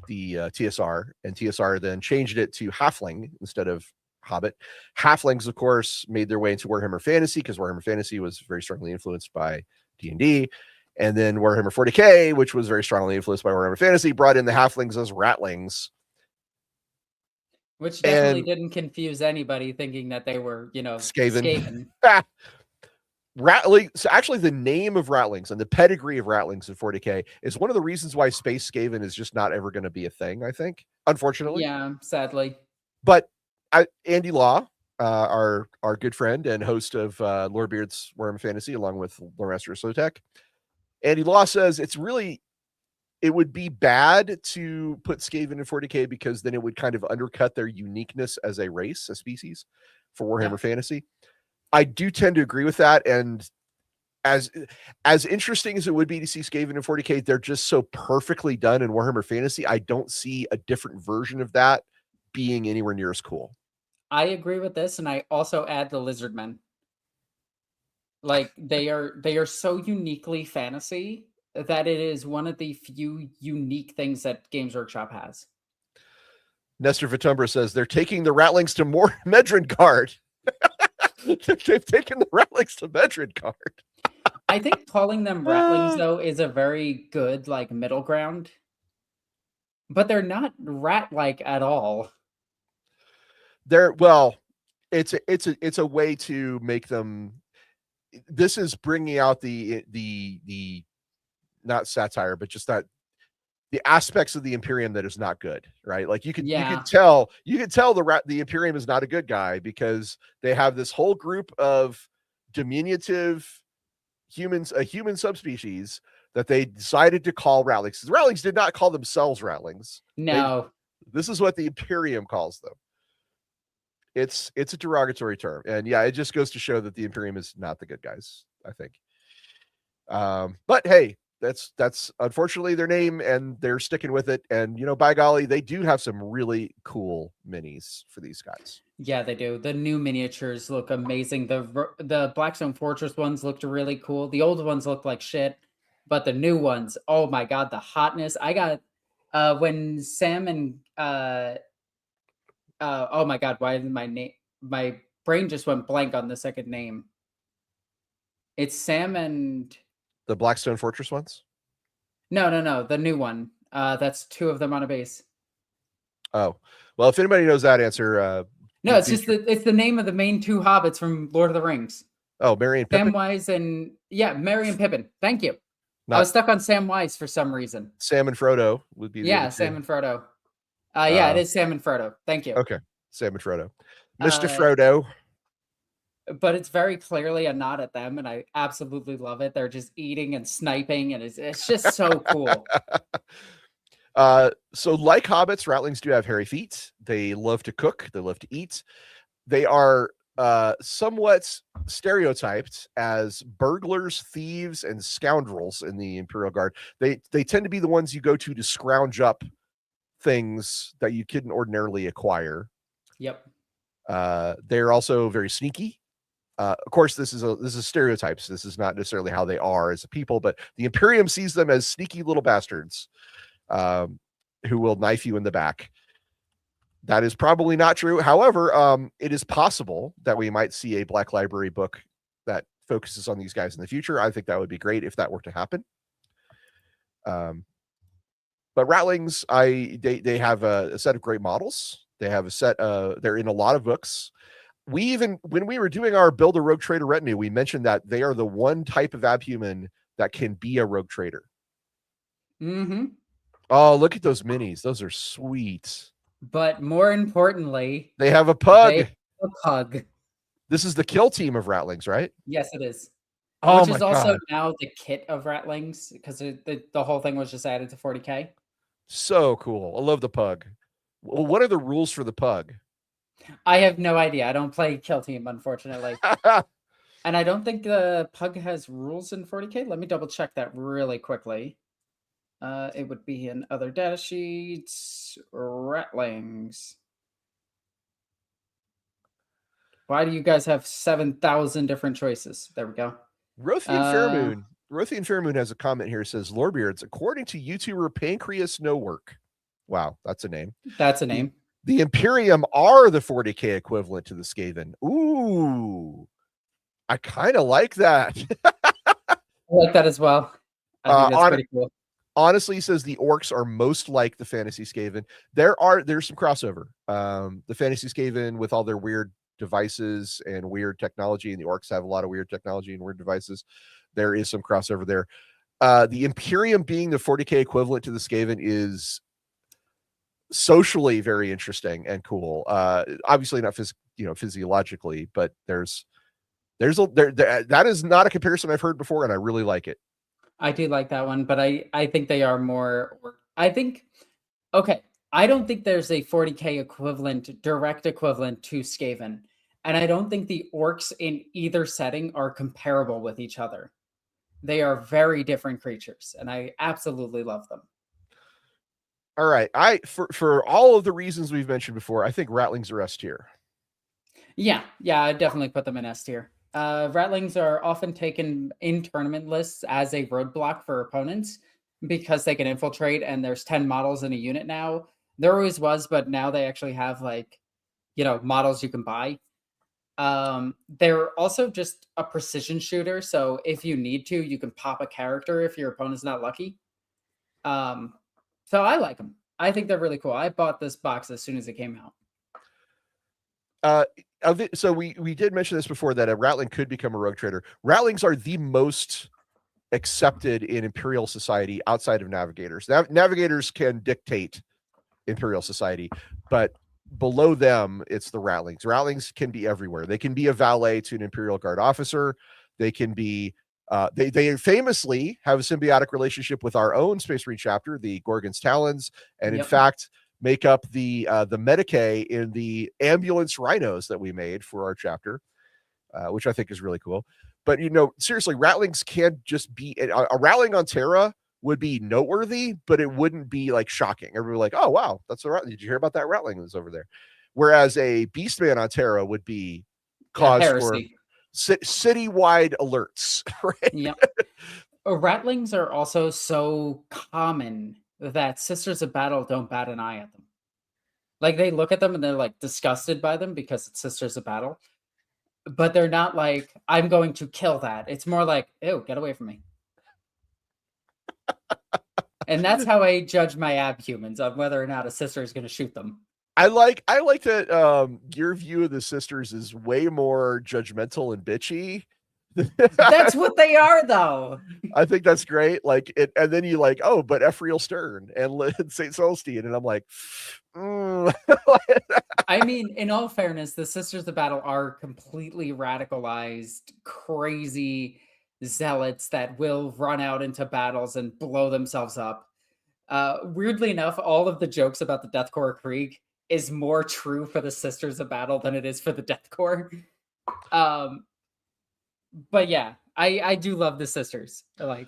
the TSR, and TSR then changed it to halfling instead of hobbit. Halflings, of course, made their way into Warhammer Fantasy because Warhammer Fantasy was very strongly influenced by D&D. And then Warhammer 40K, which was very strongly influenced by Warhammer Fantasy, brought in the halflings as ratlings. Which definitely didn't confuse anybody thinking that they were, Skaven. So actually, the name of ratlings and the pedigree of ratlings in 40K is one of the reasons why Space Skaven is just not ever going to be a thing, I think, unfortunately. Yeah, sadly. But Andy Law, our good friend and host of Lorebeards Warhammer Fantasy, along with Lore Master Sotek, Andy Law says it would be bad to put Skaven in 40K because then it would kind of undercut their uniqueness as a race, a species for Warhammer Fantasy. I do tend to agree with that. And as interesting as it would be to see Skaven in 40K, they're just so perfectly done in Warhammer Fantasy. I don't see a different version of that being anywhere near as cool. I agree with this, and I also add the Lizardmen. Like, they are so uniquely fantasy that it is one of the few unique things that Games Workshop has. Nestor Vitumbra says they're taking the ratlings to more Medrengard. They've taken the ratlings to Medrengard. I think calling them ratlings, though, is a very good, middle ground. But they're not rat-like at all. It's a way to make them. This is bringing out the not satire, but just that the aspects of the Imperium that is not good, right? Like you could tell the Imperium is not a good guy because they have this whole group of diminutive humans, a human subspecies that they decided to call ratlings. The ratlings did not call themselves ratlings. No, this is what the Imperium calls them. It's a derogatory term, and it just goes to show that the Imperium is not the good guys, I think. But hey, that's unfortunately their name, and they're sticking with it. And by golly, they do have some really cool minis for these guys. Yeah, they do. The new miniatures look amazing. The Blackstone Fortress ones looked really cool. The old ones looked like shit, but the new ones, oh my god, the hotness! I got when Sam and oh my god, why did my brain just went blank on the second name? It's Sam and the Blackstone Fortress ones? No, the new one. That's two of them on a base. Oh, well, if anybody knows that answer, no, it's just it's the name of the main two hobbits from Lord of the Rings. Oh, Merry and Pippin. Samwise and Merry and Pippin. Thank you. I was stuck on Samwise for some reason. Sam and Frodo would be Sam and Frodo. It is Sam and Frodo. Thank you. Okay, Sam and Frodo. Mr. Frodo. But it's very clearly a nod at them, and I absolutely love it. They're just eating and sniping, and it's just so cool. So like hobbits, ratlings do have hairy feet. They love to cook. They love to eat. They are somewhat stereotyped as burglars, thieves, and scoundrels in the Imperial Guard. They tend to be the ones you go to scrounge up things that you couldn't ordinarily acquire. Yep. They're also very sneaky. Of course, this is stereotypes. This is not necessarily how they are as a people, but the Imperium sees them as sneaky little bastards who will knife you in the back. That is probably not true. However, it is possible that we might see a Black Library book that focuses on these guys in the future. I think that would be great if that were to happen. But Ratlings, they have a set of great models. They have a set. They're in a lot of books. When we were doing our Build a Rogue Trader retinue, we mentioned that they are the one type of Abhuman that can be a Rogue Trader. Mm-hmm. Oh, look at those minis. Those are sweet. But more importantly, they have a pug. A pug. This is the kill team of Ratlings, right? Yes, it is. Oh, which is also now the kit of Ratlings, because the whole thing was just added to 40K. So cool. I love the pug. Well, what are the rules for the pug? I have no idea. I don't play kill team, unfortunately. And I don't think the pug has rules in 40K. Let me double check that really quickly. It would be in other data sheets. Ratlings. Why do you guys have 7,000 different choices? There we go. Rothian Fairmoon. Rothian Fairmoon has a comment here. It says, Lorebeards, according to YouTuber Pancreas No Work. Wow, that's a name. That's a name. The Imperium are the 40K equivalent to the Skaven. Ooh, I kind of like that. I like that as well. I think that's pretty cool. Honestly, he says the orcs are most like the Fantasy Skaven. There's some crossover. The Fantasy Skaven with all their weird devices and weird technology, and the orcs have a lot of weird technology and weird devices. There is some crossover there. The Imperium being the 40K equivalent to the Skaven is socially very interesting and cool. Obviously not physiologically, but that is not a comparison I've heard before, and I really like it. I do like that one, but I think they are more. I don't think there's a 40K direct equivalent to Skaven, and I don't think the orcs in either setting are comparable with each other. They are very different creatures, and I absolutely love them. All right, for all of the reasons we've mentioned before, I think Ratlings are S tier. Yeah, I definitely put them in S tier. Ratlings are often taken in tournament lists as a roadblock for opponents because they can infiltrate, and there's 10 models in a unit now. There always was, but now they actually have models you can buy. They're also just a precision shooter, so if you need to, you can pop a character if your opponent's not lucky. So I like them. I think they're really cool. I bought this box as soon as it came out. So we did mention this before, that a Ratling could become a rogue trader. Ratlings are the most accepted in Imperial society outside of navigators. Navigators can dictate Imperial society, but below them, it's the Ratlings. Ratlings can be everywhere. They can be a valet to an Imperial Guard officer. They can be they famously have a symbiotic relationship with our own Space Marine chapter, the Gorgon's Talons, and in fact make up the Medicae in the ambulance rhinos that we made for our chapter, which I think is really cool. But seriously, Ratlings can't just be a Ratling on Terra would be noteworthy, but it wouldn't be like shocking. Everybody like, oh wow, that's a Ratling. Did you hear about that Ratling that's over there? Whereas a Beastman on Terra would be cause for citywide alerts, right? Yep. Ratlings are also so common that Sisters of Battle don't bat an eye at them. Like, they look at them and they're like disgusted by them because it's Sisters of Battle, but they're not like, I'm going to kill that. It's more like, ew, get away from me. And that's how I judge my Abhumans, on whether or not a sister is going to shoot them. I like that your view of the sisters is way more judgmental and bitchy. That's what they are, though. I think that's great. Like it, and then you like, oh, but Ephriel Stern and Saint Solstein, and I'm like, I mean, in all fairness, the Sisters of Battle are completely radicalized, crazy zealots that will run out into battles and blow themselves up. Weirdly enough, all of the jokes about the Deathcore Krieg is more true for the Sisters of Battle than it is for the Deathcore. But yeah, I do love the sisters. Like,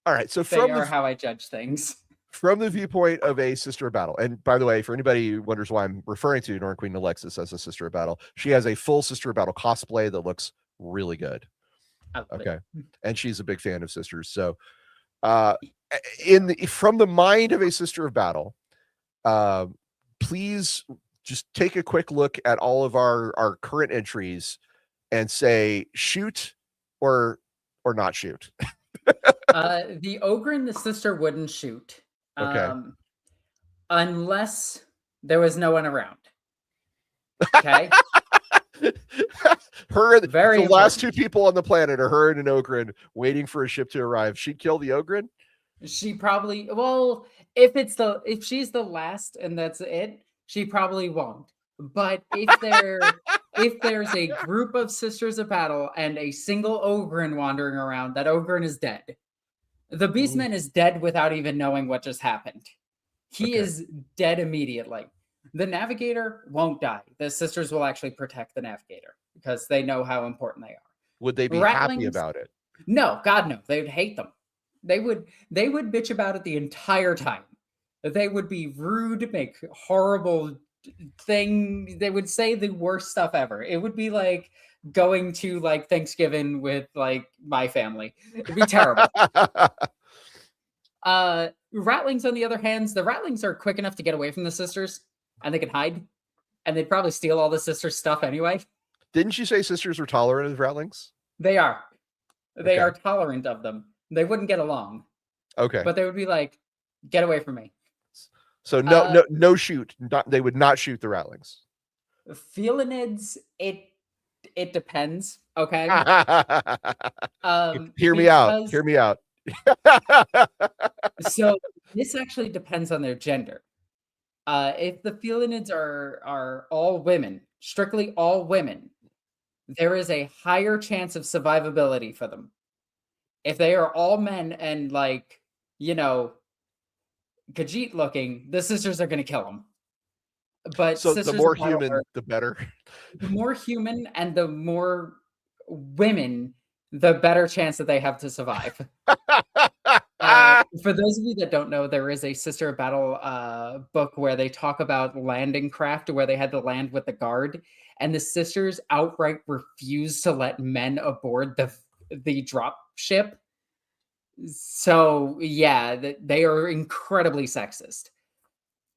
All right, so they are how I judge things. From the viewpoint of a sister of battle, and by the way, for anybody who wonders why I'm referring to Norn Queen Alexis as a sister of battle, she has a full sister of battle cosplay that looks really good. Okay, and she's a big fan of sisters. So, from the mind of a sister of battle, please just take a quick look at all of our current entries and say shoot or not shoot. The ogre and the sister wouldn't shoot. Okay. Unless there was no one around. Okay. Her, the last two people on the planet are her and an ogre waiting for a ship to arrive. She'd kill the ogre? She probably, well, if she's the last and that's it, she probably won't. But if there's a group of sisters of battle and a single ogre wandering around, that ogre is dead. The beastman is dead without even knowing what just happened. He is dead immediately. The navigator won't die. The sisters will actually protect the navigator because they know how important they are. Would they be happy about it? No, God no. They would hate them. They would bitch about it the entire time. They would be rude, make horrible things. They would say the worst stuff ever. It would be like going to like Thanksgiving with like my family. It'd be terrible. Ratlings, on the other hand, the Ratlings are quick enough to get away from the sisters and they can hide, and they'd probably steal all the sisters' stuff anyway. Didn't you say sisters were tolerant of Ratlings? They are. They are tolerant of them. They wouldn't get along. Okay. But they would be like, get away from me. So no shoot. They would not shoot the Ratlings. Felinids, it depends. Okay. Hear me out. Hear me out. So this actually depends on their gender. If the felinids are all women, strictly all women, there is a higher chance of survivability for them. If they are all men and like, you know, Khajiit looking, the sisters are going to kill them. But so the more human, the better. The more human and the more women, the better chance that they have to survive. For those of you that don't know, there is a Sister of Battle book where they talk about landing craft, where they had to land with the guard, and the sisters outright refused to let men aboard the drop ship. So yeah, they are incredibly sexist.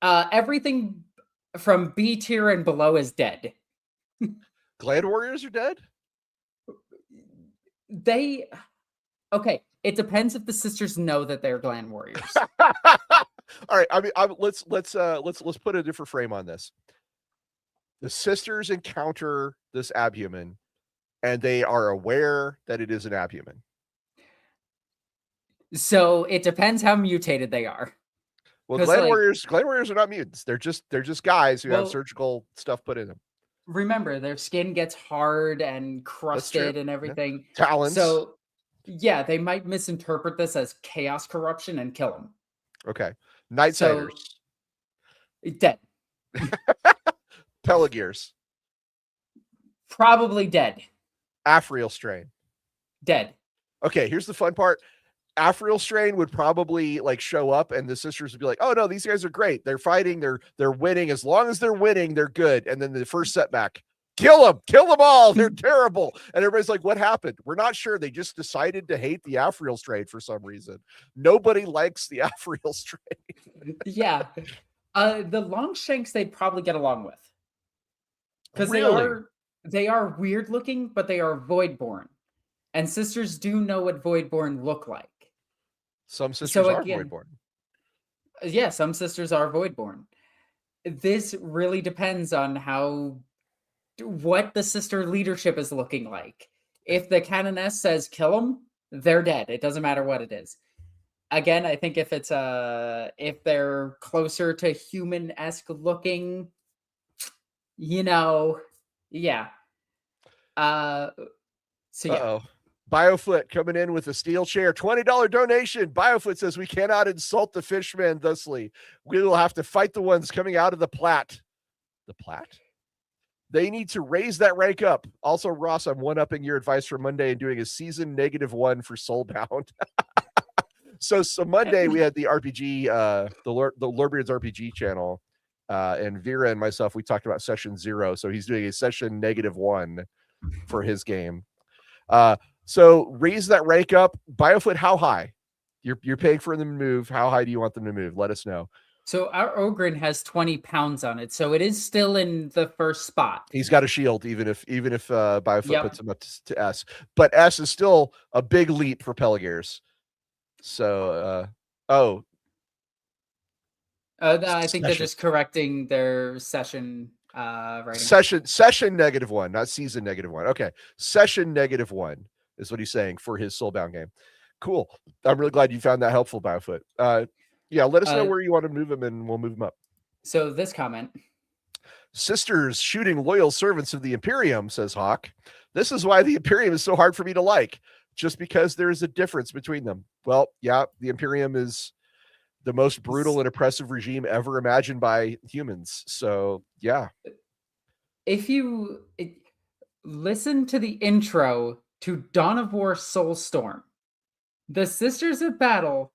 Everything from B tier and below is dead. Glad warriors are dead? Okay, it depends if the sisters know that they're Gland warriors. All right, I mean, let's put a different frame on this. The sisters encounter this abhuman, and they are aware that it is an abhuman. So it depends how mutated they are. Well, Gland warriors are not mutants. They're just guys who have surgical stuff put in them. Remember, their skin gets hard and crusted and everything. Yeah. Talons. So yeah, they might misinterpret this as chaos corruption and kill them. Okay. Nightsiders. Dead. Pelagears. Probably dead. Afriel strain. Dead. Okay, here's the fun part. Afriel strain would probably like show up and the sisters would be like, oh no, these guys are great. They're fighting. They're winning. As long as they're winning, they're good. And then the first setback, kill them all. They're terrible. And everybody's like, what happened? We're not sure. They just decided to hate the Afriel strain for some reason. Nobody likes the Afriel strain. Yeah. The Longshanks they'd probably get along with. Because they are weird looking, but they are Voidborn. And sisters do know what Voidborn look like. Some sisters are Voidborn. Yeah, some sisters are Voidborn. This really depends on what the sister leadership is looking like. If the canoness says kill them, they're dead. It doesn't matter what it is. Again, I think if it's if they're closer to human-esque looking, yeah. So yeah. Biofoot coming in with a steel chair, $20 donation. Biofoot says we cannot insult the fishmen thusly. We will have to fight the ones coming out of the Platte. The Platte? They need to raise that rank up. Also, Ross, I'm one-upping your advice for Monday and doing a season -1 for Soulbound. So Monday we had the RPG, the Lorebeards RPG channel, and Vera and myself, we talked about session 0. So he's doing a session -1 for his game. So raise that rank up. Biofoot, how high? You're paying for them to move. How high do you want them to move? Let us know. So our Ogren has 20 pounds on it, so it is still in the first spot. He's got a shield, even if Biofoot puts him up to S. But S is still a big leap for Pelagers. So, I think they're just correcting their session writing. Session -1, not season -1. Okay, session -1 is what he's saying for his Soulbound game. Cool. I'm really glad you found that helpful, Biofoot. Yeah, let us know where you want to move him, and we'll move him up. So this comment. Sisters shooting loyal servants of the Imperium, says Hawk. This is why the Imperium is so hard for me to like, just because there is a difference between them. Well, yeah, the Imperium is the most brutal and oppressive regime ever imagined by humans. So, yeah. If you listen to the intro to Dawn of War Soulstorm, the Sisters of Battle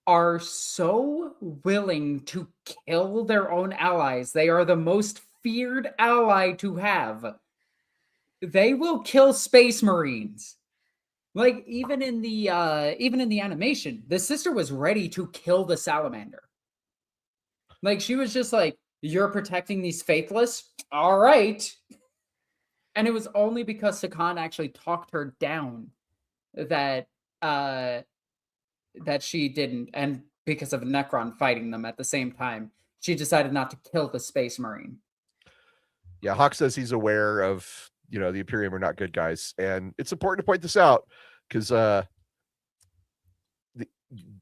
are so willing to kill their own allies. They are the most feared ally to have. They will kill Space Marines. Like, even in the animation, the sister was ready to kill the salamander. Like, she was just like, "You're protecting these faithless? All right." And it was only because Sakan actually talked her down that she didn't, and because of Necron fighting them at the same time, she decided not to kill the Space Marine. Yeah, Hawk says he's aware of, the Imperium are not good guys, and it's important to point this out because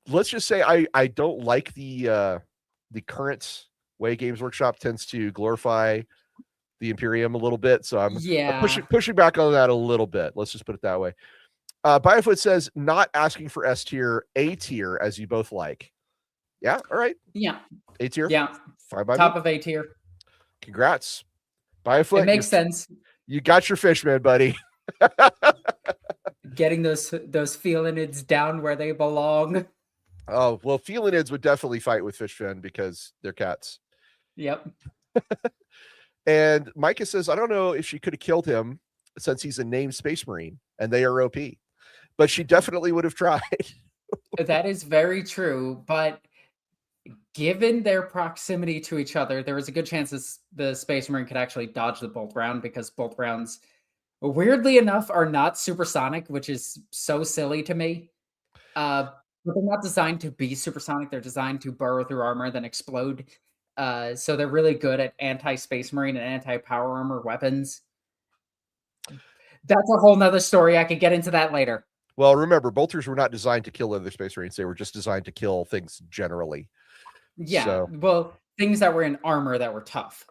let's just say I don't like the current way Games Workshop tends to glorify the Imperium a little bit, so I'm pushing back on that a little bit. Let's just put it that way. Biofoot says not asking for S tier, A tier, as you both like. Yeah, all right. Yeah, A tier. Yeah, fine by top me. of A tier. Congrats, Biofoot. It makes sense. You got your fish, man, buddy. Getting those felinids down where they belong. Oh, well, felinids would definitely fight with Fishfin because they're cats. Yep. And Micah says, I don't know if she could have killed him since he's a named Space Marine and they are OP, but she definitely would have tried. That is very true, but given their proximity to each other, there is a good chance the Space Marine could actually dodge the bolt round, because bolt rounds, weirdly enough, are not supersonic, which is so silly to me. But they're not designed to be supersonic. They're designed to burrow through armor, then explode. So they're really good at anti-Space Marine and anti-power armor weapons. That's a whole nother story. I could get into that later. Well, remember, bolters were not designed to kill other Space Marines. They were just designed to kill things generally. Yeah, well, things that were in armor that were tough.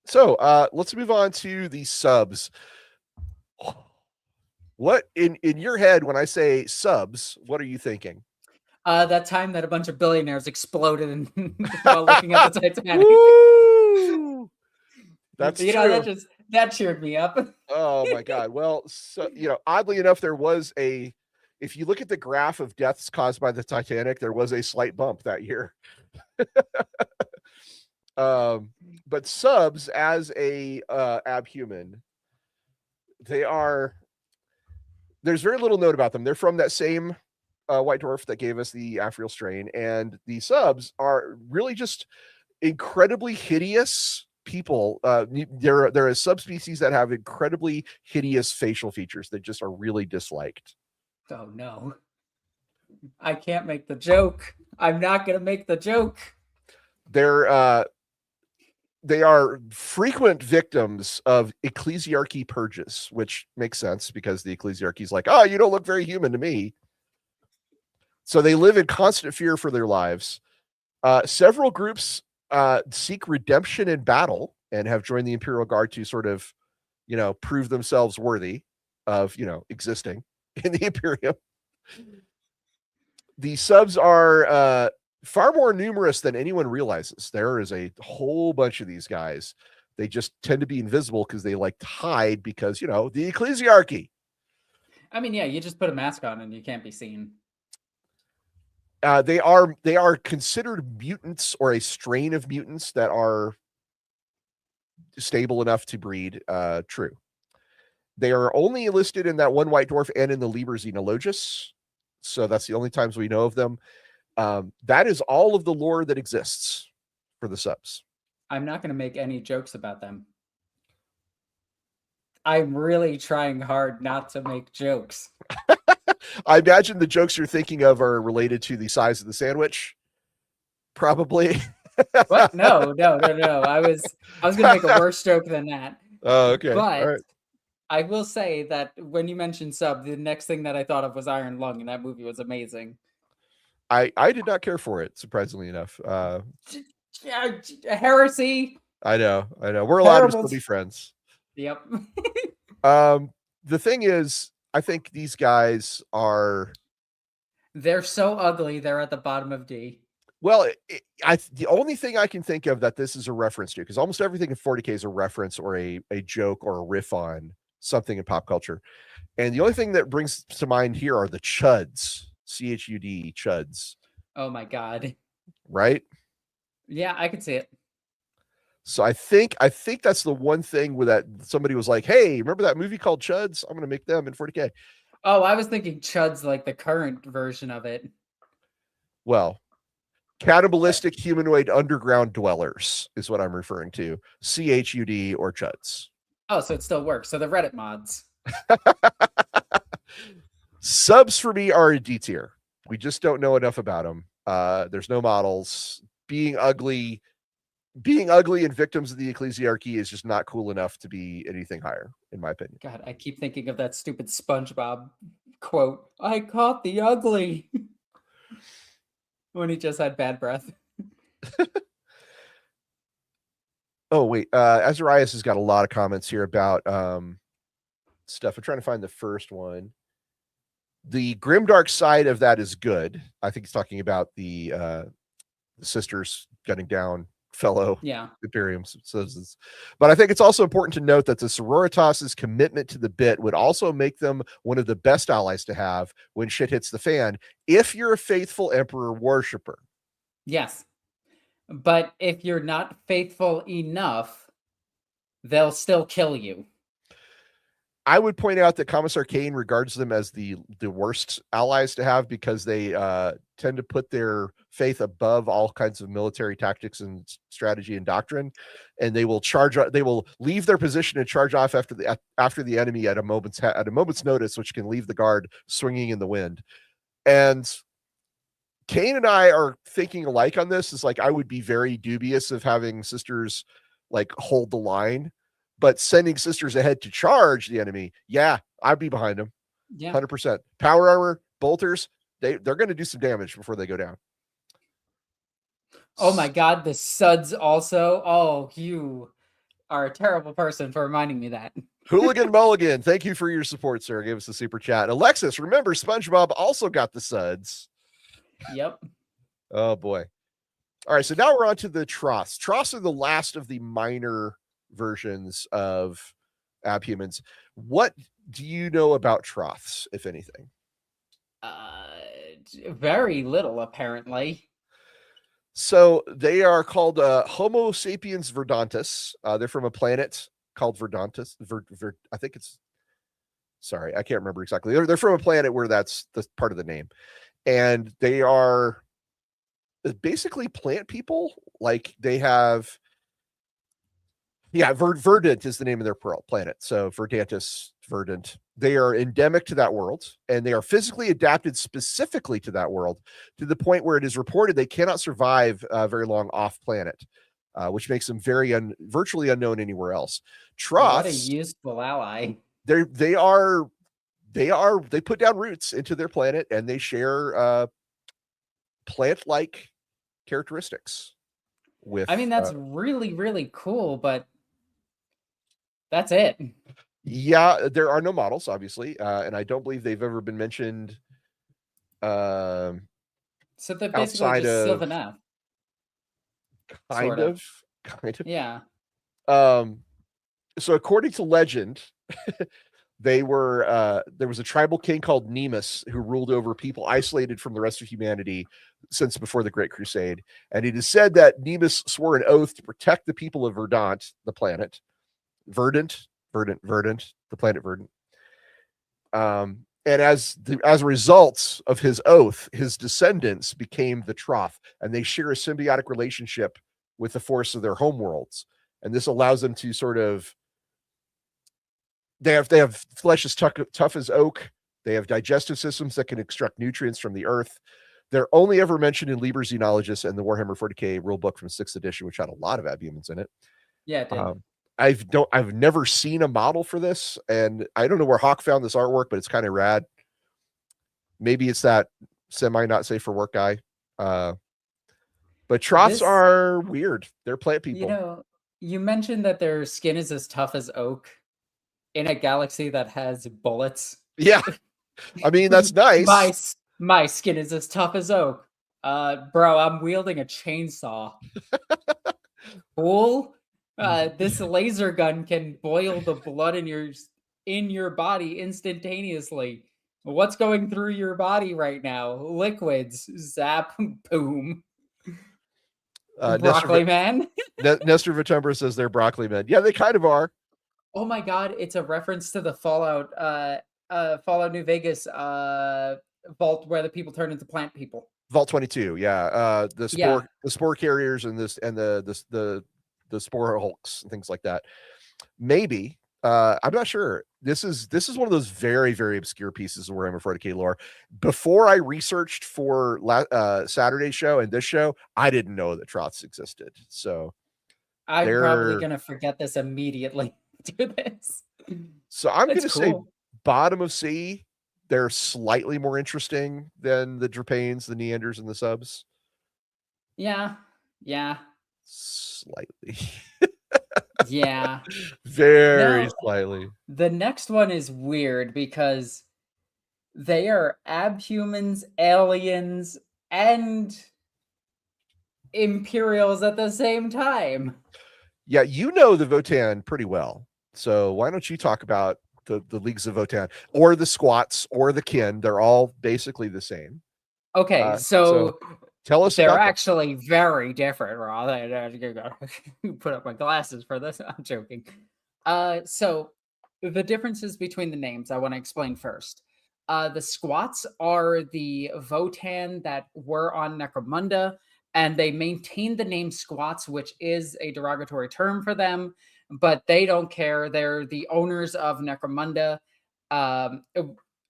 So let's move on to the subs. What in your head when I say subs, what are you thinking? That time that a bunch of billionaires exploded while looking at the Titanic. Woo! That's true. That cheered me up. Oh my God. Well, so oddly enough, there was if you look at the graph of deaths caused by the Titanic, there was a slight bump that year. But subs as a abhuman, there's very little known about them. They're from that same white dwarf that gave us the Afriel strain, and the subs are really just incredibly hideous people. There are subspecies that have incredibly hideous facial features that just are really disliked. Oh no, I can't make the joke. I'm not gonna make the joke. They are frequent victims of ecclesiarchy purges, which makes sense because the ecclesiarchy is like, oh, you don't look very human to me. So they live in constant fear for their lives. Several groups seek redemption in battle and have joined the Imperial Guard to sort of, prove themselves worthy of, existing in the Imperium. The subs are far more numerous than anyone realizes. There is a whole bunch of these guys. They just tend to be invisible because they like to hide because, you know, the ecclesiarchy. I mean, yeah, you just put a mask on and you can't be seen. They are considered mutants or a strain of mutants that are stable enough to breed. True. They are only listed in that one white dwarf and in the Liber Xenologus. So that's the only times we know of them. That is all of the lore that exists for the subs. I'm not going to make any jokes about them. I'm really trying hard not to make jokes. I imagine the jokes you're thinking of are related to the size of the sandwich. Probably. What? No. I was going to make a worse joke than that. Oh, okay. But all right. I will say that when you mentioned sub, the next thing that I thought of was Iron Lung, and that movie was amazing. I did not care for it, surprisingly enough. Heresy. I know. We're allowed to still be friends. Yep. The thing is, I think these guys are. They're so ugly. They're at the bottom of D. Well, the only thing I can think of that this is a reference to, because almost everything in 40K is a reference or a joke or a riff on something in pop culture. And the only thing that brings to mind here are the chuds, CHUD, chuds. Oh my God. Right? Yeah, I could see it. So I think that's the one thing where that somebody was like, hey, remember that movie called Chuds? I'm going to make them in 40K. Oh, I was thinking Chuds like the current version of it. Well, cannibalistic humanoid underground dwellers is what I'm referring to. CHUD or Chuds. Oh, so it still works. So the Reddit mods. Subs for me are a D tier. We just don't know enough about them. There's no models. Being ugly and victims of the ecclesiarchy is just not cool enough to be anything higher, in my opinion. God, I keep thinking of that stupid SpongeBob quote. I caught the ugly. When he just had bad breath. Oh, wait. Azarias has got a lot of comments here about stuff. I'm trying to find the first one. The grimdark side of that is good. I think he's talking about the sisters gunning down fellow Imperium citizens. But I think it's also important to note that the Sororitas's commitment to the bit would also make them one of the best allies to have when shit hits the fan, if you're a faithful Emperor worshiper. Yes. But if you're not faithful enough, they'll still kill you. I would point out that Commissar Kane regards them as the worst allies to have because they tend to put their faith above all kinds of military tactics and strategy and doctrine, and they will leave their position and charge off after the enemy at a moment's notice, which can leave the guard swinging in the wind. And Kane and I are thinking alike on this. Is like I would be very dubious of having sisters like hold the line. But sending sisters ahead to charge the enemy, yeah, I'd be behind them. Yeah. 100%. Power armor, bolters, they're going to do some damage before they go down. Oh my God, the suds also. Oh, you are a terrible person for reminding me that. Hooligan Mulligan, thank you for your support, sir. Gave us a super chat. Alexis, remember SpongeBob also got the suds. Yep. Oh boy. All right, so now we're on to the Troths. Troths are the last of the minor versions of Abhumans. What do you know about Troths, if anything? Very little, apparently. So they are called Homo sapiens verdantis. They're from a planet called Verdantis. I think it's. Sorry, I can't remember exactly. They're from a planet where that's the part of the name, and they are basically plant people. Like they have. Yeah, Verdant is the name of their planet. So Verdantis, Verdant. They are endemic to that world, and they are physically adapted specifically to that world to the point where it is reported they cannot survive very long off planet, which makes them virtually unknown anywhere else. Troths, what a useful ally. They put down roots into their planet, and they share plant-like characteristics. I mean, that's really, really cool, but that's it. Yeah, there are no models, obviously, and I don't believe they've ever been mentioned So they're basically outside just of Sylvan F, kind sort of. of, kind Yeah. of. So according to legend, they were there was a tribal king called Nemus who ruled over people isolated from the rest of humanity since before the Great Crusade. And it is said that Nemus swore an oath to protect the people of Verdant, the planet. Verdant, the planet Verdant. And as a result of his oath, his descendants became the Troth, and they share a symbiotic relationship with the force of their homeworlds. And this allows them to sort of they have flesh as tough as oak. They have digestive systems that can extract nutrients from the earth. They're only ever mentioned in Liber Xenologist and the Warhammer 40K rulebook from 6th edition, which had a lot of Abhumans in it. Yeah, it did. I've never seen a model for this, and I don't know where Hawk found this artwork, but it's kind of rad. Maybe it's that semi not safe for work guy. But Troths are weird. They're plant people. You mentioned that their skin is as tough as oak in a galaxy that has bullets. Yeah. I mean, that's nice. My skin is as tough as oak. Bro, I'm wielding a chainsaw. Cool. This laser gun can boil the blood in your body instantaneously. What's going through your body right now? Liquids. Zap. Boom. Broccoli man. Nestor Vitumbra says they're broccoli men. Yeah, they kind of are. Oh my god, it's a reference to the Fallout New Vegas vault where the people turn into plant people. Vault 22, yeah. The spore carriers and the spore hulks and things like that. Maybe. I'm not sure. This is one of those very, very obscure pieces of Warhammer 40K lore. Before I researched for Saturday's show and this show, I didn't know that Troths existed. So I'm probably gonna forget this immediately. Do this. So I'm gonna say bottom of C. They're slightly more interesting than the Drapanes, the Neanders, and the subs. Yeah. Slightly. Yeah. Very slightly. The next one is weird because they are abhumans, aliens, and Imperials at the same time. Yeah, you know the Votan pretty well. So why don't you talk about the Leagues of Votan or the Squats or the Kin? They're all basically the same. Okay, so tell us they're about actually very different. Put up my glasses for this. I'm joking. So the differences between the names I want to explain first. The Squats are the Votan that were on Necromunda, and they maintain the name Squats, which is a derogatory term for them, but they don't care. They're the owners of Necromunda.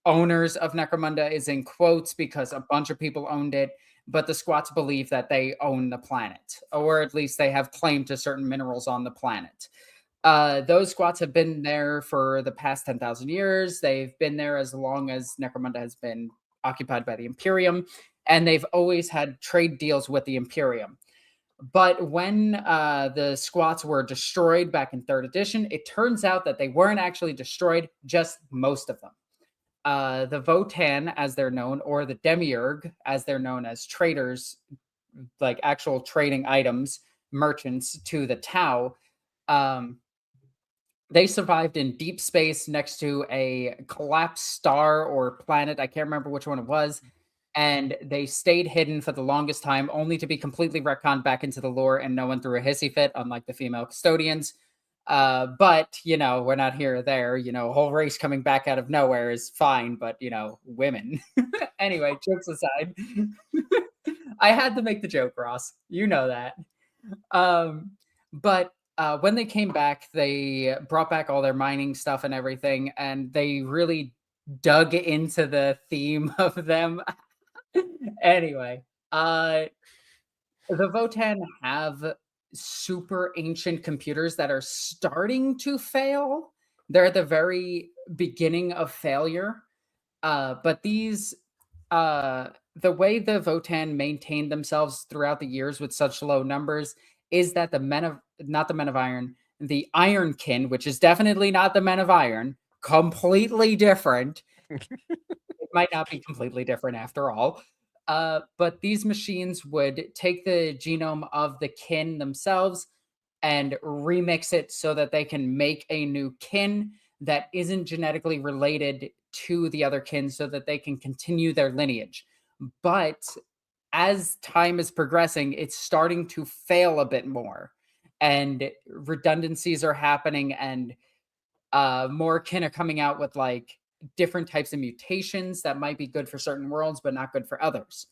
Owners of Necromunda is in quotes because a bunch of people owned it, but the Squats believe that they own the planet, or at least they have claim to certain minerals on the planet. Those Squats have been there for the past 10,000 years. They've been there as long as Necromunda has been occupied by the Imperium, and they've always had trade deals with the Imperium. But when the Squats were destroyed back in 3rd edition, it turns out that they weren't actually destroyed, just most of them. The Votan, as they're known, or the Demiurge, as they're known as traders, like actual trading items, merchants to the Tau, they survived in deep space next to a collapsed star or planet. I can't remember which one it was. And they stayed hidden for the longest time, only to be completely retconned back into the lore, and no one threw a hissy fit, unlike the female custodians. But, we're not here or there. A whole race coming back out of nowhere is fine, but, women. Anyway, jokes aside. I had to make the joke, Ross. You know that. But when they came back, they brought back all their mining stuff and everything, and they really dug into the theme of them. Anyway, the Votan have super ancient computers that are starting to fail. They're at the very beginning of failure. But these, the way the Votan maintained themselves throughout the years with such low numbers is that not the Men of Iron, the Ironkin, which is definitely not the Men of Iron, completely different. It might not be completely different after all. But these machines would take the genome of the kin themselves and remix it so that they can make a new kin that isn't genetically related to the other kin so that they can continue their lineage. But as time is progressing, it's starting to fail a bit more, and redundancies are happening, and more kin are coming out with like different types of mutations that might be good for certain worlds but not good for others.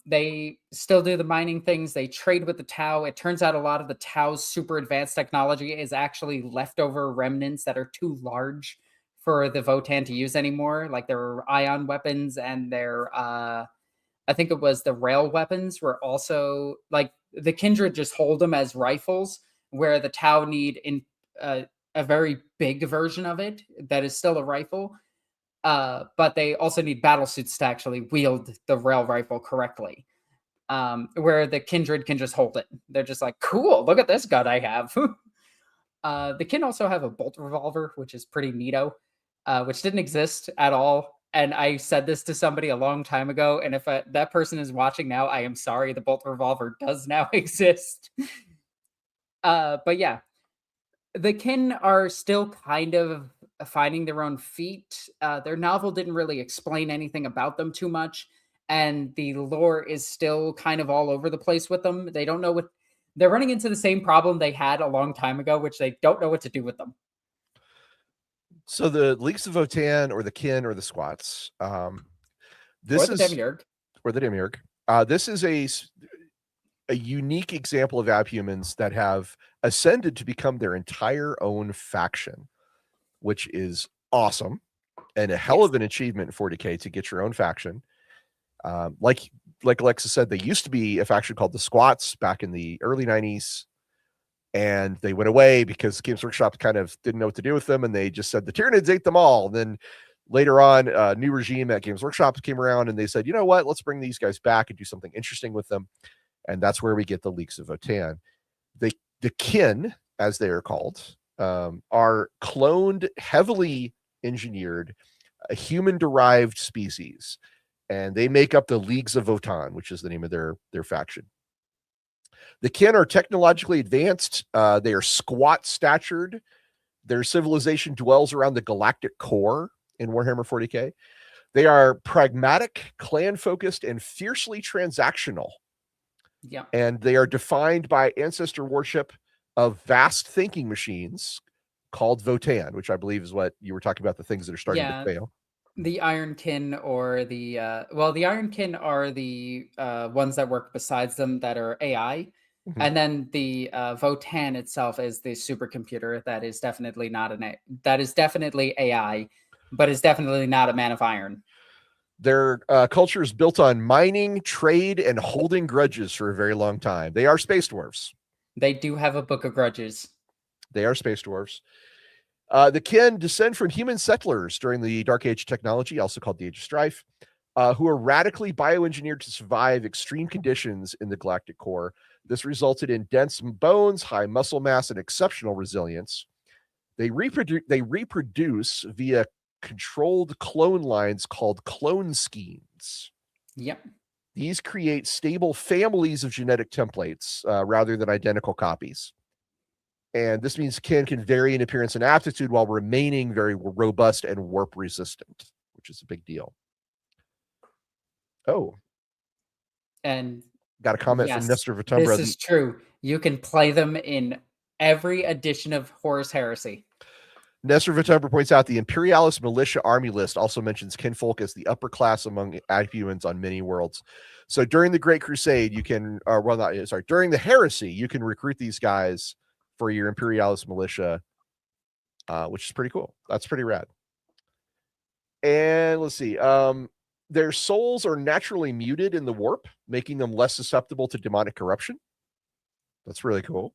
They still do the mining things. They trade with the Tau. It turns out a lot of the Tau's super advanced technology is actually leftover remnants that are too large for the Votan to use anymore. Like their ion weapons and their I think it was the rail weapons were also like the Kindred just hold them as rifles, where the Tau need in a very big version of it that is still a rifle. But they also need battle suits to actually wield the rail rifle correctly. Where the Kindred can just hold it. They're just like, cool, look at this gun I have. The Kin also have a bolt revolver, which is pretty neato, which didn't exist at all. And I said this to somebody a long time ago. And if that person is watching now, I am sorry. The bolt revolver does now exist. But yeah, the Kin are still kind of finding their own feet. Their novel didn't really explain anything about them too much, and the lore is still kind of all over the place with them. They don't know what they're running into the same problem they had a long time ago, which they don't know what to do with them. So the Leaks of Votan, or the Kin, or the Squats, this Or the is Demiurge. or the Demiurge. This is a unique example of Abhumans that have ascended to become their entire own faction, which is awesome and a hell of an achievement in 40K to get your own faction. Like Alexis said, they used to be a faction called the Squats back in the early 90s, and they went away because Games Workshop kind of didn't know what to do with them, and they just said the Tyranids ate them all. And then later on, a new regime at Games Workshop came around, and they said, you know what, let's bring these guys back and do something interesting with them. And that's where we get the Leaks of Votan. The Kin, as they are called, are cloned, heavily engineered, a human-derived species, and they make up the Leagues of Votan, which is the name of their faction. The Kin are technologically advanced. They are squat-statured. Their civilization dwells around the galactic core in Warhammer 40K. They are pragmatic, clan-focused, and fiercely transactional. Yeah. And they are defined by ancestor worship of vast thinking machines called Votan, which I believe is what you were talking about, the things that are starting to fail. The Iron Kin, or the the Iron Kin are the ones that work besides them that are AI. Mm-hmm. And then the Votan itself is the supercomputer that is definitely not that is definitely AI, but is definitely not a man of iron. Their culture is built on mining, trade, and holding grudges for a very long time. They are space dwarves. They do have a book of grudges. They are space dwarves. The Kin descend from human settlers during the Dark Age technology, also called the Age of Strife, who are radically bioengineered to survive extreme conditions in the galactic core. This resulted in dense bones, high muscle mass, and exceptional resilience. They reproduce via controlled clone lines called clone schemes. Yep. These create stable families of genetic templates rather than identical copies. And this means Kin can vary in appearance and aptitude while remaining very robust and warp resistant, which is a big deal. Oh. And got a comment from Nestor Vitumbra. This is true. You can play them in every edition of Horus Heresy. Nestor Vitumbra points out the Imperialis Militia Army list also mentions kinfolk as the upper class among Abhumans on many worlds. So during the Great Crusade, you can, during the Heresy, you can recruit these guys for your Imperialis Militia, which is pretty cool. That's pretty rad. And let's see. Their souls are naturally muted in the warp, making them less susceptible to demonic corruption. That's really cool.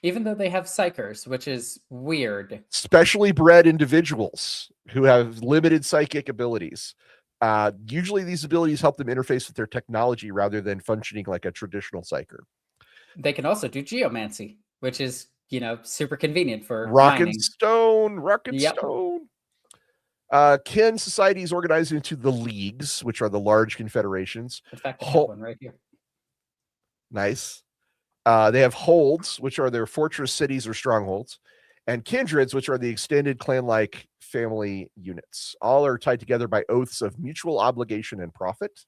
Even though they have psychers, which is weird. Specially bred individuals who have limited psychic abilities. Usually these abilities help them interface with their technology rather than functioning like a traditional psyker. They can also do geomancy, which is, super convenient for rock mining. and stone. Kin society is organized into the leagues, which are the large confederations. In fact, I have one right here. Nice. They have holds, which are their fortress cities or strongholds, and kindreds, which are the extended clan-like family units. All are tied together by oaths of mutual obligation and profit.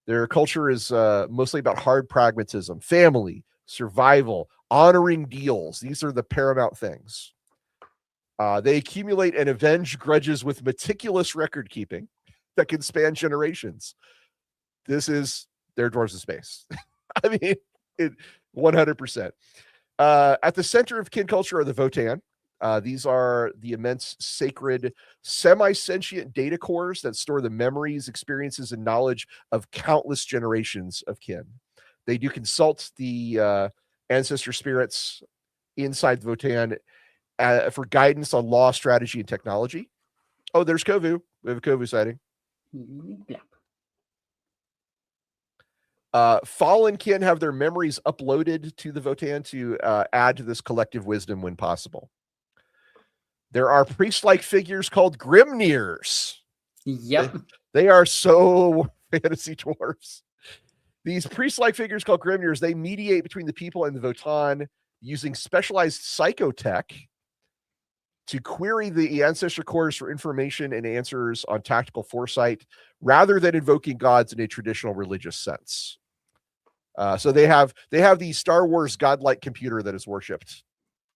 Their culture is mostly about hard pragmatism, family, survival, honoring deals. These are the paramount things. They accumulate and avenge grudges with meticulous record keeping that can span generations. This is their Dwarves of Space. I mean, 100%. At the center of kin culture are the Votan. These are the immense, sacred, semi-sentient data cores that store the memories, experiences, and knowledge of countless generations of kin. They do consult the ancestor spirits inside the Votan for guidance on law, strategy, and technology. Oh, there's Kovu. We have a Kovu sighting. Yeah. Fallen kin have their memories uploaded to the Votan to add to this collective wisdom when possible. There are priest-like figures called Grimnirs. Yep. They are so fantasy dwarves. These priest-like figures called Grimnirs, they mediate between the people and the Votan using specialized psychotech to query the ancestor cores for information and answers on tactical foresight rather than invoking gods in a traditional religious sense. So they have the Star Wars godlike computer that is worshipped.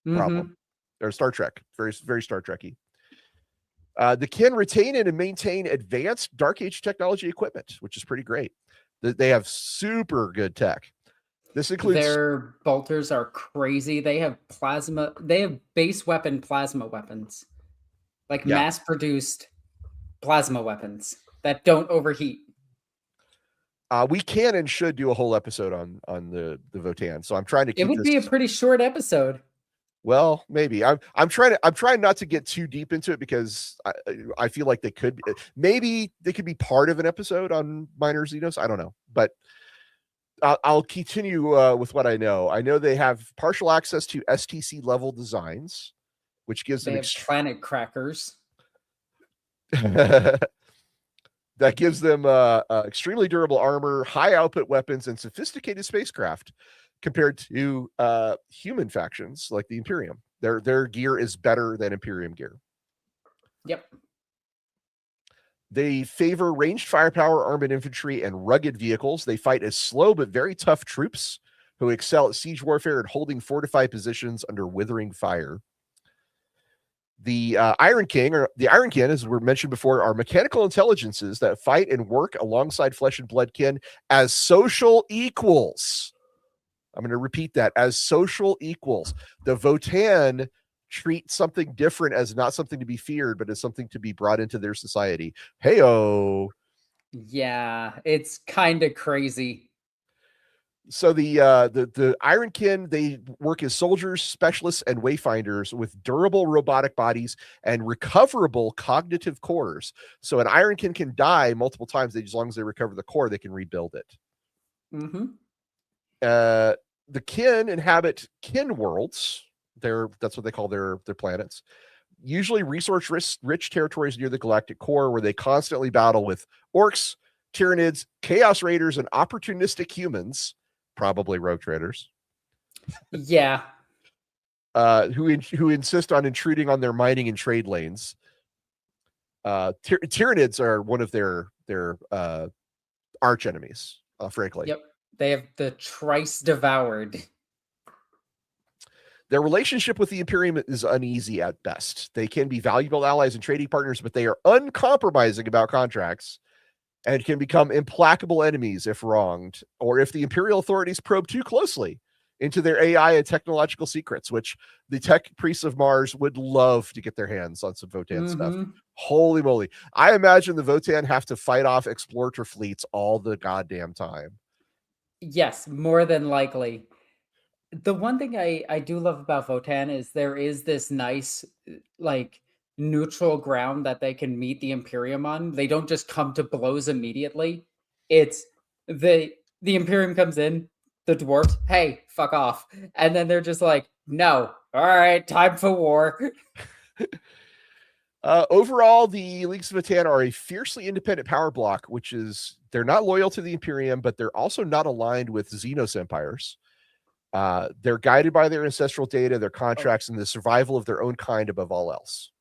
Problem. Or Star Trek. Very, very Star Trekky. The kin retain and maintain advanced Dark Age technology equipment, which is pretty great. They have super good tech. This includes their bolters are crazy. They have plasma. They have base weapon plasma weapons, like mass-produced plasma weapons that don't overheat. We can and should do a whole episode on the Votan. So I'm trying to keep it would be a pretty short episode. Well, maybe I'm trying not to get too deep into it because I feel like they could be part of an episode on minor Xenos. I don't know, but I'll continue with what I know. I know they have partial access to STC level designs, which gives them planet crackers. That gives them extremely durable armor, high output weapons, and sophisticated spacecraft compared to human factions like the Imperium. Their gear is better than Imperium gear. Yep. They favor ranged firepower, armored infantry, and rugged vehicles. They fight as slow but very tough troops who excel at siege warfare and holding fortified positions under withering fire. The Iron King, as we mentioned before, are mechanical intelligences that fight and work alongside flesh and blood kin as social equals. I'm going to repeat that, as social equals. The Votan treat something different as not something to be feared, but as something to be brought into their society. Hey-o. Yeah, it's kind of crazy. So the Ironkin, they work as soldiers, specialists, and wayfinders with durable robotic bodies and recoverable cognitive cores. So an Ironkin can die multiple times. As long as they recover the core, they can rebuild it. The kin inhabit kin worlds. That's what they call their planets. Usually resource-rich territories near the galactic core where they constantly battle with orcs, Tyranids, Chaos Raiders, and opportunistic humans, probably rogue traders. Yeah. Who insist on intruding on their mining and trade lanes. Tyranids are one of their arch enemies, frankly. Yep. They have the Trice devoured. Their relationship with the Imperium is uneasy at best. They can be valuable allies and trading partners, but they are uncompromising about contracts and can become implacable enemies if wronged, or if the Imperial authorities probe too closely into their AI and technological secrets, which the tech priests of Mars would love to get their hands on some Votan stuff. Holy moly. I imagine the Votan have to fight off explorer fleets all the goddamn time. Yes, more than likely. The one thing I do love about Votan is there is this nice, like, neutral ground that they can meet the Imperium on. They don't just come to blows immediately. It's the Imperium comes in, the dwarves, hey, fuck off. And then they're just like, no, all right, time for war. Overall, the Leagues of Votann are a fiercely independent power block, which is they're not loyal to the Imperium, but they're also not aligned with Xenos empires. They're guided by their ancestral data, their contracts, and the survival of their own kind above all else.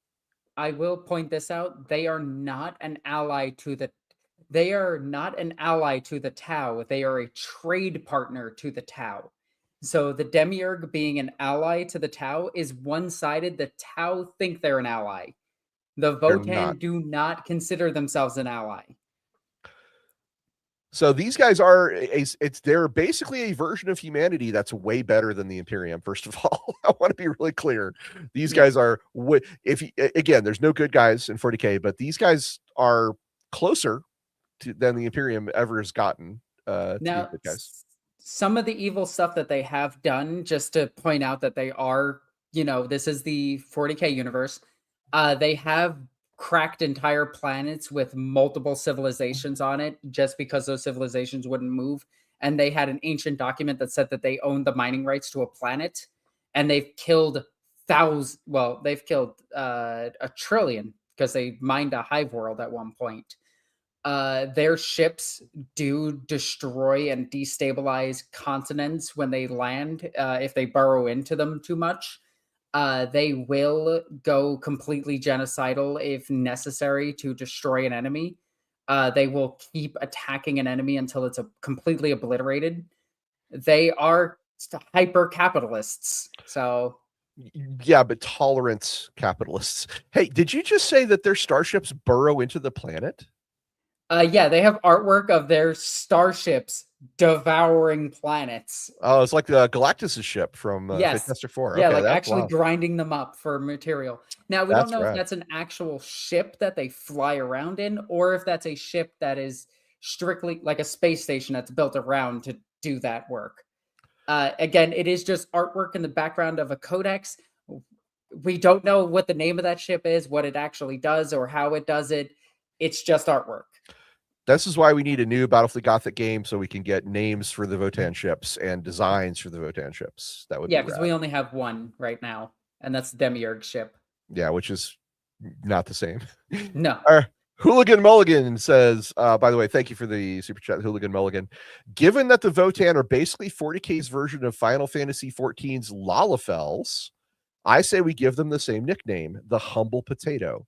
I will point this out. They are not an ally to the They are not an ally to the Tau. They are a trade partner to the Tau. So the Demiurge being an ally to the Tau is one-sided. The Tau think they're an ally. The They're not. Votann do not consider themselves an ally. So these guys are they're basically a version of humanity that's way better than the Imperium. First of all, I want to be really clear. These guys are again, there's no good guys in 40K, but these guys are closer than the Imperium ever has gotten. Now, some of the evil stuff that they have done, just to point out that they are, this is the 40K universe. They have cracked entire planets with multiple civilizations on it just because those civilizations wouldn't move. And they had an ancient document that said that they owned the mining rights to a planet, and they've killed they've killed a trillion because they mined a hive world at one point. Their ships do destroy and destabilize continents when they land. If they burrow into them too much, they will go completely genocidal if necessary to destroy an enemy. They will keep attacking an enemy until it's completely obliterated. They are hyper capitalists. So yeah, but tolerant capitalists. Hey, did you just say that their starships burrow into the planet? Yeah, they have artwork of their starships devouring planets. Oh, it's like the Galactus' ship from Fantastic Four. Yeah, okay, like actually grinding them up for material. Now, we don't know if that's an actual ship that they fly around in, or if that's a ship that is strictly like a space station that's built around to do that work. Again, it is just artwork in the background of a codex. We don't know what the name of that ship is, what it actually does, or how it does it. It's just artwork. This is why we need a new Battlefleet Gothic game, so we can get names for the Votann ships and designs for the Votann ships. That would be because we only have one right now, and that's the Demiurge ship. Yeah, which is not the same. No. Hooligan Mulligan says, by the way, thank you for the super chat, Hooligan Mulligan. Given that the Votann are basically 40K's version of Final Fantasy XIV's Lalafels, I say we give them the same nickname, the Humble Potato.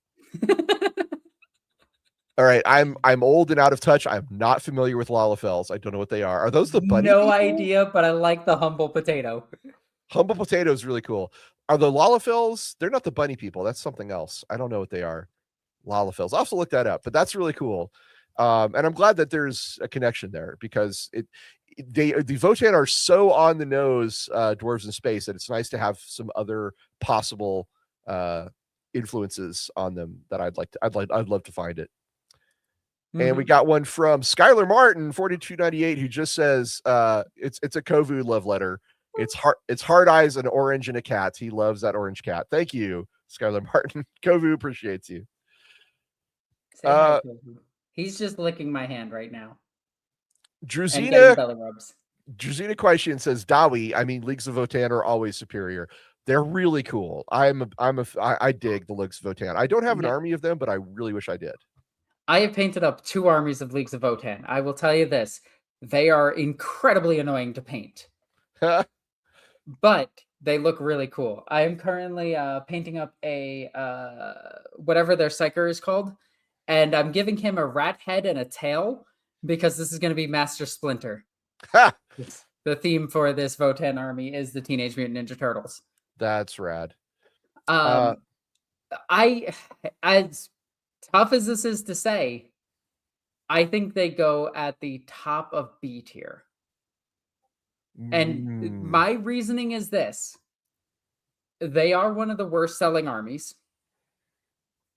All right, I'm old and out of touch. I'm not familiar with Lalafels. I don't know what they are. Are those the bunny people? Idea, but I like the Humble Potato. Humble Potato is really cool. Are the Lalafels? They're not the bunny people. That's something else. I don't know what they are. Lalafels. I'll have to look that up, but that's really cool. And I'm glad that there's a connection there, because the Votann are so on the nose, dwarves in space, that it's nice to have some other possible influences on them that I'd love to find it. And we got one from Skylar Martin 4298, who just says it's a Kovu love letter. It's hard eyes, an orange, and a cat. He loves that orange cat. Thank you, Skylar Martin. Kovu appreciates you. Hi, he's just licking my hand right now. Druzina Quaishian says, Dawi, I mean, Leagues of Votann are always superior. They're really cool. I dig the Leagues of Votann. I don't have an army of them, but I really wish I did. I have painted up 2 armies of Leagues of Votann. I will tell you this. They are incredibly annoying to paint. But they look really cool. I am currently painting up a whatever their psyker is called, and I'm giving him a rat head and a tail because this is going to be Master Splinter. The theme for this Votann army is the Teenage Mutant Ninja Turtles. That's rad. As tough as this is to say, I think they go at the top of B tier. And my reasoning is this. They are one of the worst selling armies.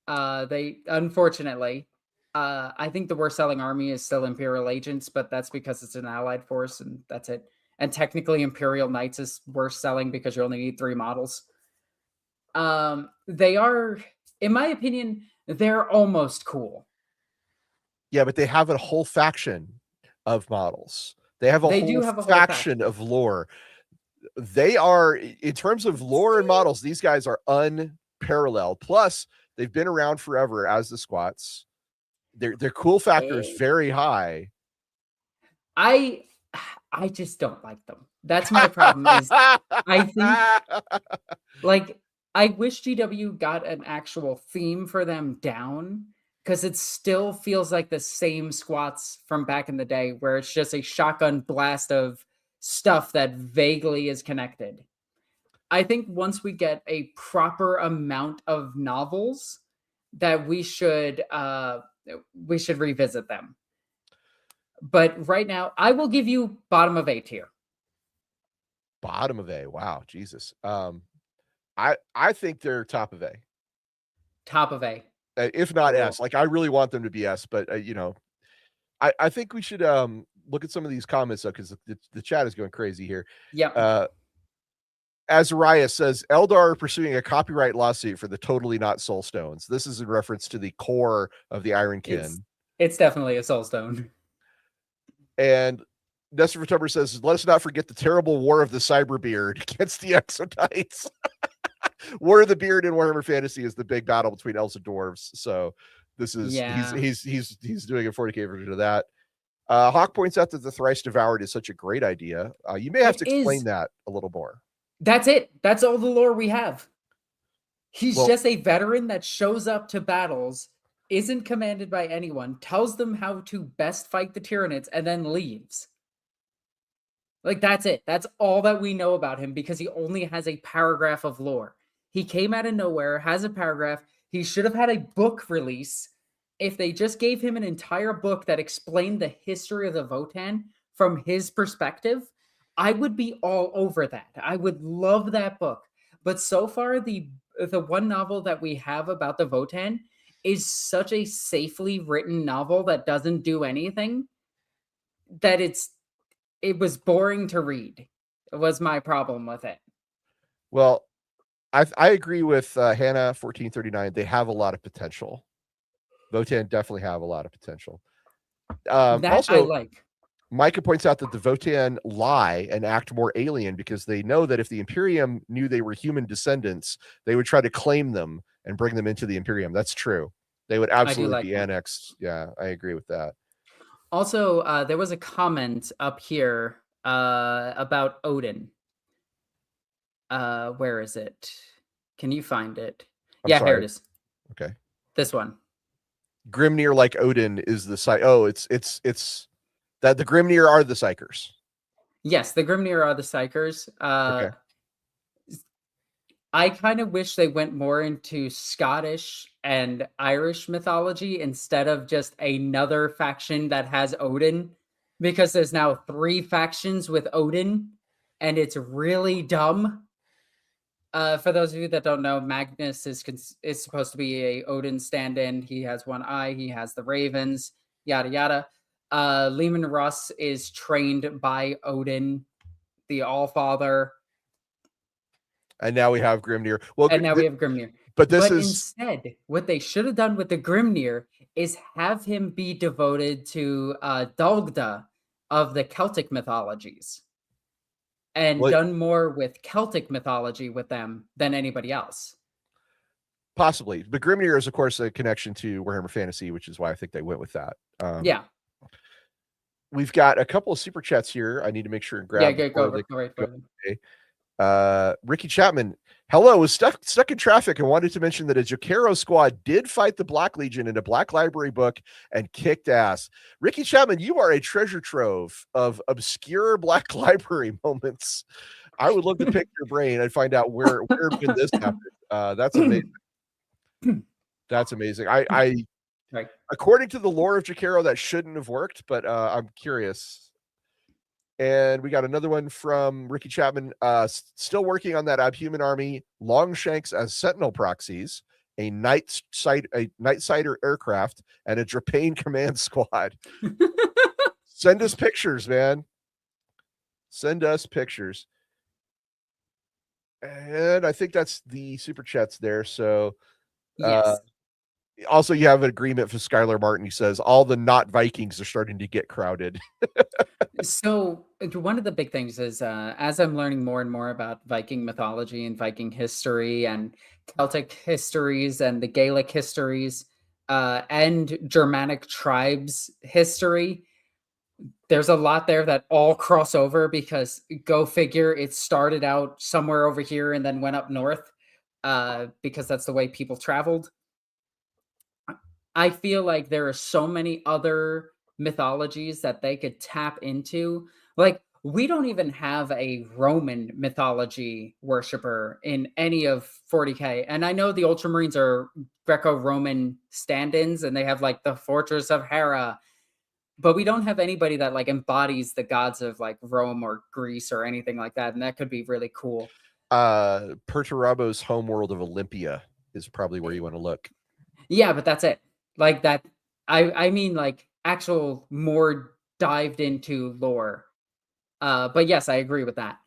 They, unfortunately, I think the worst selling army is still Imperial Agents, but that's because it's an allied force and that's it. And technically Imperial Knights is worst selling because you only need 3 models. They are, in my opinion, they're almost cool. Yeah, but they have a whole faction of models. They have a whole faction of lore. They are, in terms of lore and models, these guys are unparalleled. Plus, They've been around forever as the squats. Their cool factor is very high. I just don't like them. That's my problem. Is I think like I wish GW got an actual theme for them down, because it still feels like the same squats from back in the day, where it's just a shotgun blast of stuff that vaguely is connected. I think once we get a proper amount of novels, that we should revisit them. But right now, I will give you bottom of A tier. Bottom of A. Wow, Jesus. I think they're top of A. Top of A. If not Cool. S. Like, I really want them to be S, but you know, I think we should look at some of these comments though, because the chat is going crazy here. Yep. Azariah says Eldar are pursuing a copyright lawsuit for the totally not soul stones. This is in reference to the core of the Ironkin. It's definitely a soul stone. And Nestor Vitober says, let us not forget the terrible war of the Cyberbeard against the Exodites. War of the Beard in Warhammer Fantasy is the big battle between elves and dwarves. So this is he's doing a 40K version of that. Hawk points out that the Thrice Devoured is such a great idea. You may have to explain that a little more. That's it. That's all the lore we have. He's just a veteran that shows up to battles, isn't commanded by anyone, tells them how to best fight the Tyranids, and then leaves. Like, that's it. That's all that we know about him, because he only has a paragraph of lore. He came out of nowhere, has a paragraph. He should have had a book release. If they just gave him an entire book that explained the history of the Votann from his perspective, I would be all over that. I would love that book. But so far, the one novel that we have about the Votann is such a safely written novel that doesn't do anything, that it was boring to read. It was my problem with it. Well, I agree with Hannah 1439. They have a lot of potential. Votann definitely have a lot of potential. That also, I like. Micah points out that the Votann lie and act more alien because they know that if the Imperium knew they were human descendants, they would try to claim them and bring them into the Imperium. That's true. They would absolutely be annexed. Yeah, I agree with that. Also, there was a comment up here about Odin. Where is it? Can you find it? Here it is. Okay. This one. Grimnir, like Odin, is the site. Oh, it's that the Grimnir are the Psykers. Yes, the Grimnir are the Psykers. Okay. I kind of wish they went more into Scottish and Irish mythology instead of just another faction that has Odin, because there's now 3 factions with Odin, and it's really dumb. For those of you that don't know, Magnus is supposed to be a Odin stand-in. He has one eye. He has the ravens. Yada yada. Leman Russ is trained by Odin, the Allfather. And now we have Grimnir. Well, and now we have Grimnir. But instead, what they should have done with the Grimnir is have him be devoted to Dálgda of the Celtic mythologies, and done more with Celtic mythology with them than anybody else. Possibly. But Grimnir is, of course, a connection to Warhammer Fantasy, which is why I think they went with that. Yeah. We've got a couple of super chats here. I need to make sure and grab. Yeah, go right for them. Ricky Chapman, hello, was stuck in traffic and wanted to mention that a Jokero squad did fight the Black Legion in a Black Library book and kicked ass. Ricky Chapman, you are a treasure trove of obscure Black Library moments. I would love to pick your brain and find out where this happened. That's amazing. That's amazing. I right. According to the lore of Jokero, that shouldn't have worked, but I'm curious. And we got another one from Ricky Chapman. Still working on that Abhuman army, Longshanks as Sentinel proxies, a Nightsider aircraft, and a Drapane command squad. Send us pictures, man. Send us pictures. And I think that's the super chats there. So yes. Also, you have an agreement for Skylar Martin. He says all the not Vikings are starting to get crowded. So one of the big things is as I'm learning more and more about Viking mythology and Viking history and Celtic histories and the Gaelic histories and Germanic tribes history, there's a lot there that all cross over because go figure, it started out somewhere over here and then went up north because that's the way people traveled. I feel like there are so many other mythologies that they could tap into. Like, we don't even have a Roman mythology worshiper in any of 40K. And I know the Ultramarines are Greco Roman stand ins and they have like the Fortress of Hera, but we don't have anybody that like embodies the gods of like Rome or Greece or anything like that. And that could be really cool. Perturabo's homeworld of Olympia is probably where you want to look. Yeah, but that's it. Like that I mean like actual more dived into lore. But yes, I agree with that.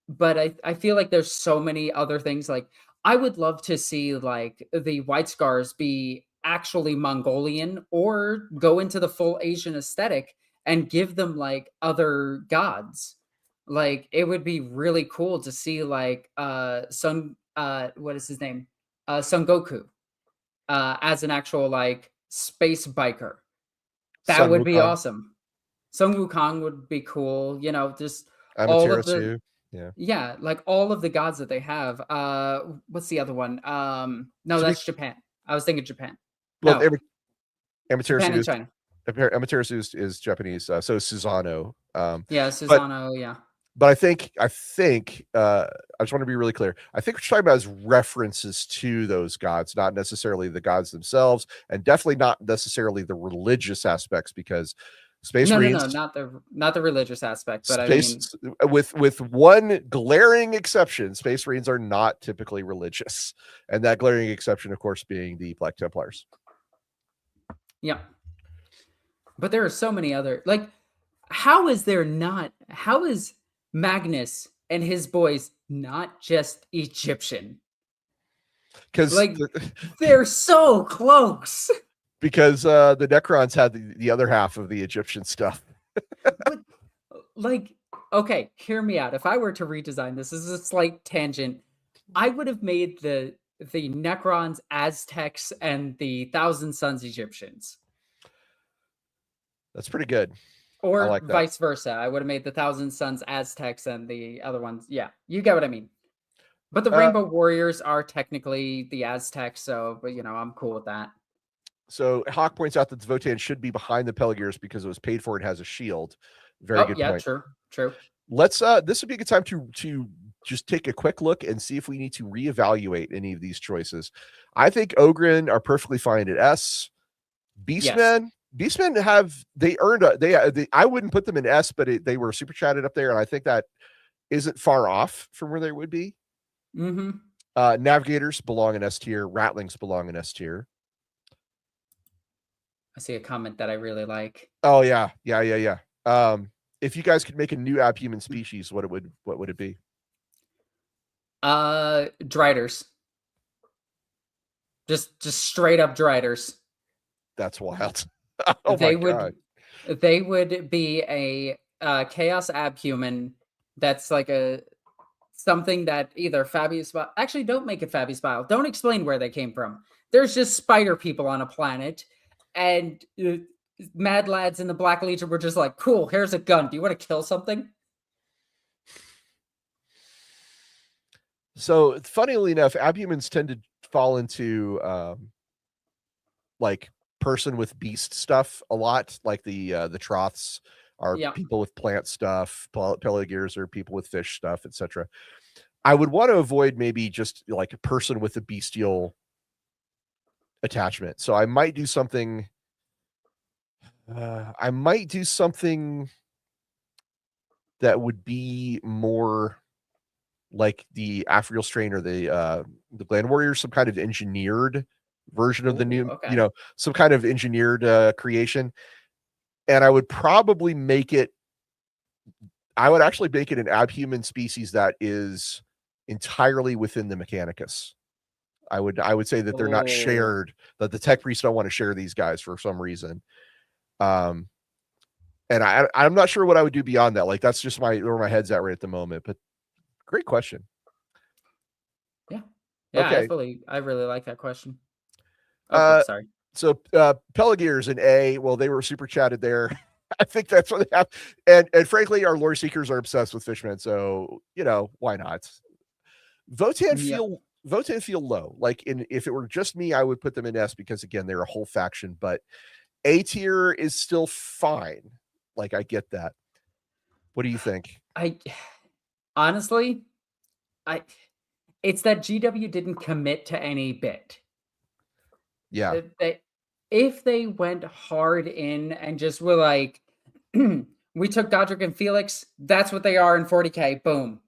But I feel like there's so many other things like I would love to see like the White Scars be actually Mongolian or go into the full Asian aesthetic and give them like other gods. Like it would be really cool to see like Sun what is his name? Son Goku as an actual like space biker. That Sun would be Wukong, awesome. Sun Wukong would be cool. You know, just all of the Amaterasu. Yeah. yeah, like all of the gods that they have. What's the other one? No, To be that's Japan. I was thinking Japan. well, No, Japan Amaterasu and is China. Amaterasu is Japanese. So is Susano. Yeah, But Susano. Yeah. but I think I just want to be really clear. I think what you're talking about is references to those gods, not necessarily the gods themselves, and definitely not necessarily the religious aspects, because Space No, no, Marines, no, not the religious aspect, but I space mean, with one glaring exception, Space Marines are not typically religious, and that glaring exception, of course, being the Black Templars. yeah. But there are so many other like how is there not how is Magnus and his boys not just Egyptian? Because Like they're so close. because the Necrons had the other half of the Egyptian stuff. But like okay, hear me out. If I were to redesign this is a slight tangent. I would have made the Necrons Aztecs and the Thousand Sons Egyptians. That's pretty good. I Or like that. vice versa. I would have made the Thousand Sons Aztecs and the other ones. Yeah, you get what I mean. But the Uh, Rainbow Warriors are technically the Aztecs, so but you know, I'm cool with that. so Hawk points out that the Votan should be behind the Pelagears because it was paid for and has a shield. Very Oh, good yeah, point. true. True. Let's this would be a good time to just take a quick look and see if we need to reevaluate any of these choices. I think Ogren are perfectly fine at S. Yes. Beastmen have they earned they I wouldn't put them in S, but they were super chatted up there, and I think that isn't far off from where they would be. Mm-hmm. Navigators belong in S tier. Ratlings belong in S tier. I see a comment that I really like. Oh yeah. If you guys could make a new abhuman species, what would it be? Driders. Just straight up Driders. That's wild. Oh my They god. would they would be a chaos abhuman that's like a something that either Fabius actually don't make it Fabius Bile. Don't explain where they came from. There's just spider people on a planet, and mad lads in the Black Legion were just like, "Cool, here's a gun. Do you want to kill something?" So funnily enough, abhumans tend to fall into like person with beast stuff a lot. Like the Troths are Yeah. people with plant stuff, Pelagears are people with fish stuff, etc. I would want to avoid maybe just like a person with a bestial attachment. So I might do something. I might do something that would be more like the Afriel strain or the Gland Warrior, some kind of engineered version of the Ooh, new, okay. some kind of engineered creation. And I would probably make it. I would actually make it an abhuman species that is entirely within the Mechanicus. I would say that they're not shared, that the tech priests don't want to share these guys for some reason. And I'm not sure what I would do beyond that. Like, that's just where my head's at right at the moment. But great question. Yeah. Okay. I really like that question. Sorry. So Pelagears in A, well, they were super chatted there. I think that's what they have. And frankly, our lore seekers are obsessed with Fishmen. So, why not? Votan feel low. Like, if it were just me, I would put them in S because, again, they're a whole faction. But A tier is still fine. Like, I get that. What do you think? Honestly, it's that GW didn't commit to any bit. Yeah. If they went hard in and just were like, we took Godric and Felix, that's what they are in 40K, boom.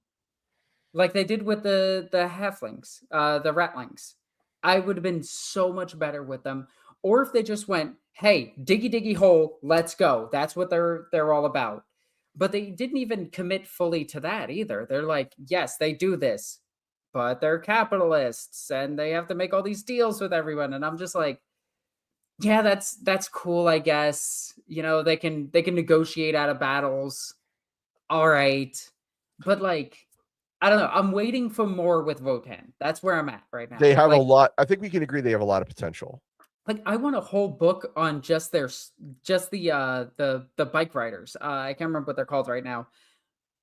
Like they did with the halflings, the ratlings. I would have been so much better with them. Or if they just went, hey, diggy hole, let's go. That's what they're all about. But they didn't even commit fully to that either. They're like, yes, they do this, but they're capitalists and they have to make all these deals with everyone. And I'm just like, yeah, that's cool, I guess. They can negotiate out of battles. All right. But like, I don't know. I'm waiting for more with Votan. That's where I'm at right now. They have a lot. I think we can agree they have a lot of potential. Like, I want a whole book on just the bike riders. I can't remember what they're called right now.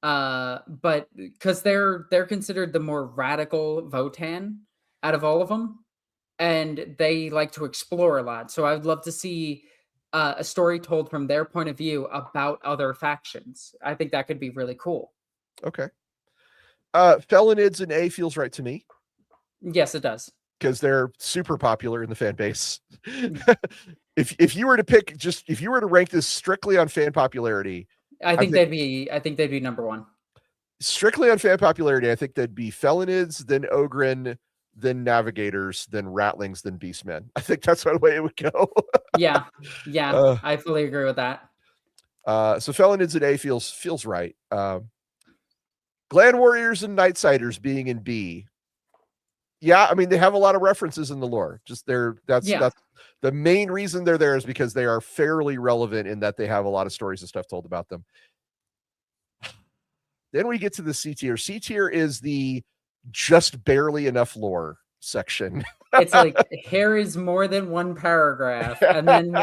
But because they're considered the more radical Votan out of all of them, and they like to explore a lot. So I'd love to see a story told from their point of view about other factions. I think that could be really cool. Okay. Felonids in A feels right to me. Yes, it does. Because they're super popular in the fan base. if you were to rank this strictly on fan popularity, I think they'd be number one. Strictly on fan popularity, I think they'd be Felonids, then Ogren, then Navigators, then Ratlings, then Beastmen. I think that's the way it would go. Yeah, I fully agree with that. So Felonids in A feels right. Gland Warriors and Nightsiders being in B. Yeah, I mean, they have a lot of references in the lore. Just that's the main reason they're there is because they are fairly relevant in that they have a lot of stories and stuff told about them. Then we get to the C tier. C tier is the just barely enough lore section. It's like here is more than one paragraph, and then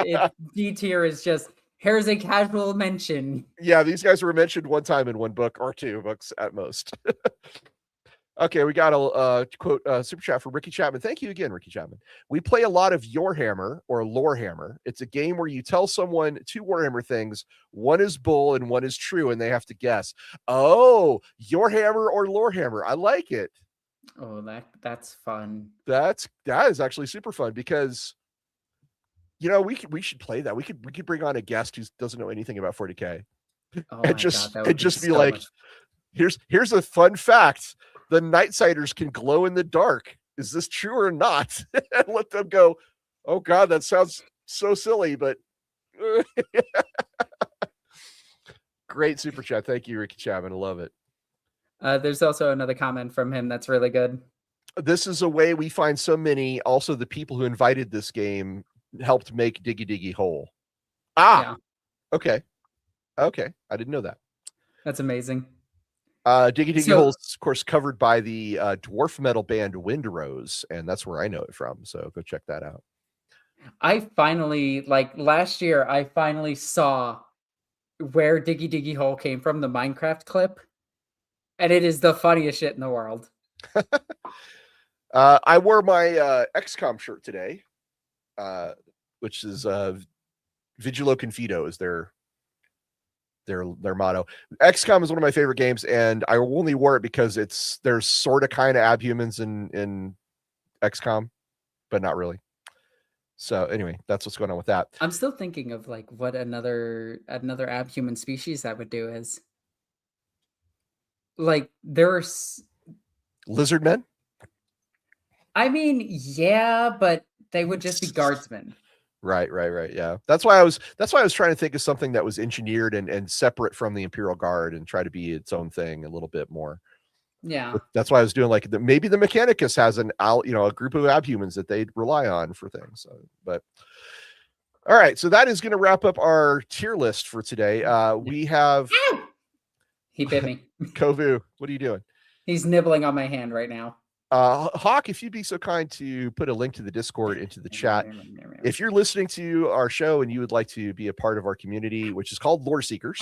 D tier is just here's a casual mention. Yeah, these guys were mentioned one time in one book or two books at most. Okay, we got a quote super chat from Ricky Chapman. Thank you again, Ricky Chapman. We play a lot of Yorehammer or Lorehammer. It's a game where you tell someone two Warhammer things. One is bull and one is true, and they have to guess. Oh, Yorehammer or Lorehammer. I like it. Oh, that's fun. That is actually super fun because we should play that. We could bring on a guest who doesn't know anything about 40K. Oh, and just be like, here's a fun fact. The Nightsiders can glow in the dark. Is this true or not? And let them go, oh God, that sounds so silly, but great super chat. Thank you, Ricky Chapman. I love it. There's also another comment from him that's really good. This is a way we find so many. Also, the people who invited this game helped make Diggy Hole. Yeah. Okay. I didn't know that. That's amazing. Diggy Hole is, of course, covered by the dwarf metal band Windrose, and that's where I know it from. So go check that out. I finally, last year, I finally saw where Diggy Hole came from, the Minecraft clip, and it is the funniest shit in the world. I wore my XCOM shirt today, which is Vigilo Confido is their motto. XCOM is one of my favorite games, and I only wore it because there's sort of kind of Abhumans in XCOM, but not really. So anyway, that's what's going on with that. I'm still thinking of what another Abhuman species I would do is. There's lizard men. I mean, yeah, but they would just be guardsmen. Right. Yeah. That's why I was trying to think of something that was engineered and separate from the Imperial Guard and try to be its own thing a little bit more. Yeah. That's why I was doing like maybe the Mechanicus has a group of Abhumans that they rely on for things. So, but all right, so that is going to wrap up our tier list for today. We have Ow! He bit me. Kovu. What are you doing? He's nibbling on my hand right now. Hawk, if you'd be so kind to put a link to the Discord into the chat. If you're listening to our show and you would like to be a part of our community, which is called Lore Seekers,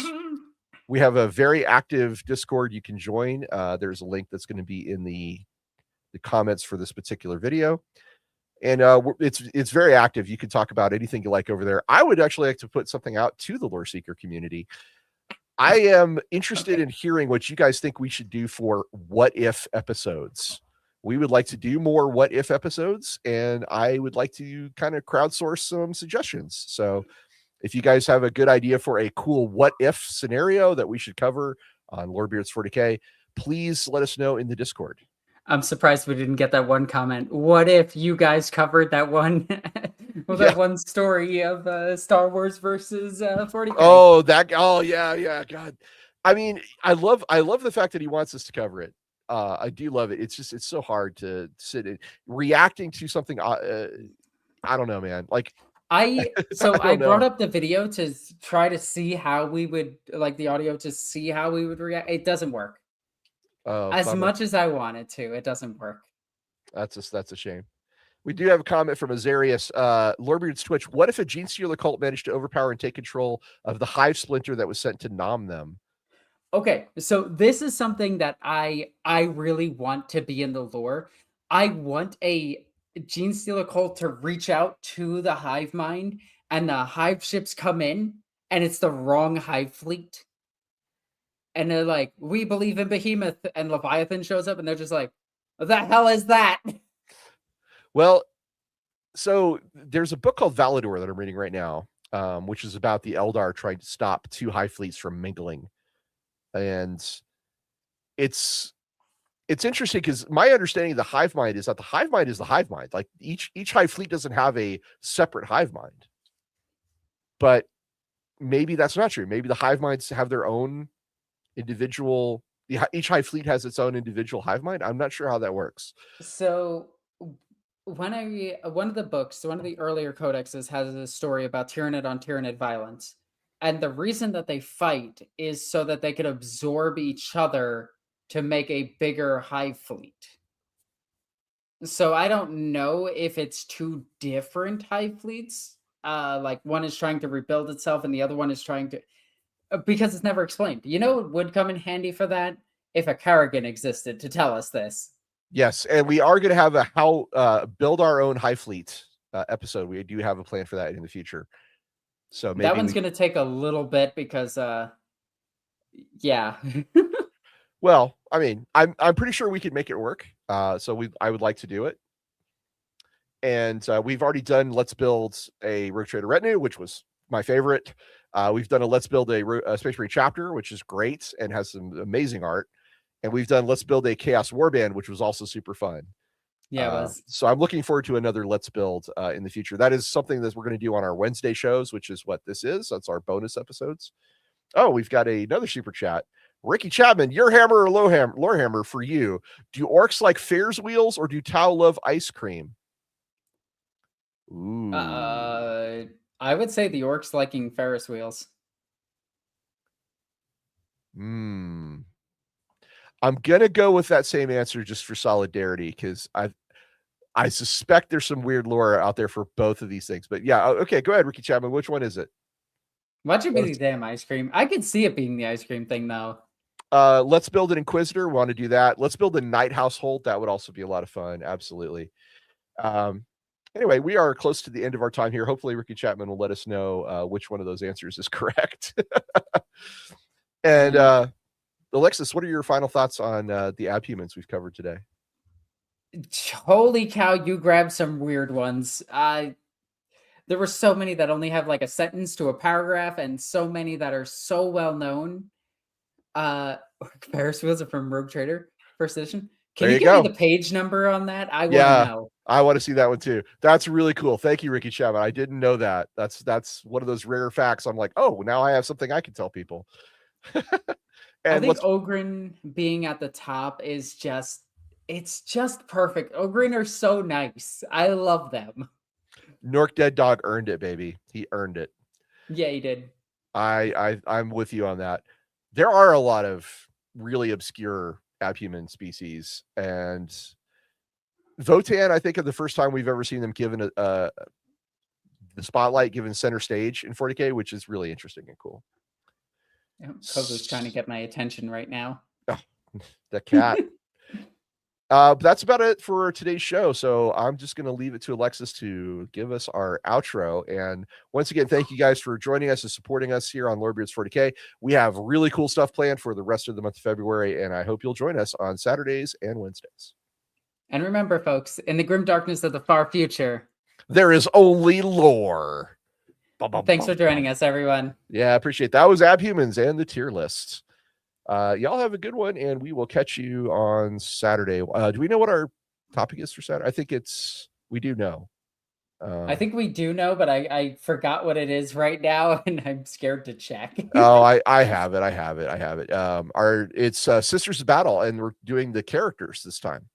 we have a very active Discord you can join. There's a link that's going to be in the comments for this particular video. And it's very active. You can talk about anything you like over there. I would actually like to put something out to the Lore Seeker community. I am interested in hearing what you guys think we should do for what if episodes. We would like to do more what if episodes, and I would like to kind of crowdsource some suggestions. So if you guys have a good idea for a cool what if scenario that we should cover on Lorebeards 40K, please let us know in the Discord. I'm surprised we didn't get that one comment. What if you guys covered that one that one story of Star Wars versus 40K? Oh yeah, God. I mean, I love the fact that he wants us to cover it. I do love it. It's so hard to sit in reacting to something. I don't know, man. Like I brought up the video to try to see how we would like the audio to see how we would react. It doesn't work. As much as I wanted to, it doesn't work. That's a shame. We do have a comment from Azarius. Lorebeards Twitch. What if a Gene Stealer cult managed to overpower and take control of the Hive Splinter that was sent to nom them? Okay, so this is something that I really want to be in the lore. I want a Gene Stealer cult to reach out to the Hive Mind, and the Hive ships come in, and it's the wrong Hive fleet. And they're like, we believe in Behemoth, and Leviathan shows up, and they're just like, what the hell is that? Well, so there's a book called Valador that I'm reading right now, which is about the Eldar trying to stop two Hive fleets from mingling. And it's interesting because my understanding of the Hive Mind is that the Hive Mind is the Hive Mind. Like each Hive fleet doesn't have a separate Hive Mind. But maybe that's not true. Maybe the Hive Minds have their own individual. Each Hive fleet has its own individual Hive Mind. I'm not sure how that works. So when one of the earlier codexes has a story about Tyranid on Tyranid violence. And the reason that they fight is so that they could absorb each other to make a bigger Hive fleet. So I don't know if it's two different Hive fleets. Like one is trying to rebuild itself and the other one is trying to... because it's never explained. You know, it would come in handy for that if a Karrigan existed to tell us this. Yes, and we are going to have a how build our own Hive fleet episode. We do have a plan for that in the future. So maybe that one's going to take a little bit because, yeah. Well, I mean, I'm pretty sure we could make it work. So I would like to do it. And we've already done Let's Build a Rogue Trader Retinue, which was my favorite. We've done a Let's Build a Space Marine Chapter, which is great and has some amazing art. And we've done Let's Build a Chaos Warband, which was also super fun. Yeah, it was. So I'm looking forward to another Let's Build in the future. That is something that we're going to do on our Wednesday shows, which is what this is. That's our bonus episodes. Oh, we've got another super chat. Ricky Chapman, your hammer or Lorehammer for you. Do orcs like Ferris wheels or do Tau love ice cream? Ooh. I would say the orcs liking Ferris wheels. I'm gonna go with that same answer just for solidarity because I suspect there's some weird lore out there for both of these things. But yeah, okay, go ahead, Ricky Chapman. Which one is it? Watch it be the damn ice cream. I could see it being the ice cream thing though. Let's build an Inquisitor. We want to do that. Let's build a Night Household. That would also be a lot of fun. Absolutely. Anyway, we are close to the end of our time here. Hopefully, Ricky Chapman will let us know which one of those answers is correct. And Alexis, what are your final thoughts on the Abhumans we've covered today? Holy cow, you grabbed some weird ones. There were so many that only have like a sentence to a paragraph, and so many that are so well known. Ferris wheels are from Rogue Trader, first edition. Can you give me the page number on that? I want to know. I want to see that one too. That's really cool. Thank you, Ricky Chapman. I didn't know that. That's one of those rare facts. I'm like, oh, now I have something I can tell people. I And think Ogren being at the top is it's just perfect. Ogren are so nice. I love them. Nork Dead Dog earned it, baby. He earned it. Yeah, he did. I'm with you on that. There are a lot of really obscure abhuman species, and Votan, I think, of the first time we've ever seen them given the spotlight, given center stage in 40K, which is really interesting and cool. Kozu's trying to get my attention right now. Oh, the cat. That's about it for today's show. So I'm just going to leave it to Alexis to give us our outro. And once again, thank you guys for joining us and supporting us here on Lorebeards 40K. We have really cool stuff planned for the rest of the month of February, and I hope you'll join us on Saturdays and Wednesdays. And remember, folks, in the grim darkness of the far future, there is only lore. Thanks for joining us, everyone. Yeah, I appreciate that. Was Abhumans and the tier list. Y'all have a good one, and we will catch you on Saturday. Do we know what our topic is for Saturday? I think we do know. I think we do know, but I forgot what it is right now, and I'm scared to check. Oh, I have it. It's Sisters of Battle, and we're doing the characters this time.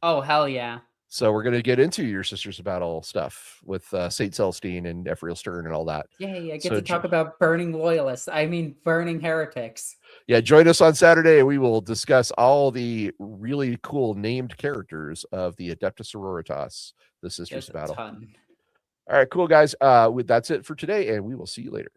Oh, hell yeah. So we're going to get into your Sisters of Battle stuff with Saint Celestine and Ephrael Stern and all that. Yay, I get to talk about burning loyalists. I mean, burning heretics. Yeah, join us on Saturday, and we will discuss all the really cool named characters of the Adeptus Sororitas, the Sisters of Battle. All right, cool, guys. That's it for today, and we will see you later.